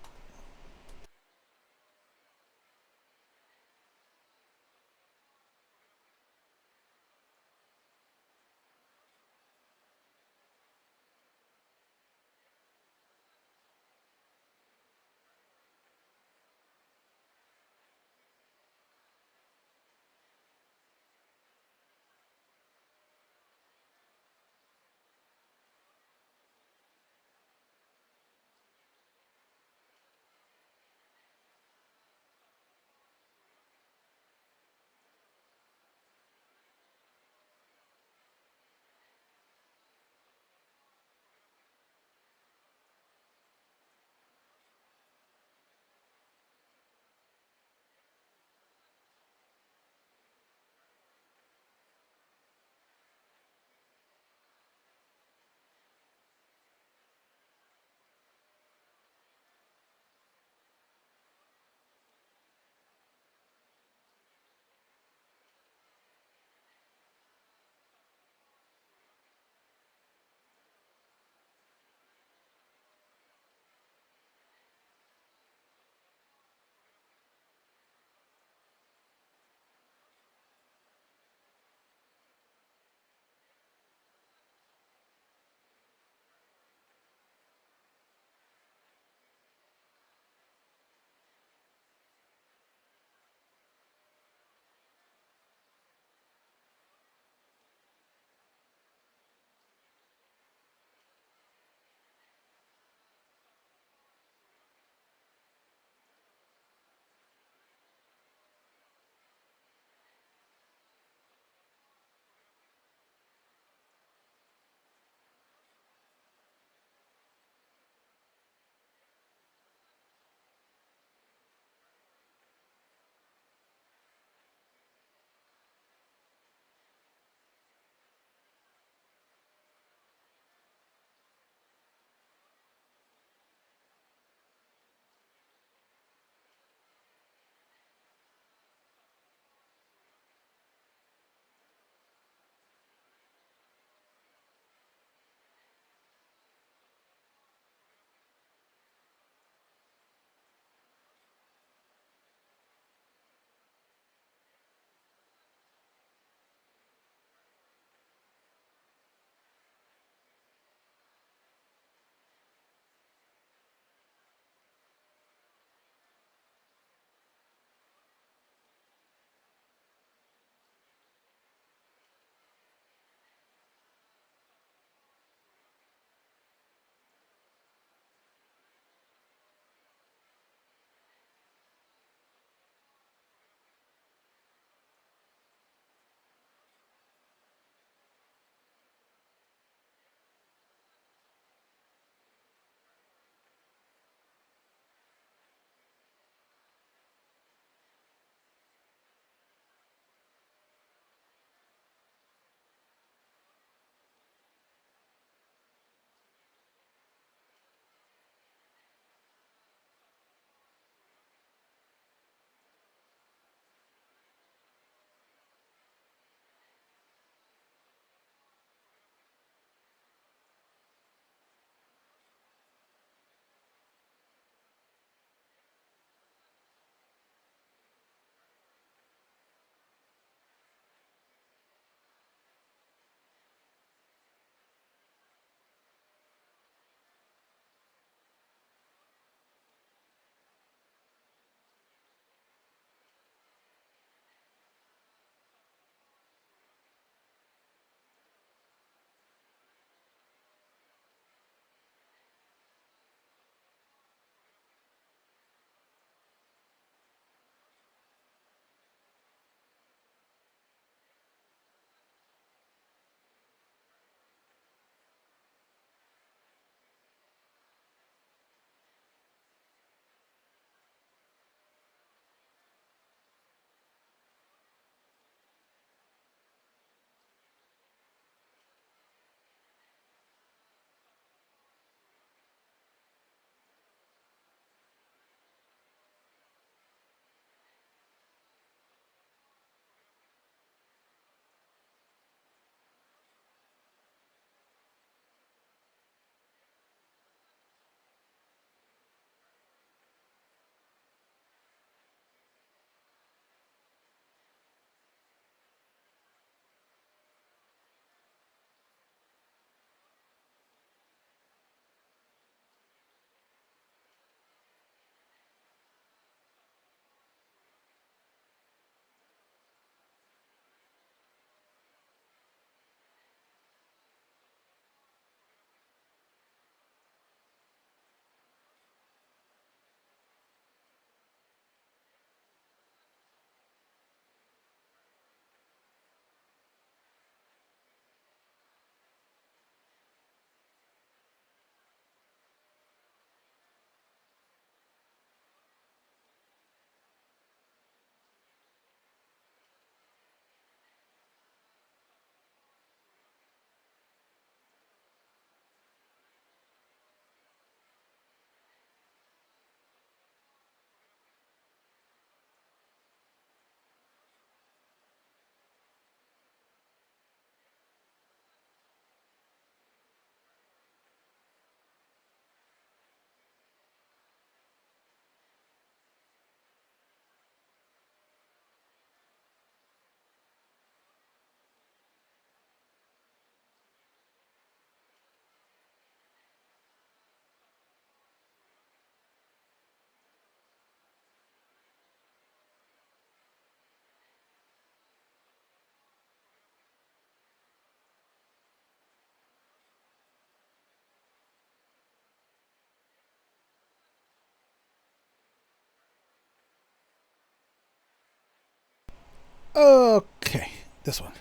Okay, this one.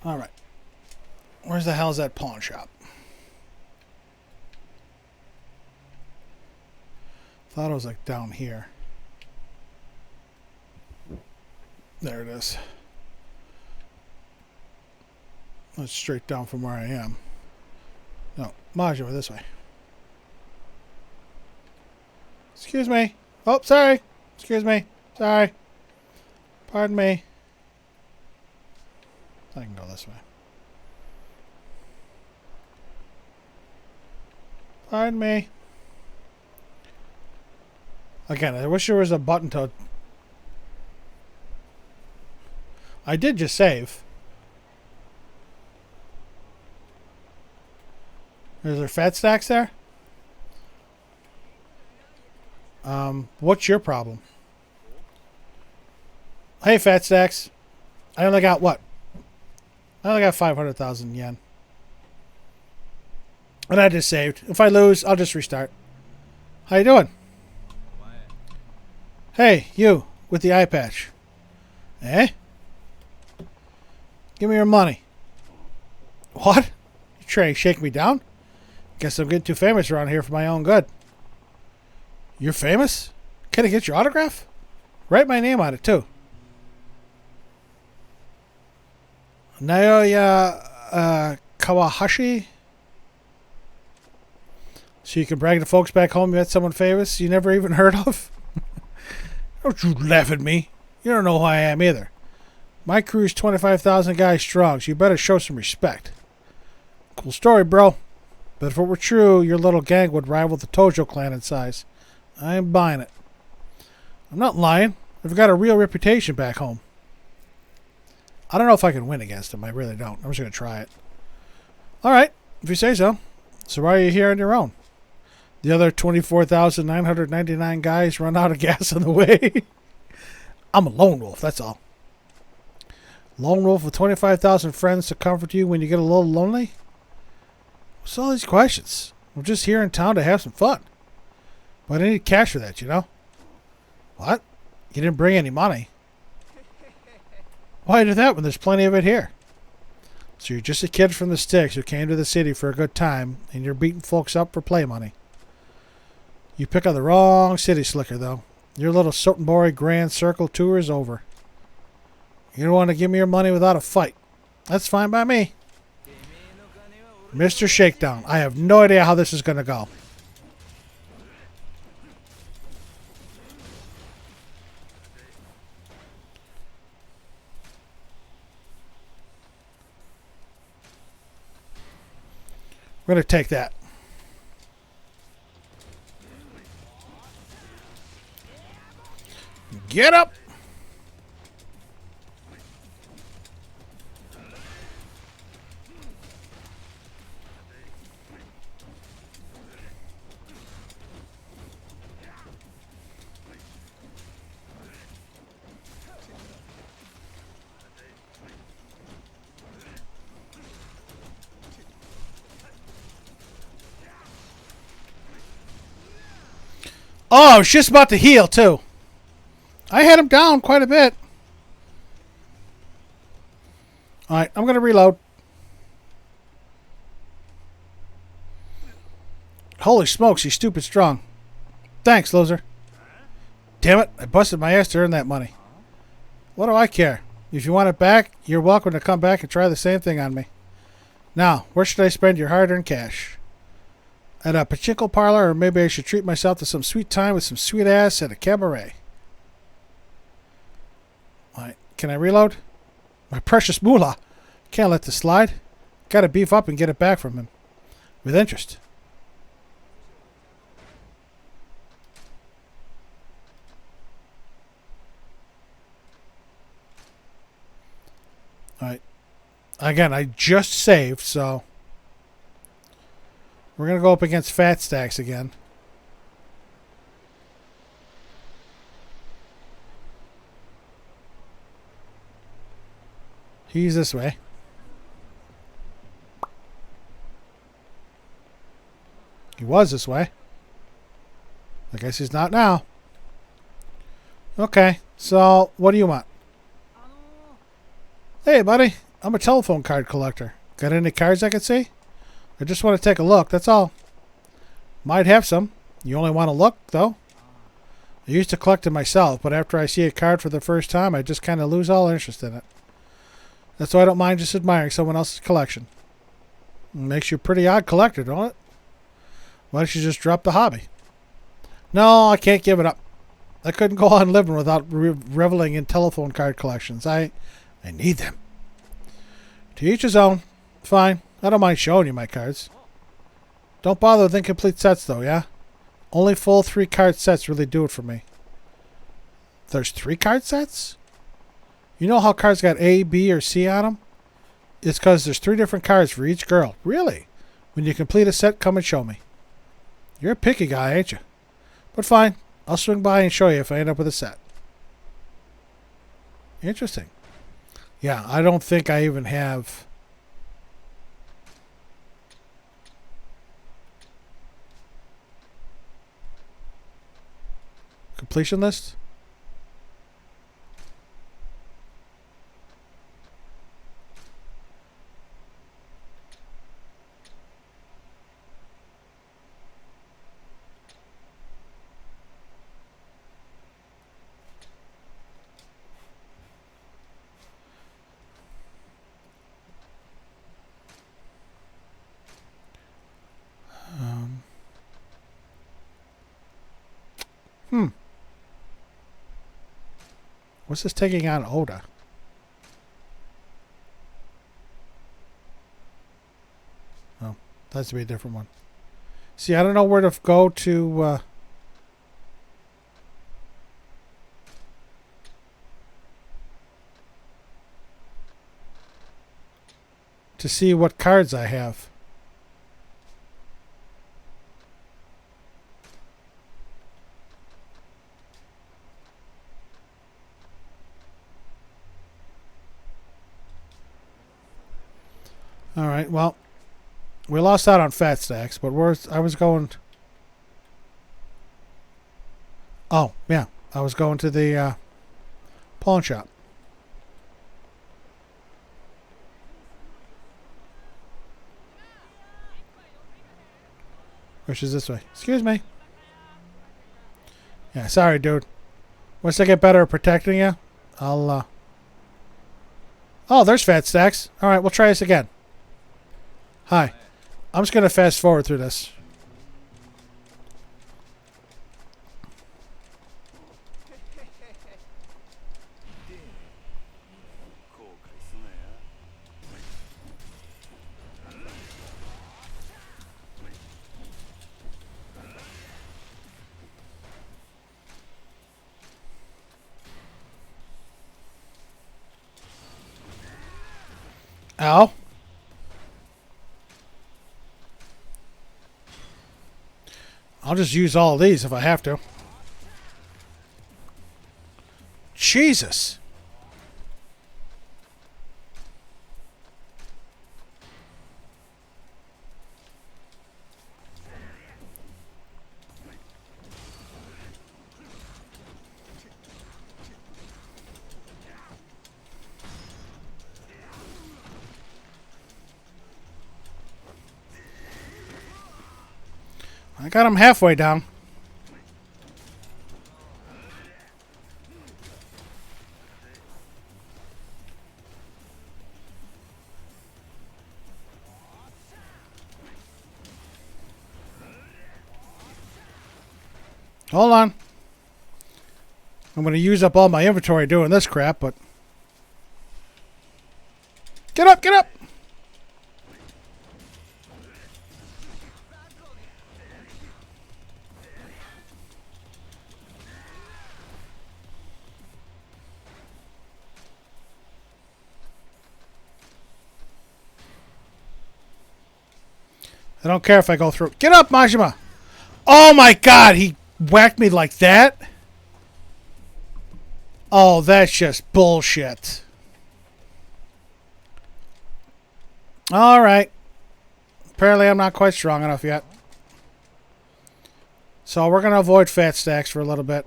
All right. Where's the hell's that pawn shop? Thought it was like down here. There it is. That's straight down from where I am. No, Maj, over this way. Excuse me. Oh, sorry. Excuse me. Sorry. Pardon me. I can go this way. Pardon me. Again, I wish there was a button to... I did just save. Is there fat stacks there? What's your problem? Hey, fat stacks. I only got what? I only got 500,000 yen. And I just saved. If I lose, I'll just restart. How you doing? Hey, you with the eye patch. Eh? Give me your money. What? You trying to shake me down? Guess I'm getting too famous around here for my own good. You're famous? Can I get your autograph? Write my name on it, too. Naoya Kawahashi? So you can brag to folks back home you met someone famous you never even heard of? Don't you laugh at me. You don't know who I am either. My crew's 25,000 guys strong, so you better show some respect. Cool story, bro. But if it were true, your little gang would rival the Tojo clan in size. I ain't buying it. I'm not lying. I've got a real reputation back home. I don't know if I can win against him. I really don't. I'm just going to try it. All right, if you say so. So why are you here on your own? The other 24,999 guys run out of gas on the way. I'm a lone wolf, that's all. Lone wolf with 25,000 friends to comfort you when you get a little lonely? What's all these questions? I'm just here in town to have some fun. But I need cash for that, you know? What? You didn't bring any money. Why do that when there's plenty of it here? So you're just a kid from the sticks who came to the city for a good time, and you're beating folks up for play money. You pick on the wrong city slicker, though. Your little Sotenbori Grand Circle tour is over. You don't want to give me your money without a fight. That's fine by me. Mr. Shakedown, I have no idea how this is going to go. We're going to take that. Get up! Oh, I was just about to heal, too. I had him down quite a bit. Alright, I'm going to reload. Holy smokes, he's stupid strong. Thanks, loser. Damn it, I busted my ass to earn that money. What do I care? If you want it back, you're welcome to come back and try the same thing on me. Now, where should I spend your hard-earned cash? At a pachinko parlor, or maybe I should treat myself to some sweet time with some sweet ass at a cabaret. Alright, can I reload? My precious moolah. Can't let this slide. Gotta beef up and get it back from him. With interest. Alright. Again, I just saved, so... We're going to go up against Fat Stacks again. He's this way. He was this way. I guess he's not now. Okay, so what do you want? Hey, buddy. I'm a telephone card collector. Got any cards I can see? I just want to take a look, that's all. Might have some. You only want to look, though? I used to collect them myself, but after I see a card for the first time, I just kind of lose all interest in it. That's why I don't mind just admiring someone else's collection. It makes you a pretty odd collector, don't it? Why don't you just drop the hobby? No, I can't give it up. I couldn't go on living without reveling in telephone card collections. I need them. To each his own. Fine. I don't mind showing you my cards. Don't bother with incomplete sets, though, yeah? Only full 3-card sets really do it for me. There's 3-card sets? You know how cards got A, B, or C on them? It's because there's 3 different cards for each girl. Really? When you complete a set, come and show me. You're a picky guy, ain't you? But fine. I'll swing by and show you if I end up with a set. Interesting. Yeah, I don't think I even have... completion list? What's this taking on Oda? Oh, that has to be a different one. See, I don't know where to go to see what cards I have. All right, well, we lost out on fat stacks, but I was going... Oh, yeah, I was going to the pawn shop. Which is this way. Excuse me. Yeah, sorry, dude. Once I get better at protecting you, I'll... Oh, there's fat stacks. All right, we'll try this again. Hi. I'm just going to fast forward through this. Ow. I'll just use all of these if I have to. Jesus. I got him halfway down. Hold on. I'm going to use up all my inventory doing this crap, but... Get up, get up! I don't care if I go through. Get up, Majima! Oh my god, he whacked me like that? Oh, that's just bullshit. Alright. Apparently I'm not quite strong enough yet. So we're going to avoid fat stacks for a little bit.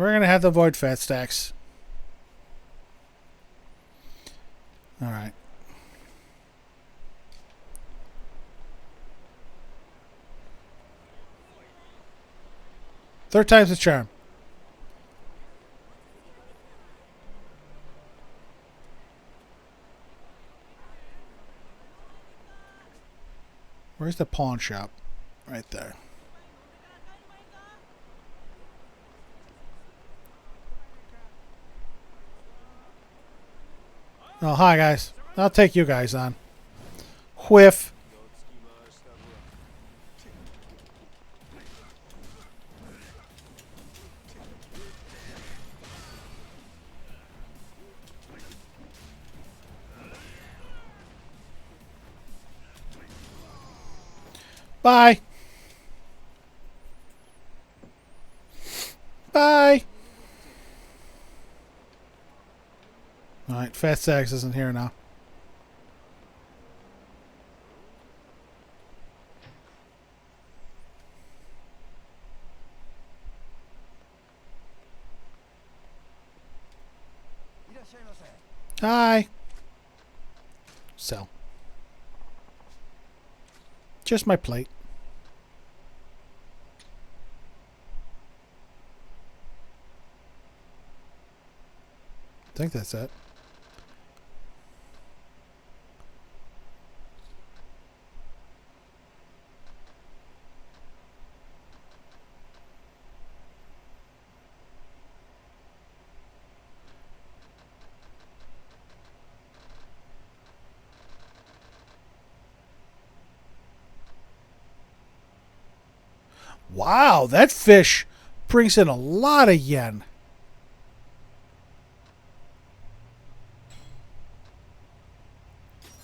We're gonna have to avoid fat stacks. Alright. Third time's the charm. Where's the pawn shop? Right there. Oh, hi guys. I'll take you guys on. Whiff. Bye. Bye. Alright, Fat Stacks isn't here now. Hi. Sell. Just my plate. I think that's it. Wow, that fish brings in a lot of yen.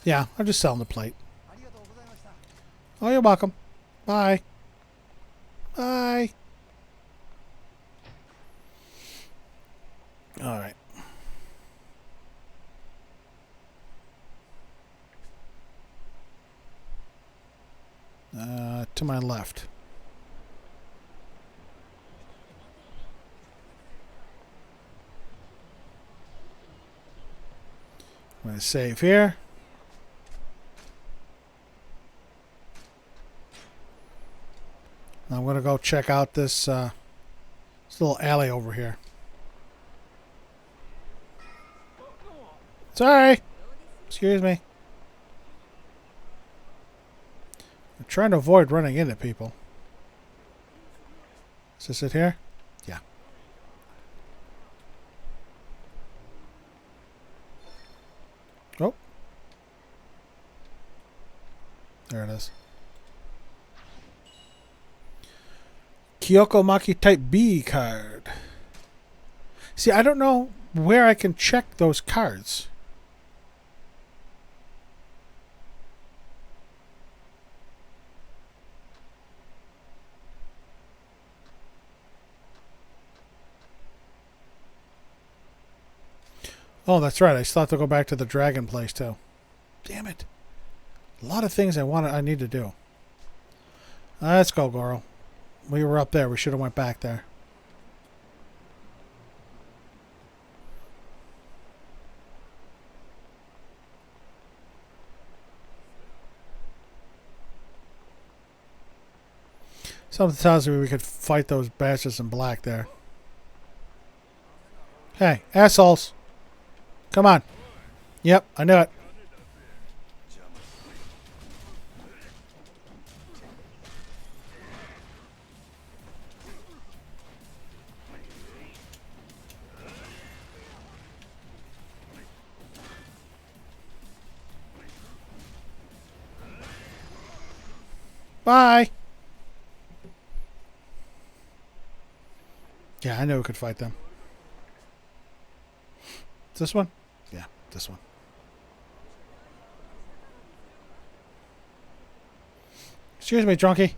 Yeah, I'm just selling the plate. Oh, you're welcome. Bye. Bye. All right. To my left. I'm going to save here. I'm going to go check out this little alley over here. Sorry. Excuse me. I'm trying to avoid running into people. Is this it here? Yeah. Oh. There it is. Kyoko Maki Type B card. See, I don't know where I can check those cards. Oh, that's right. I still have to go back to the dragon place too. Damn it. A lot of things I need to do. Let's go, Goro. We were up there. We should have went back there. Something tells me we could fight those bastards in black there. Hey, assholes. Come on. Yep, I knew it. Bye. Yeah, I knew we could fight them. This one? Yeah, this one. Excuse me, drunkie.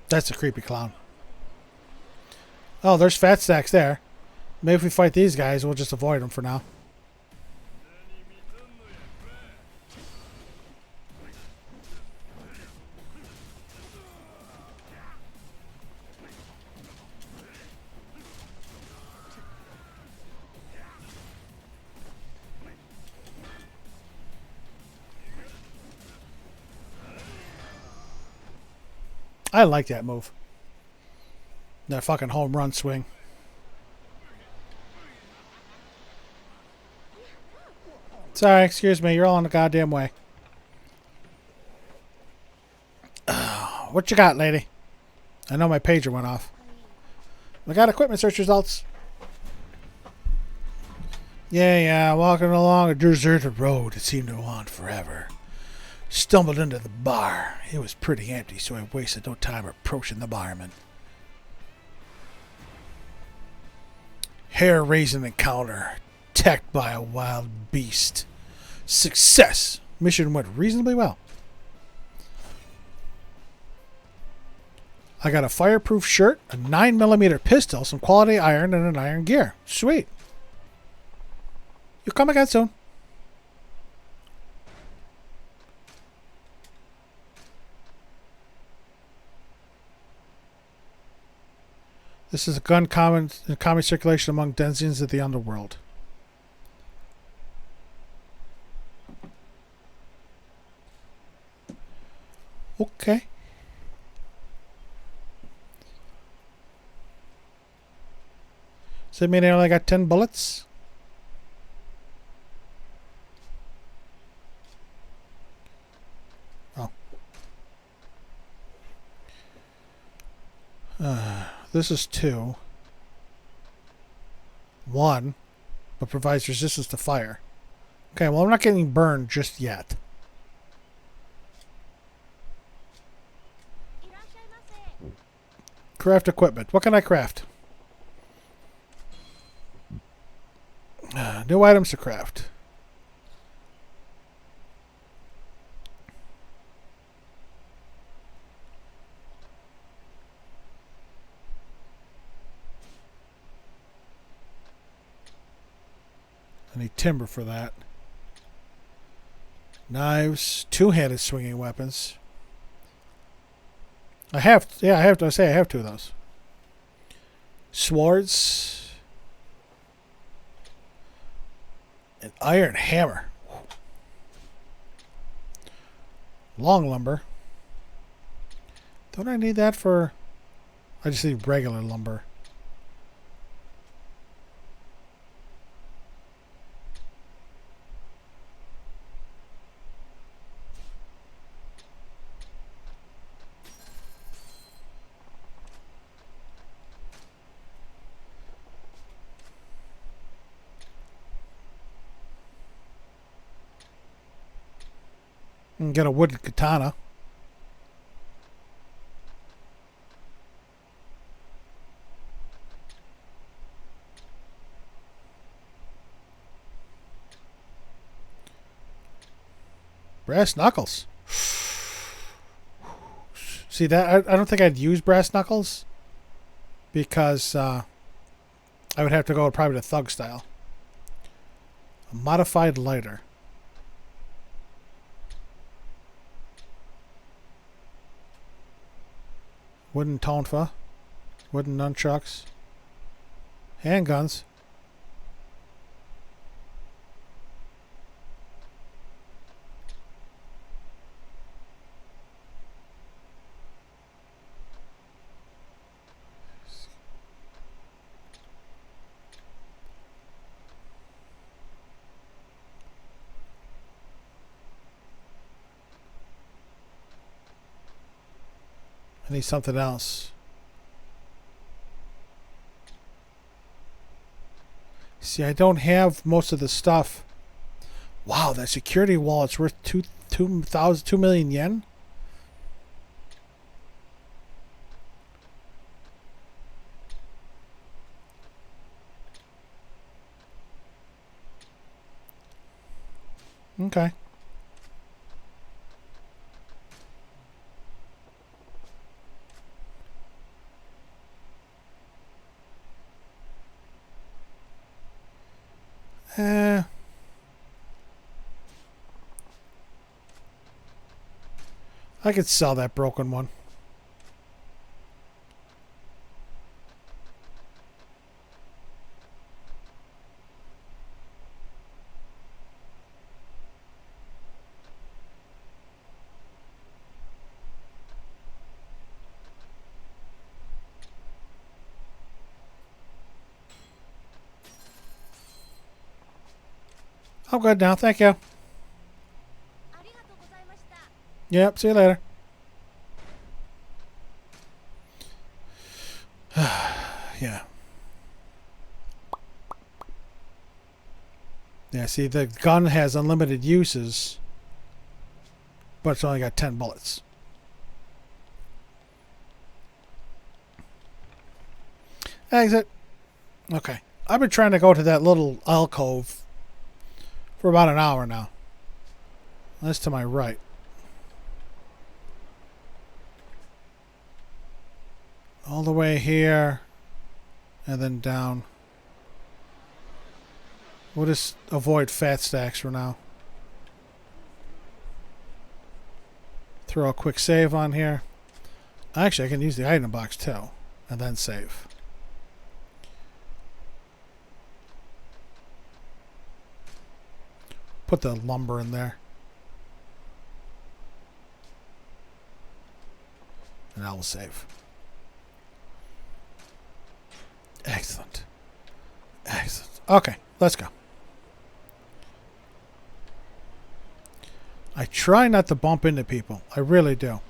That's a creepy clown. Oh, there's fat stacks there. Maybe if we fight these guys, we'll just avoid them for now. I like that move. That fucking home run swing. Sorry, excuse me. You're all in the goddamn way. What you got, lady? I know my pager went off. I got equipment search results. Yeah, walking along a deserted road. It seemed to go on forever. Stumbled into the bar. It was pretty empty, so I wasted no time approaching the barman. Hair-raising encounter. Attacked by a wild beast. Success. Mission went reasonably well. I got a fireproof shirt, a 9mm pistol, some quality iron, and an iron gear. Sweet. You come again soon. This is a gun common circulation among denizens of the underworld. Okay. Does that mean I only got 10 bullets? Oh. This is 2. 1, but provides resistance to fire. Okay, well, I'm not getting burned just yet. Craft equipment. What can I craft? New items to craft. I need timber for that. Knives, two-handed swinging weapons. I have 2 of those. Swords. An iron hammer. Long lumber. Don't I need that for... I just need regular lumber. And get a wooden katana. Brass knuckles. See that? I don't think I'd use brass knuckles because I would have to go probably to thug style. A modified lighter. Wooden tonfa. Wooden nunchucks. Handguns. I need something else. See, I don't have most of the stuff. Wow, that security wallet's worth 2 million yen? Okay. I could sell that broken one. I'm good now. Thank you. Yep. See you later. Yeah. Yeah, see, the gun has unlimited uses, but it's only got 10 bullets. Exit. Okay. I've been trying to go to that little alcove for about an hour now. That's to my right. All the way here, and then down. We'll just avoid fat stacks for now. Throw a quick save on here. Actually, I can use the item box too, and then save. Put the lumber in there. And I will save. Excellent. Excellent. Okay, let's go. I try not to bump into people. I really do.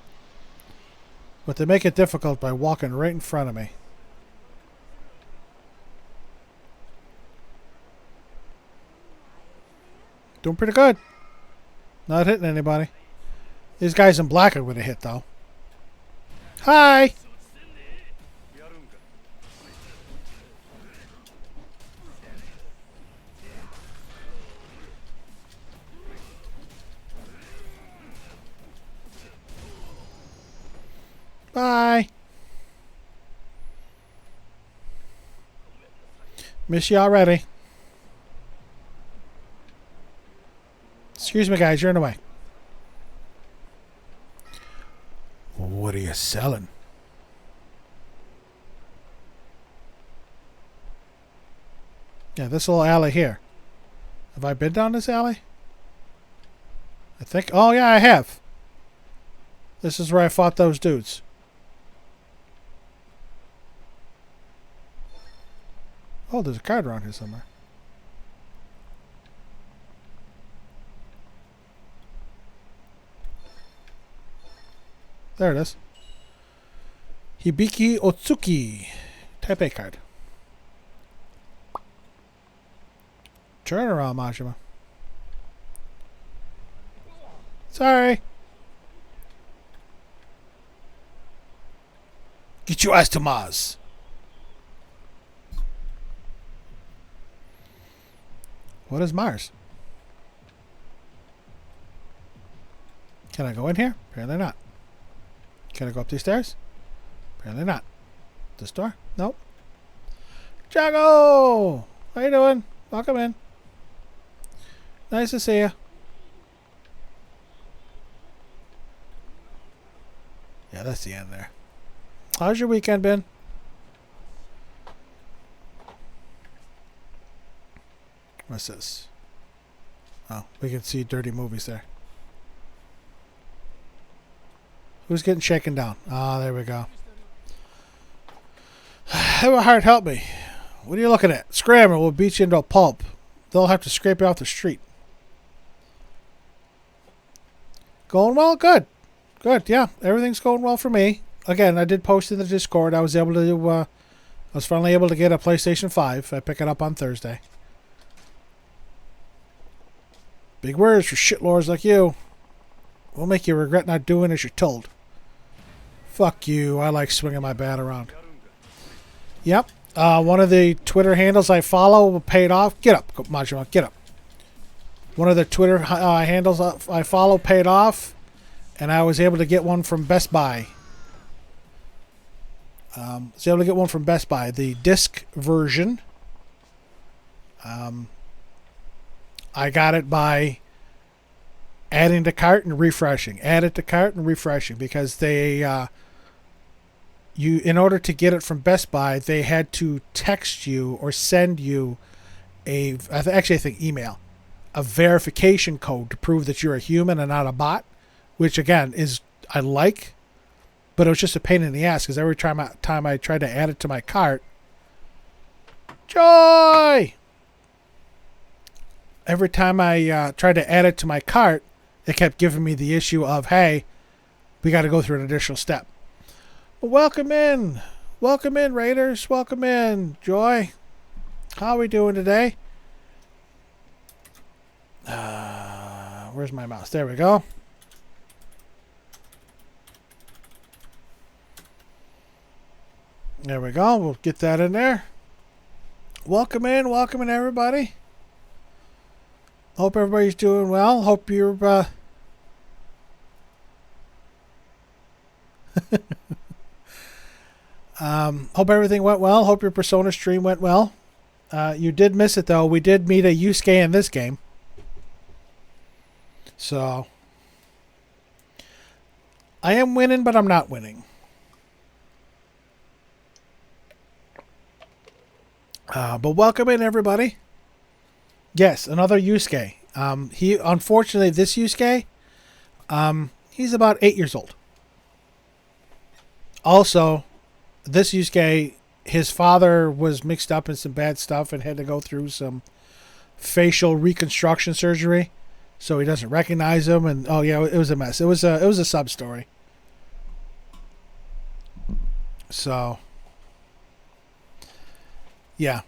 But they make it difficult by walking right in front of me. Doing pretty good. Not hitting anybody. These guys in black I would have hit, though. Hi! Bye! Miss you already. Excuse me, guys. You're in the way. What are you selling? Yeah, this little alley here. Have I been down this alley? I think... Oh, yeah, I have. This is where I fought those dudes. Oh, there's a card around here somewhere. There it is. Hibiki Otsuki. Type A card. Turn around, Majima. Sorry. Get your ass to Mars. What is Mars? Can I go in here? Apparently not. Can I go up these stairs? Apparently not. This door? Nope. Jago! How you doing? Welcome in. Nice to see you. Yeah, that's the end there. How's your weekend been? What's this? Oh, we can see dirty movies there. Who's getting shaken down? Ah, there we go. Have a heart, help me. What are you looking at? Scrammer will beat you into a pulp. They'll have to scrape you off the street. Going well? Good. Good, yeah. Everything's going well for me. Again, I did post in the Discord. I was able to I was finally able to get a PlayStation 5. I pick it up on Thursday. Big words for shitlords like you. Will make you regret not doing as you're told. Fuck you. I like swinging my bat around. Yep. One of the Twitter handles I follow paid off. Get up, Majima. Get up. One of the Twitter handles I follow paid off, and I was able to get one from Best Buy. Was able to get one from Best Buy. The disc version. I got it by adding to cart and refreshing. Add it to cart and refreshing because they in order to get it from Best Buy, they had to text you or send you actually I think email, a verification code to prove that you're a human and not a bot, which again is I like, but it was just a pain in the ass because every time I tried to add it to my cart, Joy! every time I tried to add it to my cart, it kept giving me the issue of, hey, we got to go through an additional step. Well, welcome in. Welcome in, Raiders. Welcome in, Joy. How are we doing today? Where's my mouse? There we go. There we go. We'll get that in there. Welcome in, everybody. Hope everybody's doing well. Hope you're hope everything went well. Hope your Persona stream went well. You did miss it though. We did meet a Yusuke in this game. So I am winning, but I'm not winning. But welcome in, everybody. Yes, another Yusuke. He unfortunately, this Yusuke, he's about 8 years old. Also, this Yusuke, his father was mixed up in some bad stuff and had to go through some facial reconstruction surgery, so he doesn't recognize him. And oh yeah, it was a mess. It was a sub story. So yeah,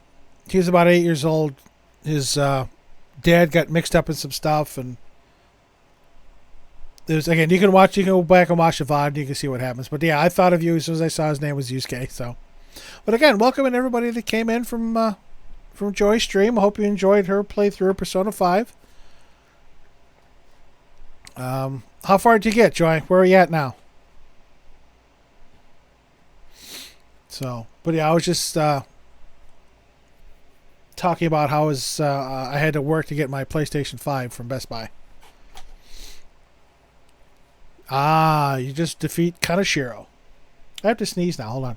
he was about 8 years old. His dad got mixed up in some stuff, and there's again, you can go back and watch the VOD and you can see what happens. But yeah, I thought of you as soon as I saw his name was Yusuke. So, but again, welcome in everybody that came in from Joy's stream. I hope you enjoyed her playthrough of Persona 5. How far did you get, Joy? Where are you at now? So, but yeah, I was just talking about how I had to work to get my PlayStation 5 from Best Buy. You just defeat Kaneshiro. I have to sneeze now. Hold on.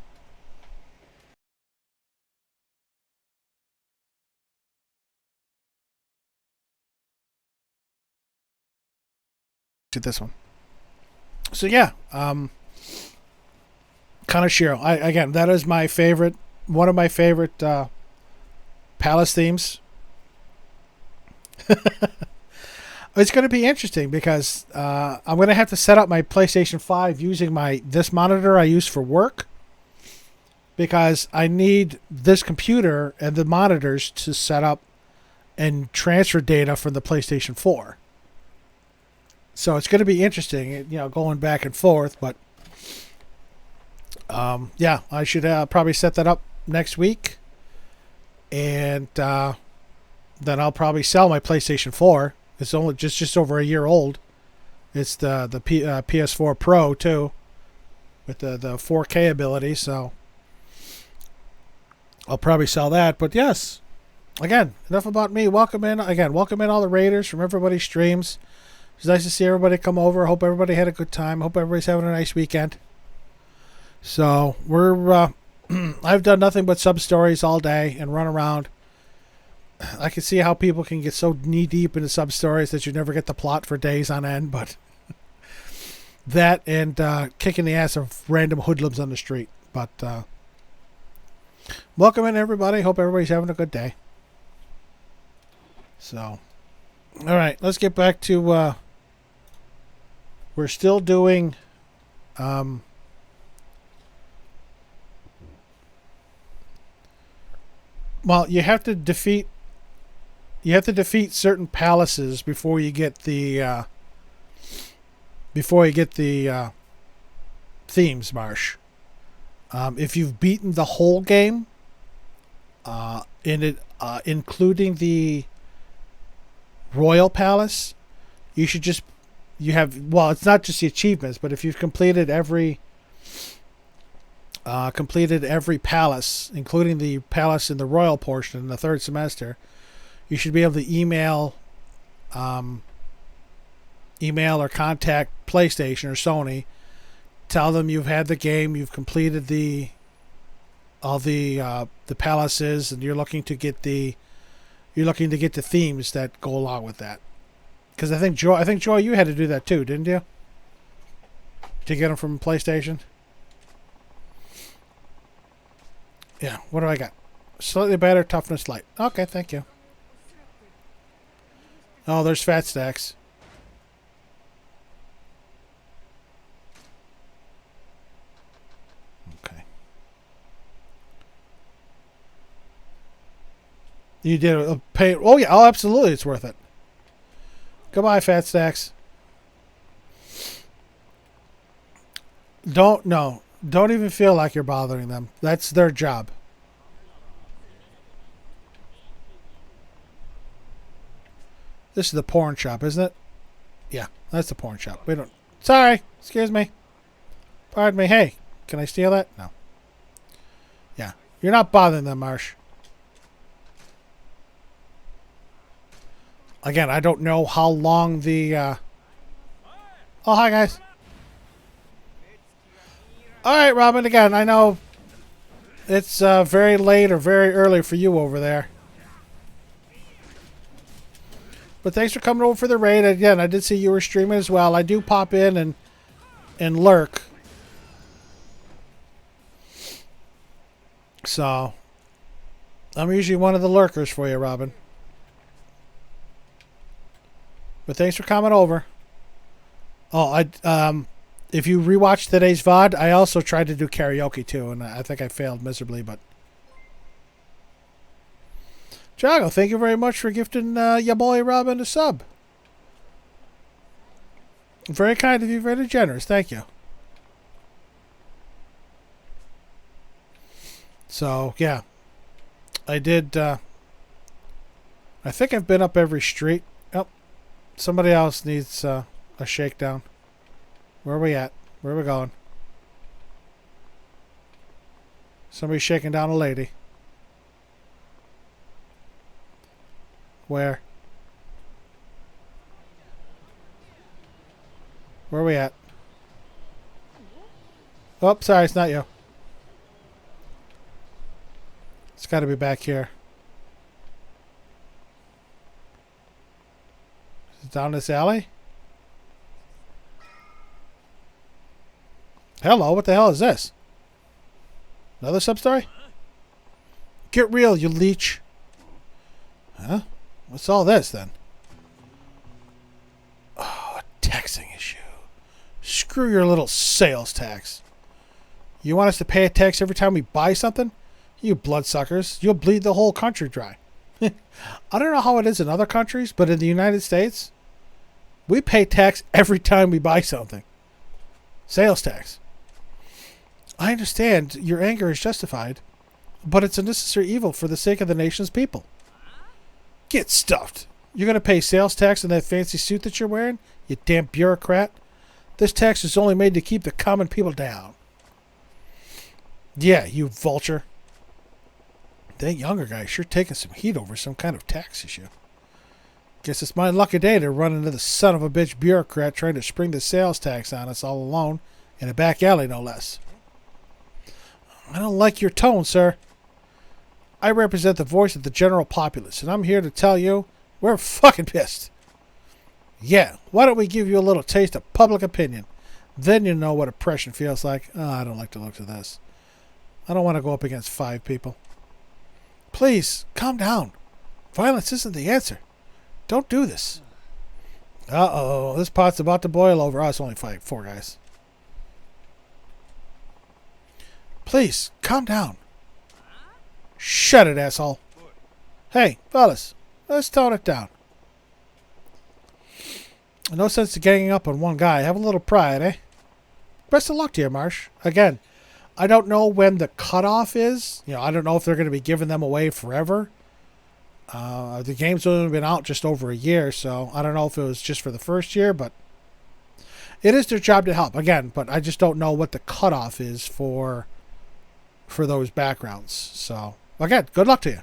To this one. So yeah, Kaneshiro. Again, that is my favorite. One of my favorite palace themes. It's going to be interesting because I'm going to have to set up my PlayStation 5 using this monitor I use for work, because I need this computer and the monitors to set up and transfer data from the PlayStation 4. So it's going to be interesting, going back and forth. But yeah, I should probably set that up next week. And then I'll probably sell my PlayStation 4. It's only just over a year old. It's the PS4 Pro too, with the 4K ability. So I'll probably sell that. But yes, again, enough about me. Welcome in all the Raiders from everybody's streams. It's nice to see everybody come over. Hope everybody had a good time. Hope everybody's having a nice weekend. So we're I've done nothing but sub stories all day and run around. I can see how people can get so knee deep into sub stories that you never get the plot for days on end. But that and kicking the ass of random hoodlums on the street. But welcome in, everybody. Hope everybody's having a good day. So, all right, let's get back to. We're still doing. Well, you have to defeat certain palaces before you get the themes marsh. If you've beaten the whole game, including the Royal Palace, it's not just the achievements, but if you've completed every palace, including the palace in the royal portion in the third semester, you should be able to email or contact PlayStation or Sony, tell them you've had the game, you've completed all the palaces, and you're looking to get the themes that go along with that. Because I think Joy, you had to do that too, didn't you? To get them from PlayStation. Yeah. What do I got? Slightly better, toughness light. Okay, thank you. Oh, there's fat stacks. Okay. You did a pay. Oh, yeah. Oh, absolutely. It's worth it. Goodbye, fat stacks. No. Don't even feel like you're bothering them. That's their job. This is the porn shop, isn't it? Yeah, that's the porn shop. We don't... Sorry. Excuse me. Pardon me. Hey, can I steal that? No. Yeah. You're not bothering them, Marsh. Again, I don't know how long the... Oh, hi, guys. Alright, Robin, again, I know it's very late or very early for you over there. But thanks for coming over for the raid. Again, I did see you were streaming as well. I do pop in and lurk. So, I'm usually one of the lurkers for you, Robin. But thanks for coming over. Oh, if you rewatch today's VOD, I also tried to do karaoke too, and I think I failed miserably, but... Jago, thank you very much for gifting your boy Robin a sub. Very kind of you, very generous. Thank you. So, yeah. I did... I think I've been up every street. Oh, somebody else needs a shakedown. Where are we at? Where are we going? Somebody's shaking down a lady. Where? Where are we at? Oh, sorry, it's not you. It's got to be back here. Is it down this alley? Hello, what the hell is this? Another sub-story? Get real, you leech. Huh? What's all this, then? Oh, a taxing issue. Screw your little sales tax. You want us to pay a tax every time we buy something? You bloodsuckers. You'll bleed the whole country dry. I don't know how it is in other countries, but in the United States, we pay tax every time we buy something. Sales tax. I understand your anger is justified, but it's a necessary evil for the sake of the nation's people. Get stuffed. You're going to pay sales tax on that fancy suit that you're wearing? You damn bureaucrat. This tax is only made to keep the common people down. Yeah, you vulture. That younger guy sure taking some heat over some kind of tax issue. Guess it's my lucky day to run into the son of a bitch bureaucrat trying to spring the sales tax on us all alone in a back alley, no less. I don't like your tone, sir. I represent the voice of the general populace, and I'm here to tell you we're fucking pissed. Yeah, why don't we give you a little taste of public opinion? Then you know what oppression feels like. Oh, I don't like the looks of this. I don't want to go up against 5 people. Please, calm down. Violence isn't the answer. Don't do this. Uh-oh, this pot's about to boil over. Oh, it's only 4 guys. Please, calm down. Shut it, asshole. Hey, fellas, let's tone it down. No sense to ganging up on one guy. Have a little pride, eh? Best of luck to you, Marsh. Again, I don't know when the cutoff is. You know, I don't know if they're going to be giving them away forever. The game's only been out just over a year, so I don't know if it was just for the first year, but it is their job to help. Again, but I just don't know what the cutoff is for those backgrounds. So, again, good luck to you.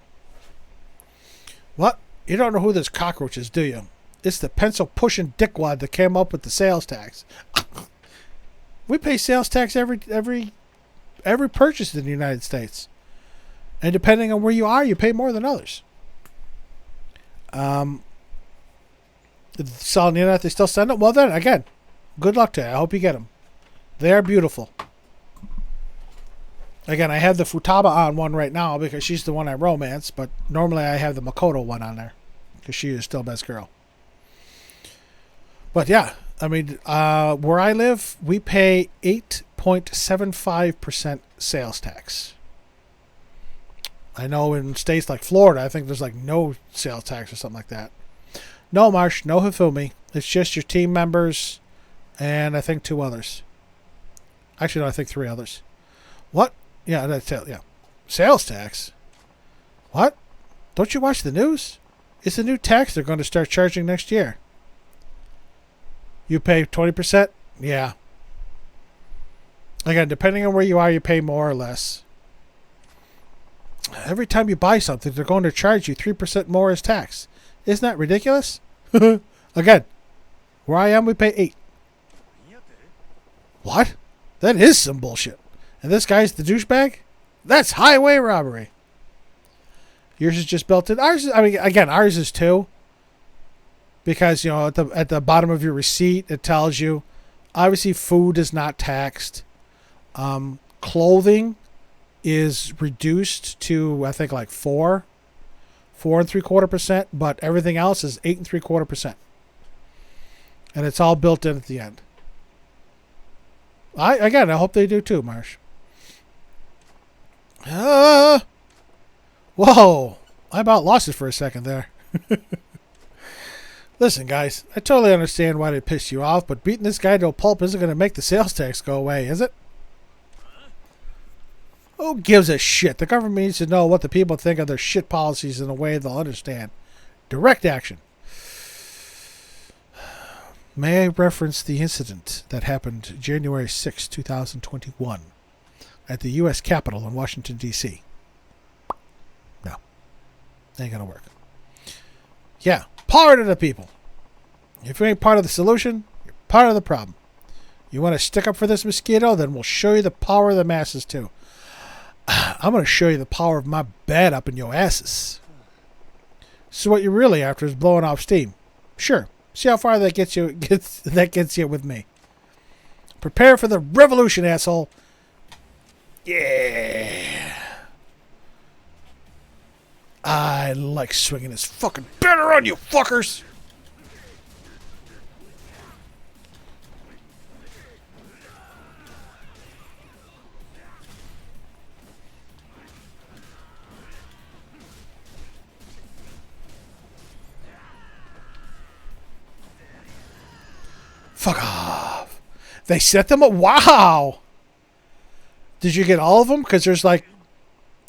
What? You don't know who this cockroach is, do you? It's the pencil-pushing dickwad that came up with the sales tax. We pay sales tax every purchase in the United States. And depending on where you are, you pay more than others. Selling the internet, they still send them? Well, then, again, good luck to you. I hope you get them. They are beautiful. Again, I have the Futaba on one right now because she's the one I romance, but normally I have the Makoto one on there because she is still best girl. But yeah, I mean, where I live, we pay 8.75% sales tax. I know in states like Florida, I think there's like no sales tax or something like that. No, Marsh, no Hifumi. It's just your team members and I think 2 others. Actually, no, I think 3 others. What? Yeah, that's it. Yeah. Sales tax? What? Don't you watch the news? It's a new tax they're going to start charging next year. You pay 20%? Yeah. Again, depending on where you are, you pay more or less. Every time you buy something, they're going to charge you 3% more as tax. Isn't that ridiculous? Again, where I am, we pay 8. What? That is some bullshit. And this guy's the douchebag? That's highway robbery. Yours is just built in. Ours is, I mean, again, ours is too. Because, you know, at the bottom of your receipt, it tells you, obviously, food is not taxed. Clothing is reduced to, I think, like 4.75%, but everything else is 8.75%. And it's all built in at the end. I hope they do too, Marsh. Whoa! I about lost it for a second there. Listen, guys, I totally understand why they pissed you off, but beating this guy to a pulp isn't going to make the sales tax go away, is it? Who gives a shit? The government needs to know what the people think of their shit policies in a way they'll understand. Direct action. May I reference the incident that happened January 6, 2021 at the U.S. Capitol in Washington, D.C.? No. Ain't gonna work. Yeah. Power to the people. If you ain't part of the solution, you're part of the problem. You want to stick up for this mosquito? Then we'll show you the power of the masses, too. I'm going to show you the power of my bed up in your asses. So what you're really after is blowing off steam. Sure. See how far that gets you with me. Prepare for the revolution, asshole. Yeah. I like swinging this fucking banner on you fuckers. Fuck off. They set them up. Wow. Did you get all of them? Because there's like,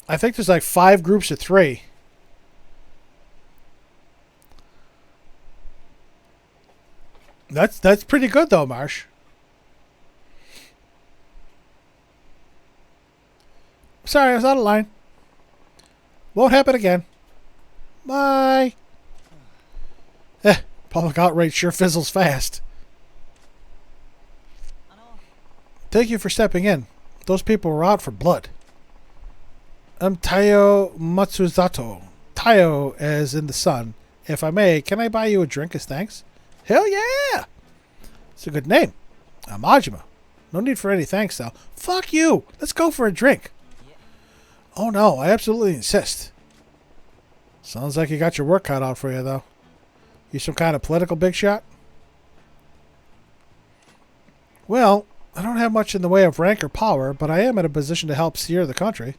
I think there's like 5 groups of 3. That's pretty good though, Marsh. Sorry, I was out of line. Won't happen again. Bye. Public outrage sure fizzles fast. Thank you for stepping in. Those people were out for blood. I'm Tayo Matsuzato. Tayo as in the sun. If I may, can I buy you a drink as thanks? Hell yeah! It's a good name. I'm Majima. No need for any thanks, though. Fuck you! Let's go for a drink. Oh no, I absolutely insist. Sounds like you got your work cut out for you, though. You some kind of political big shot? Well, I don't have much in the way of rank or power, but I am in a position to help steer the country.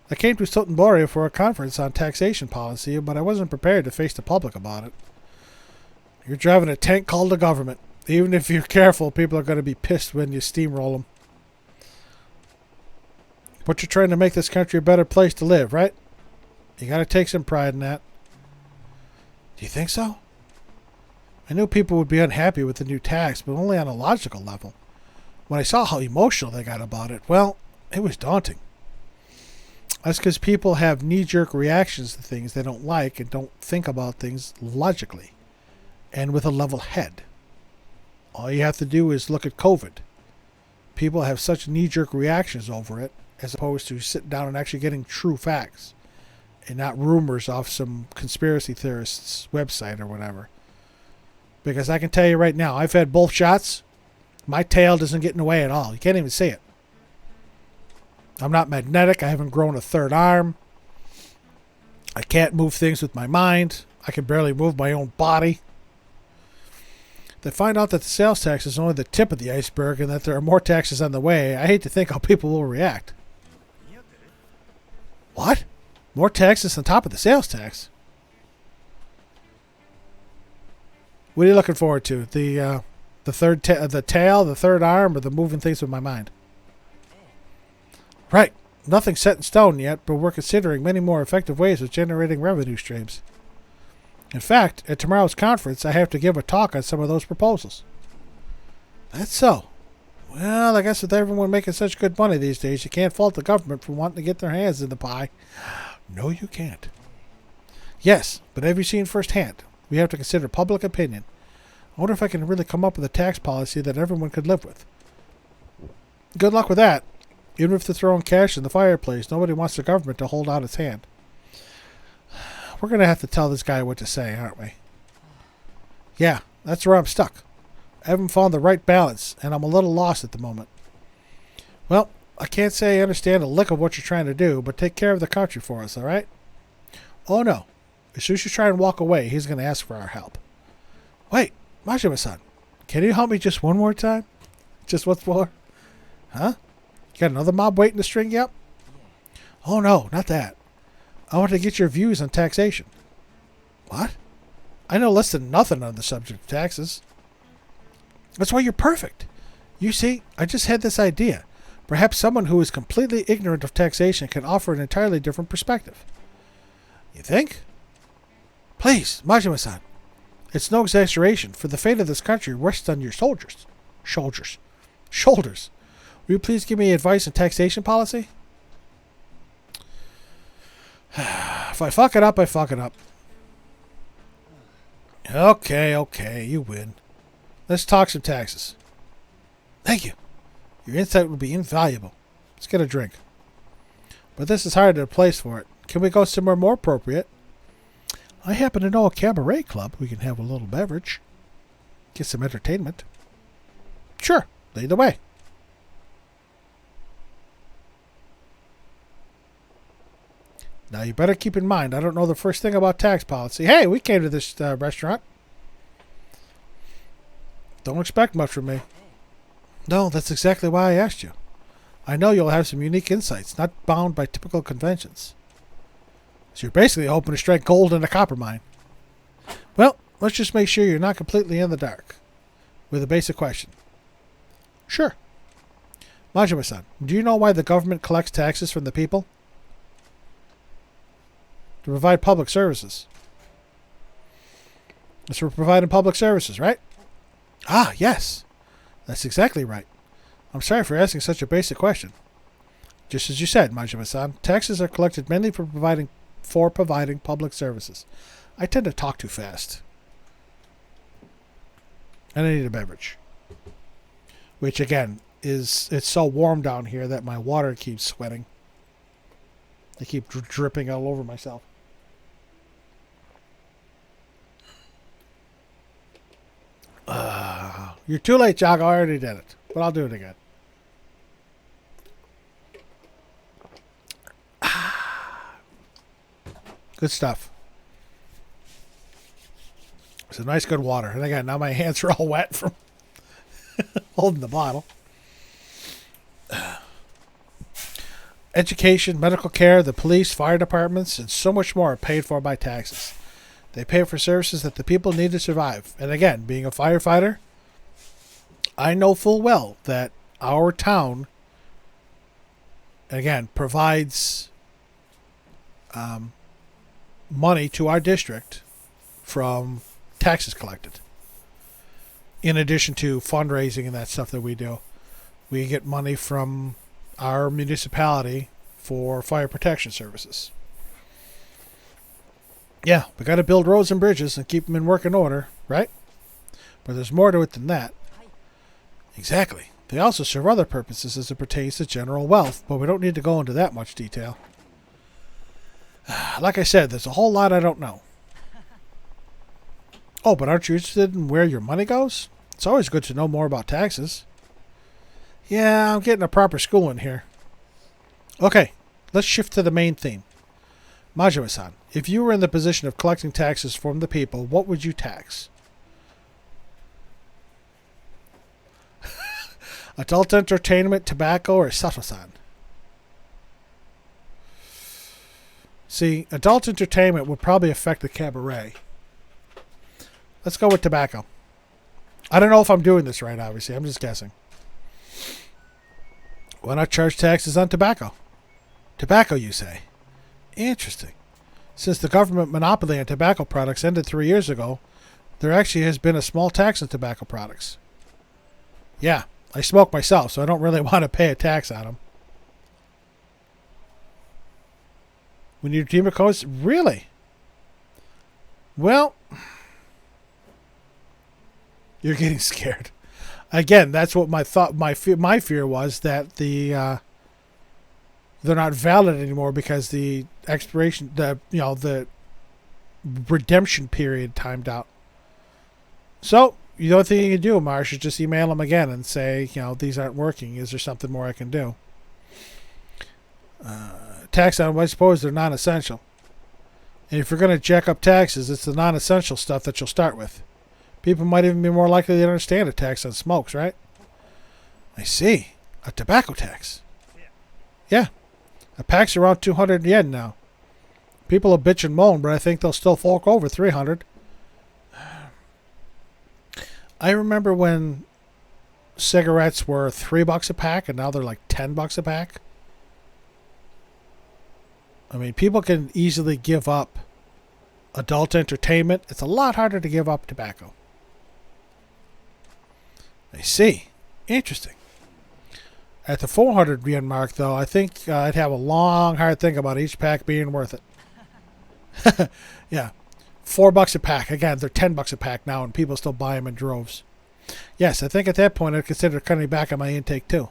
I came to Sotenboria for a conference on taxation policy, but I wasn't prepared to face the public about it. You're driving a tank called the government. Even if you're careful, people are going to be pissed when you steamroll them. But you're trying to make this country a better place to live, right? You got to take some pride in that. Do you think so? I knew people would be unhappy with the new tax, but only on a logical level. When I saw how emotional they got about it, well, it was daunting. That's because people have knee-jerk reactions to things they don't like and don't think about things logically and with a level head. All you have to do is look at COVID. People have such knee-jerk reactions over it as opposed to sitting down and actually getting true facts and not rumors off some conspiracy theorist's website or whatever. Because I can tell you right now, I've had both shots. My tail doesn't get in the way at all. You can't even see it. I'm not magnetic. I haven't grown a third arm. I can't move things with my mind. I can barely move my own body. they find out that the sales tax is only the tip of the iceberg and that there are more taxes on the way, I hate to think how people will react. What? More taxes on top of the sales tax? What are you looking forward to? The tail, the third arm, or the moving things with my mind? Right. Nothing's set in stone yet, but we're considering many more effective ways of generating revenue streams. In fact, at tomorrow's conference, I have to give a talk on some of those proposals. That's so. Well, I guess with everyone making such good money these days, you can't fault the government for wanting to get their hands in the pie. No, you can't. Yes, but have you seen firsthand? We have to consider public opinion. I wonder if I can really come up with a tax policy that everyone could live with. Good luck with that. Even if they're throwing cash in the fireplace, nobody wants the government to hold out its hand. We're going to have to tell this guy what to say, aren't we? Yeah, that's where I'm stuck. I haven't found the right balance, and I'm a little lost at the moment. Well, I can't say I understand a lick of what you're trying to do, but take care of the country for us, all right? Oh, no. As soon as you try and walk away, he's going to ask for our help. Wait, Majima-san, can you help me just one more time? Just once more? Huh? You got another mob waiting to string you up? Oh, no, not that. I want to get your views on taxation. What? I know less than nothing on the subject of taxes. That's why you're perfect. You see, I just had this idea. Perhaps someone who is completely ignorant of taxation can offer an entirely different perspective. You think? Please, Majima-san. It's no exaggeration, for the fate of this country rests on your shoulders. Will you please give me advice on taxation policy? If I fuck it up, I fuck it up. Okay, you win. Let's talk some taxes. Thank you. Your insight will be invaluable. Let's get a drink. But this is hard to place for it. Can we go somewhere more appropriate? I happen to know a cabaret club. We can have a little beverage. Get some entertainment. Sure, lead the way. Now, you better keep in mind, I don't know the first thing about tax policy. Hey, we came to this restaurant. Don't expect much from me. No, that's exactly why I asked you. I know you'll have some unique insights, not bound by typical conventions. So you're basically hoping to strike gold in a copper mine. Well, let's just make sure you're not completely in the dark. With a basic question. Sure. Majima-san, do you know why the government collects taxes from the people? To provide public services. It's for providing public services, right? Ah, yes. That's exactly right. I'm sorry for asking such a basic question. Just as you said, Majima-san, taxes are collected mainly for providing public services. I tend to talk too fast. And I need a beverage. Which, again, it's so warm down here that my water keeps sweating. I keep dripping all over myself. You're too late, Jago. I already did it. But I'll do it again. Good stuff. It's a nice, good water. And again, now my hands are all wet from holding the bottle. Education, medical care, the police, fire departments, and so much more are paid for by taxes. They pay for services that the people need to survive. And again, being a firefighter, I know full well that our town, again, provides money to our district from taxes collected. In addition to fundraising and that stuff that we do, we get money from our municipality for fire protection services. Yeah, we got to build roads and bridges and keep them in working order, right? But there's more to it than that. Exactly. They also serve other purposes as it pertains to general wealth, but we don't need to go into that much detail. Like I said, there's a whole lot I don't know. Oh, but aren't you interested in where your money goes? It's always good to know more about taxes. Yeah, I'm getting a proper schooling here. Okay, let's shift to the main theme. Majima-san, if you were in the position of collecting taxes from the people, what would you tax? Adult entertainment, tobacco, or Sato-san? See, adult entertainment would probably affect the cabaret. Let's go with tobacco. I don't know if I'm doing this right, obviously. I'm just guessing. Why not charge taxes on tobacco? Tobacco, you say? Interesting. Since the government monopoly on tobacco products ended 3 years ago, there actually has been a small tax on tobacco products. Yeah, I smoke myself, so I don't really want to pay a tax on them. When you redeem a codes, really? Well, you're getting scared. Again, that's what my thought, my fear was, that they're not valid anymore because the expiration, the redemption period timed out. So the only thing you can do, Marsh, is just email them again and say, these aren't working. Is there something more I can do? Tax on them, I suppose they're non-essential. And if you're going to jack up taxes, it's the non-essential stuff that you'll start with. People might even be more likely to understand a tax on smokes, right? I see. A tobacco tax. Yeah. A pack's around 200 yen now. People will bitch and moan, but I think they'll still fork over 300. I remember when cigarettes were $3 a pack, and now they're like $10 a pack. I mean, people can easily give up adult entertainment. It's a lot harder to give up tobacco. I see. Interesting. At the 400 yen mark, though, I think I'd have a long, hard think about each pack being worth it. Yeah. $4 a pack. Again, they're $10 a pack now, and people still buy them in droves. Yes, I think at that point I'd consider cutting back on my intake, too.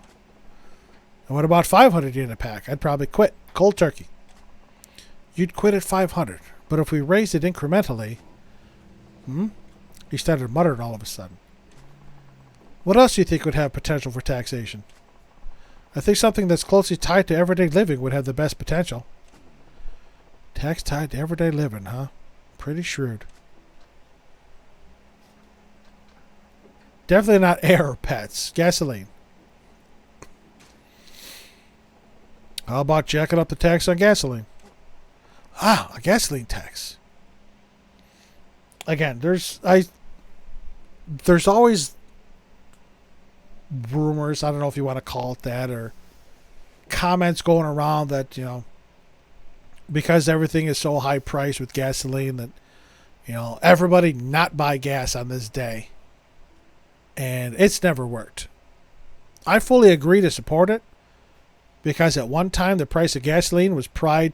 And what about 500 yen a pack? I'd probably quit. Cold turkey. You'd quit at 500. But if we raised it incrementally... He started muttering all of a sudden. What else do you think would have potential for taxation? I think something that's closely tied to everyday living would have the best potential. Tax tied to everyday living, huh? Pretty shrewd. Definitely not air or pets. Gasoline. How about jacking up the tax on gasoline? Ah, a gasoline tax. Again, there's always rumors, I don't know if you want to call it that, or comments going around that, because everything is so high priced with gasoline that, everybody not buy gas on this day. And it's never worked. I fully agree to support it because at one time the price of gasoline was tied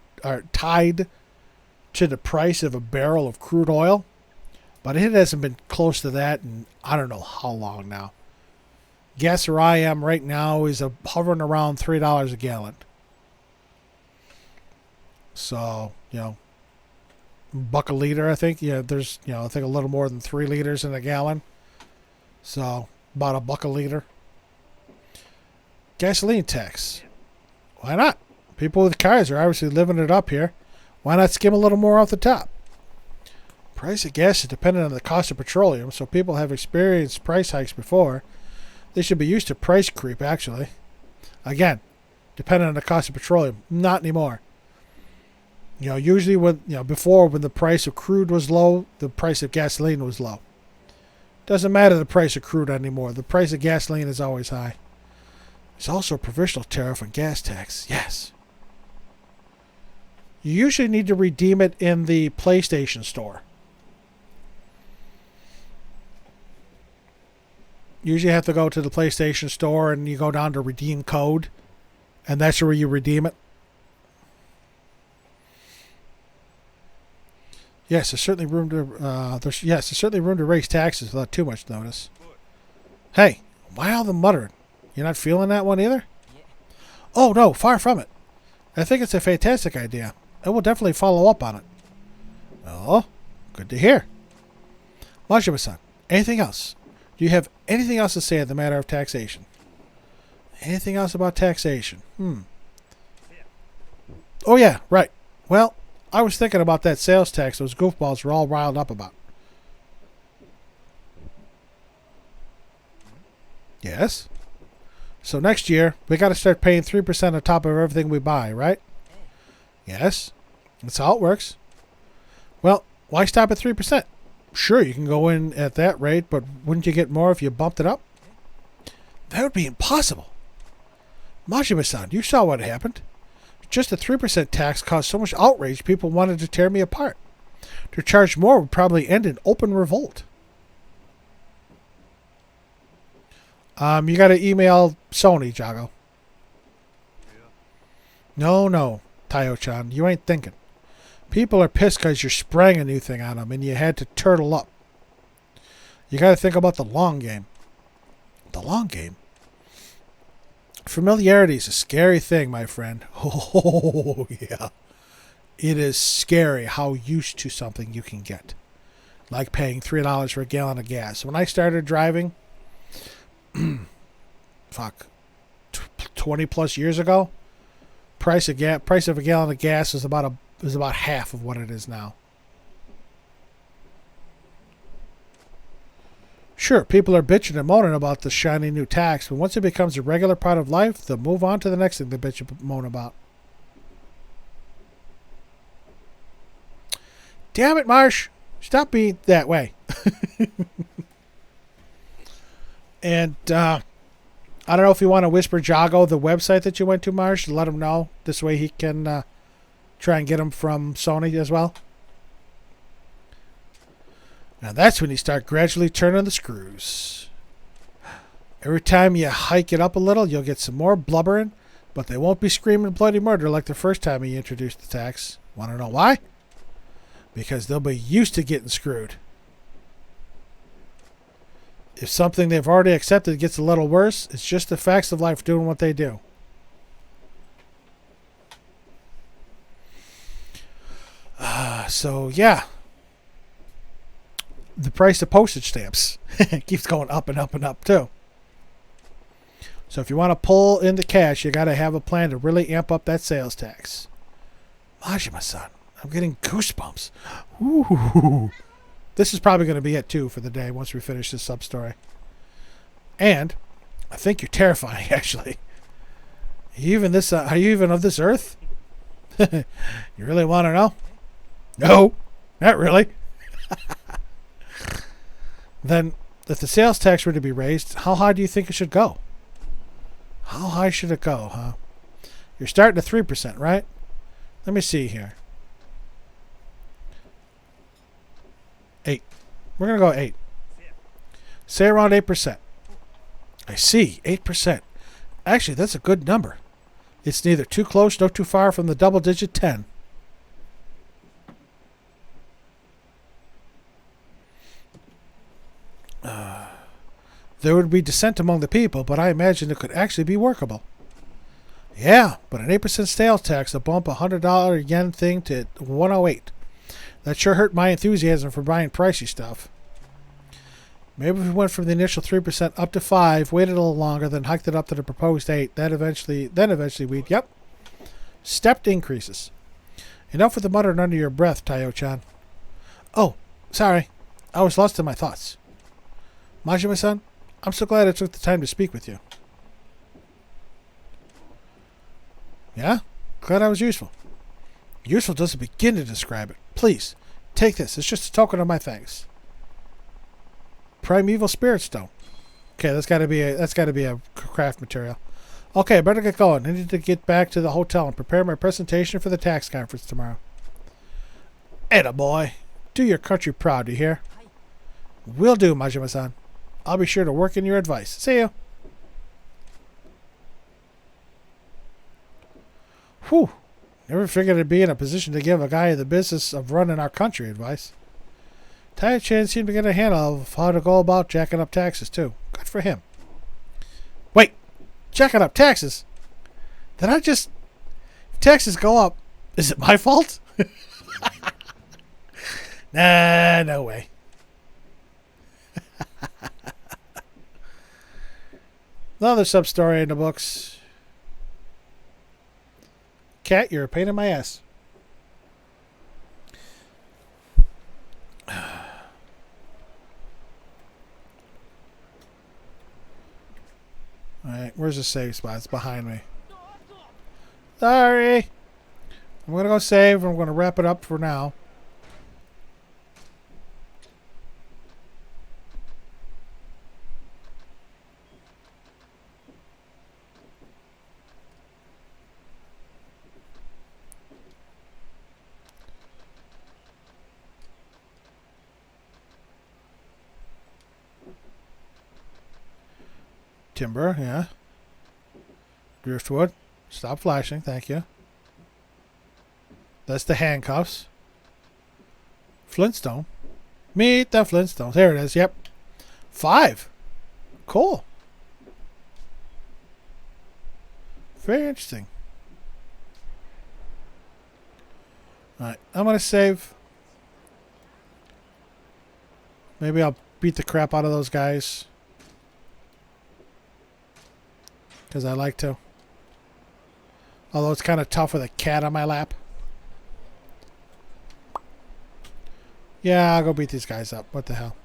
to the price of a barrel of crude oil, but it hasn't been close to that in I don't know how long now. Gas where I am right now is hovering around $3 a gallon. So, buck a liter, I think. Yeah, there's, I think a little more than 3 liters in a gallon. So, about $1 a liter. Gasoline tax. Why not? People with cars are obviously living it up here. Why not skim a little more off the top? Price of gas is dependent on the cost of petroleum, so people have experienced price hikes before. They should be used to price creep, actually. Again, depending on the cost of petroleum. Not anymore. Usually before when the price of crude was low, the price of gasoline was low. Doesn't matter the price of crude anymore. The price of gasoline is always high. There's also a provisional tariff on gas tax. Yes. You usually need to redeem it in the PlayStation store. Usually have to go to the PlayStation store and you go down to redeem code, and that's where you redeem it. Yes, there's certainly room to raise taxes without too much notice. Hey, why all the muttering? You're not feeling that one either? Oh no, far from it. I think it's a fantastic idea. I will definitely follow up on it. Oh, good to hear. Majima-san, anything else? Do you have anything else to say on the matter of taxation? Anything else about taxation? Oh yeah, right. Well, I was thinking about that sales tax those goofballs were all riled up about. Yes? So next year, we got to start paying 3% on top of everything we buy, right? Yes. That's how it works. Well, why stop at 3%? Sure, you can go in at that rate, but wouldn't you get more if you bumped it up? That would be impossible. Majima-san, you saw what happened. Just a 3% tax caused so much outrage people wanted to tear me apart. To charge more would probably end in open revolt. You got to email Sony, Jago. No, Tayo-chan, you ain't thinking. People are pissed because you're spraying a new thing on them and you had to turtle up. You got to think about the long game. The long game? Familiarity is a scary thing, my friend. Oh, yeah. It is scary how used to something you can get. Like paying $3 for a gallon of gas. When I started driving, 20 plus years ago, price of a gallon of gas is about half of what it is now. Sure, people are bitching and moaning about the shiny new tax, but once it becomes a regular part of life, they'll move on to the next thing they bitch and moan about. Damn it, Marsh! Stop being that way. And I don't know if you want to whisper Jago the website that you went to, Marsh, let him know. This way he can try and get them from Sony as well. Now that's when you start gradually turning the screws. Every time you hike it up a little, you'll get some more blubbering, but they won't be screaming bloody murder like the first time you introduced the tax. Want to know why? Because they'll be used to getting screwed. If something they've already accepted gets a little worse, it's just the facts of life doing what they do. So, yeah. The price of postage stamps keeps going up and up and up, too. So if you want to pull in the cash, you got to have a plan to really amp up that sales tax. Majima-san, I'm getting goosebumps. Ooh. This is probably going to be it, too, for the day once we finish this sub-story. And I think you're terrifying, actually. Are you even of this earth? You really want to know? No, not really. Then, if the sales tax were to be raised, how high do you think it should go? How high should it go, huh? You're starting at 3%, right? Let me see here. 8. We're going to go 8. Say around 8%. I see, 8%. Actually, that's a good number. It's neither too close nor too far from the double-digit 10. There would be dissent among the people, but I imagine it could actually be workable. Yeah, but an 8% sales tax will bump a $100 yen thing to 108. That sure hurt my enthusiasm for buying pricey stuff. Maybe if we went from the initial 3% up to 5, waited a little longer, then hiked it up to the proposed 8, then eventually we'd, stepped increases. Enough with the muttering under your breath, Tayo-chan. Oh, sorry. I was lost in my thoughts. Majima-san, I'm so glad I took the time to speak with you. Yeah? Glad I was useful. Useful doesn't begin to describe it. Please, take this. It's just a token of my thanks. Primeval Spirit Stone. Okay, that's got to be a craft material. Okay, I better get going. I need to get back to the hotel and prepare my presentation for the tax conference tomorrow. Attaboy. Do your country proud, you hear? Will do, Majima-san. I'll be sure to work in your advice. See you. Whew. Never figured I'd be in a position to give a guy in the business of running our country advice. Tai-chan seemed to get a handle of how to go about jacking up taxes, too. Good for him. Wait. Jacking up taxes? Did I just... If taxes go up, is it my fault? Nah, no way. Another sub-story in the books. Cat, you're a pain in my ass. Alright, where's the save spot? It's behind me. Sorry. I'm going to go save. I'm going to wrap it up for now. Timber, yeah. Driftwood. Stop flashing, thank you. That's the handcuffs. Flintstone. Meet the Flintstones. There it is, yep. 5. Cool. Very interesting. Alright, I'm going to save. Maybe I'll beat the crap out of those guys. Because I like to. Although it's kind of tough with a cat on my lap. Yeah, I'll go beat these guys up. What the hell?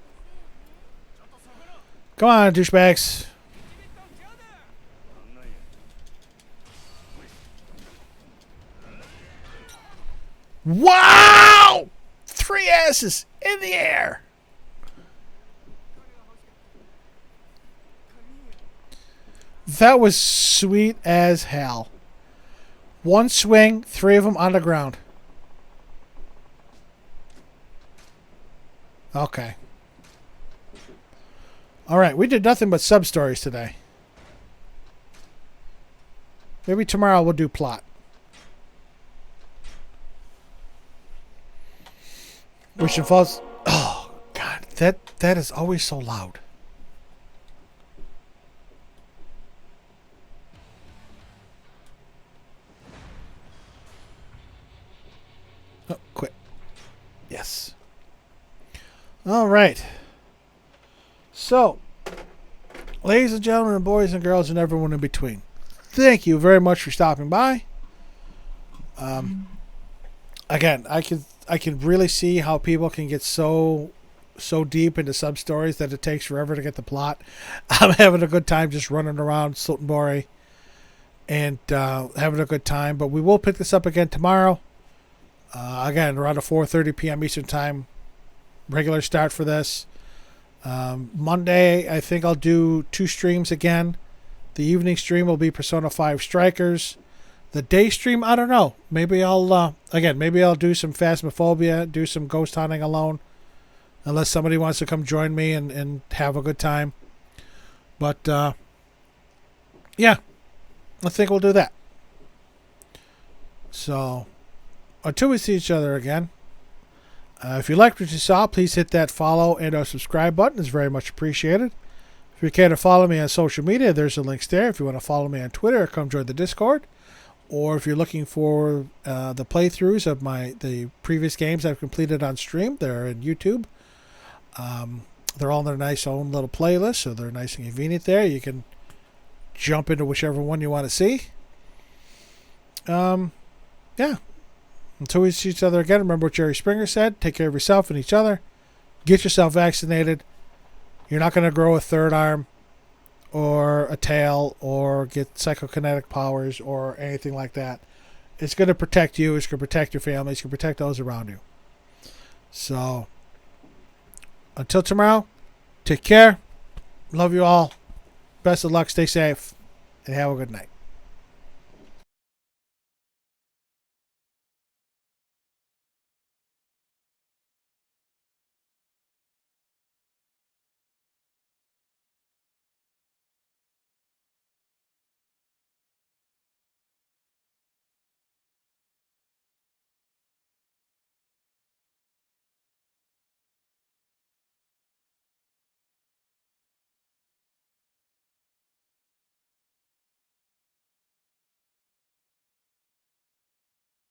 Come on, douchebags. Wow! 3 asses in the air. That was sweet as hell. 1 swing, 3 of them on the ground. Okay. Alright, we did nothing but sub-stories today. Maybe tomorrow we'll do plot. Wishing Falls. Oh, God. That is always so loud. Oh, quit. Yes. All right. So, ladies and gentlemen, boys and girls, and everyone in between, thank you very much for stopping by. Again, I can really see how people can get so deep into sub stories that it takes forever to get the plot. I'm having a good time just running around Sultanbori and having a good time. But we will pick this up again tomorrow. Again, around 4:30 p.m. Eastern Time. Regular start for this. Monday, I think I'll do 2 streams again. The evening stream will be Persona 5 Strikers. The day stream, I don't know. Maybe I'll do some Phasmophobia, do some ghost hunting alone. Unless somebody wants to come join me and have a good time. But, yeah. I think we'll do that. So, until we see each other again, if you liked what you saw, please hit that follow and or subscribe button. It's very much appreciated. If you care to follow me on social media, there's the links there. If you want to follow me on Twitter, come join the Discord. Or if you're looking for the playthroughs of the previous games I've completed on stream, they're in YouTube. They're all in their nice own little playlist, so they're nice and convenient there. You can jump into whichever one you want to see. Yeah. Until we see each other again, remember what Jerry Springer said. Take care of yourself and each other. Get yourself vaccinated. You're not going to grow a third arm or a tail or get psychokinetic powers or anything like that. It's going to protect you. It's going to protect your family. It's going to protect those around you. So, until tomorrow, take care. Love you all. Best of luck. Stay safe. And have a good night.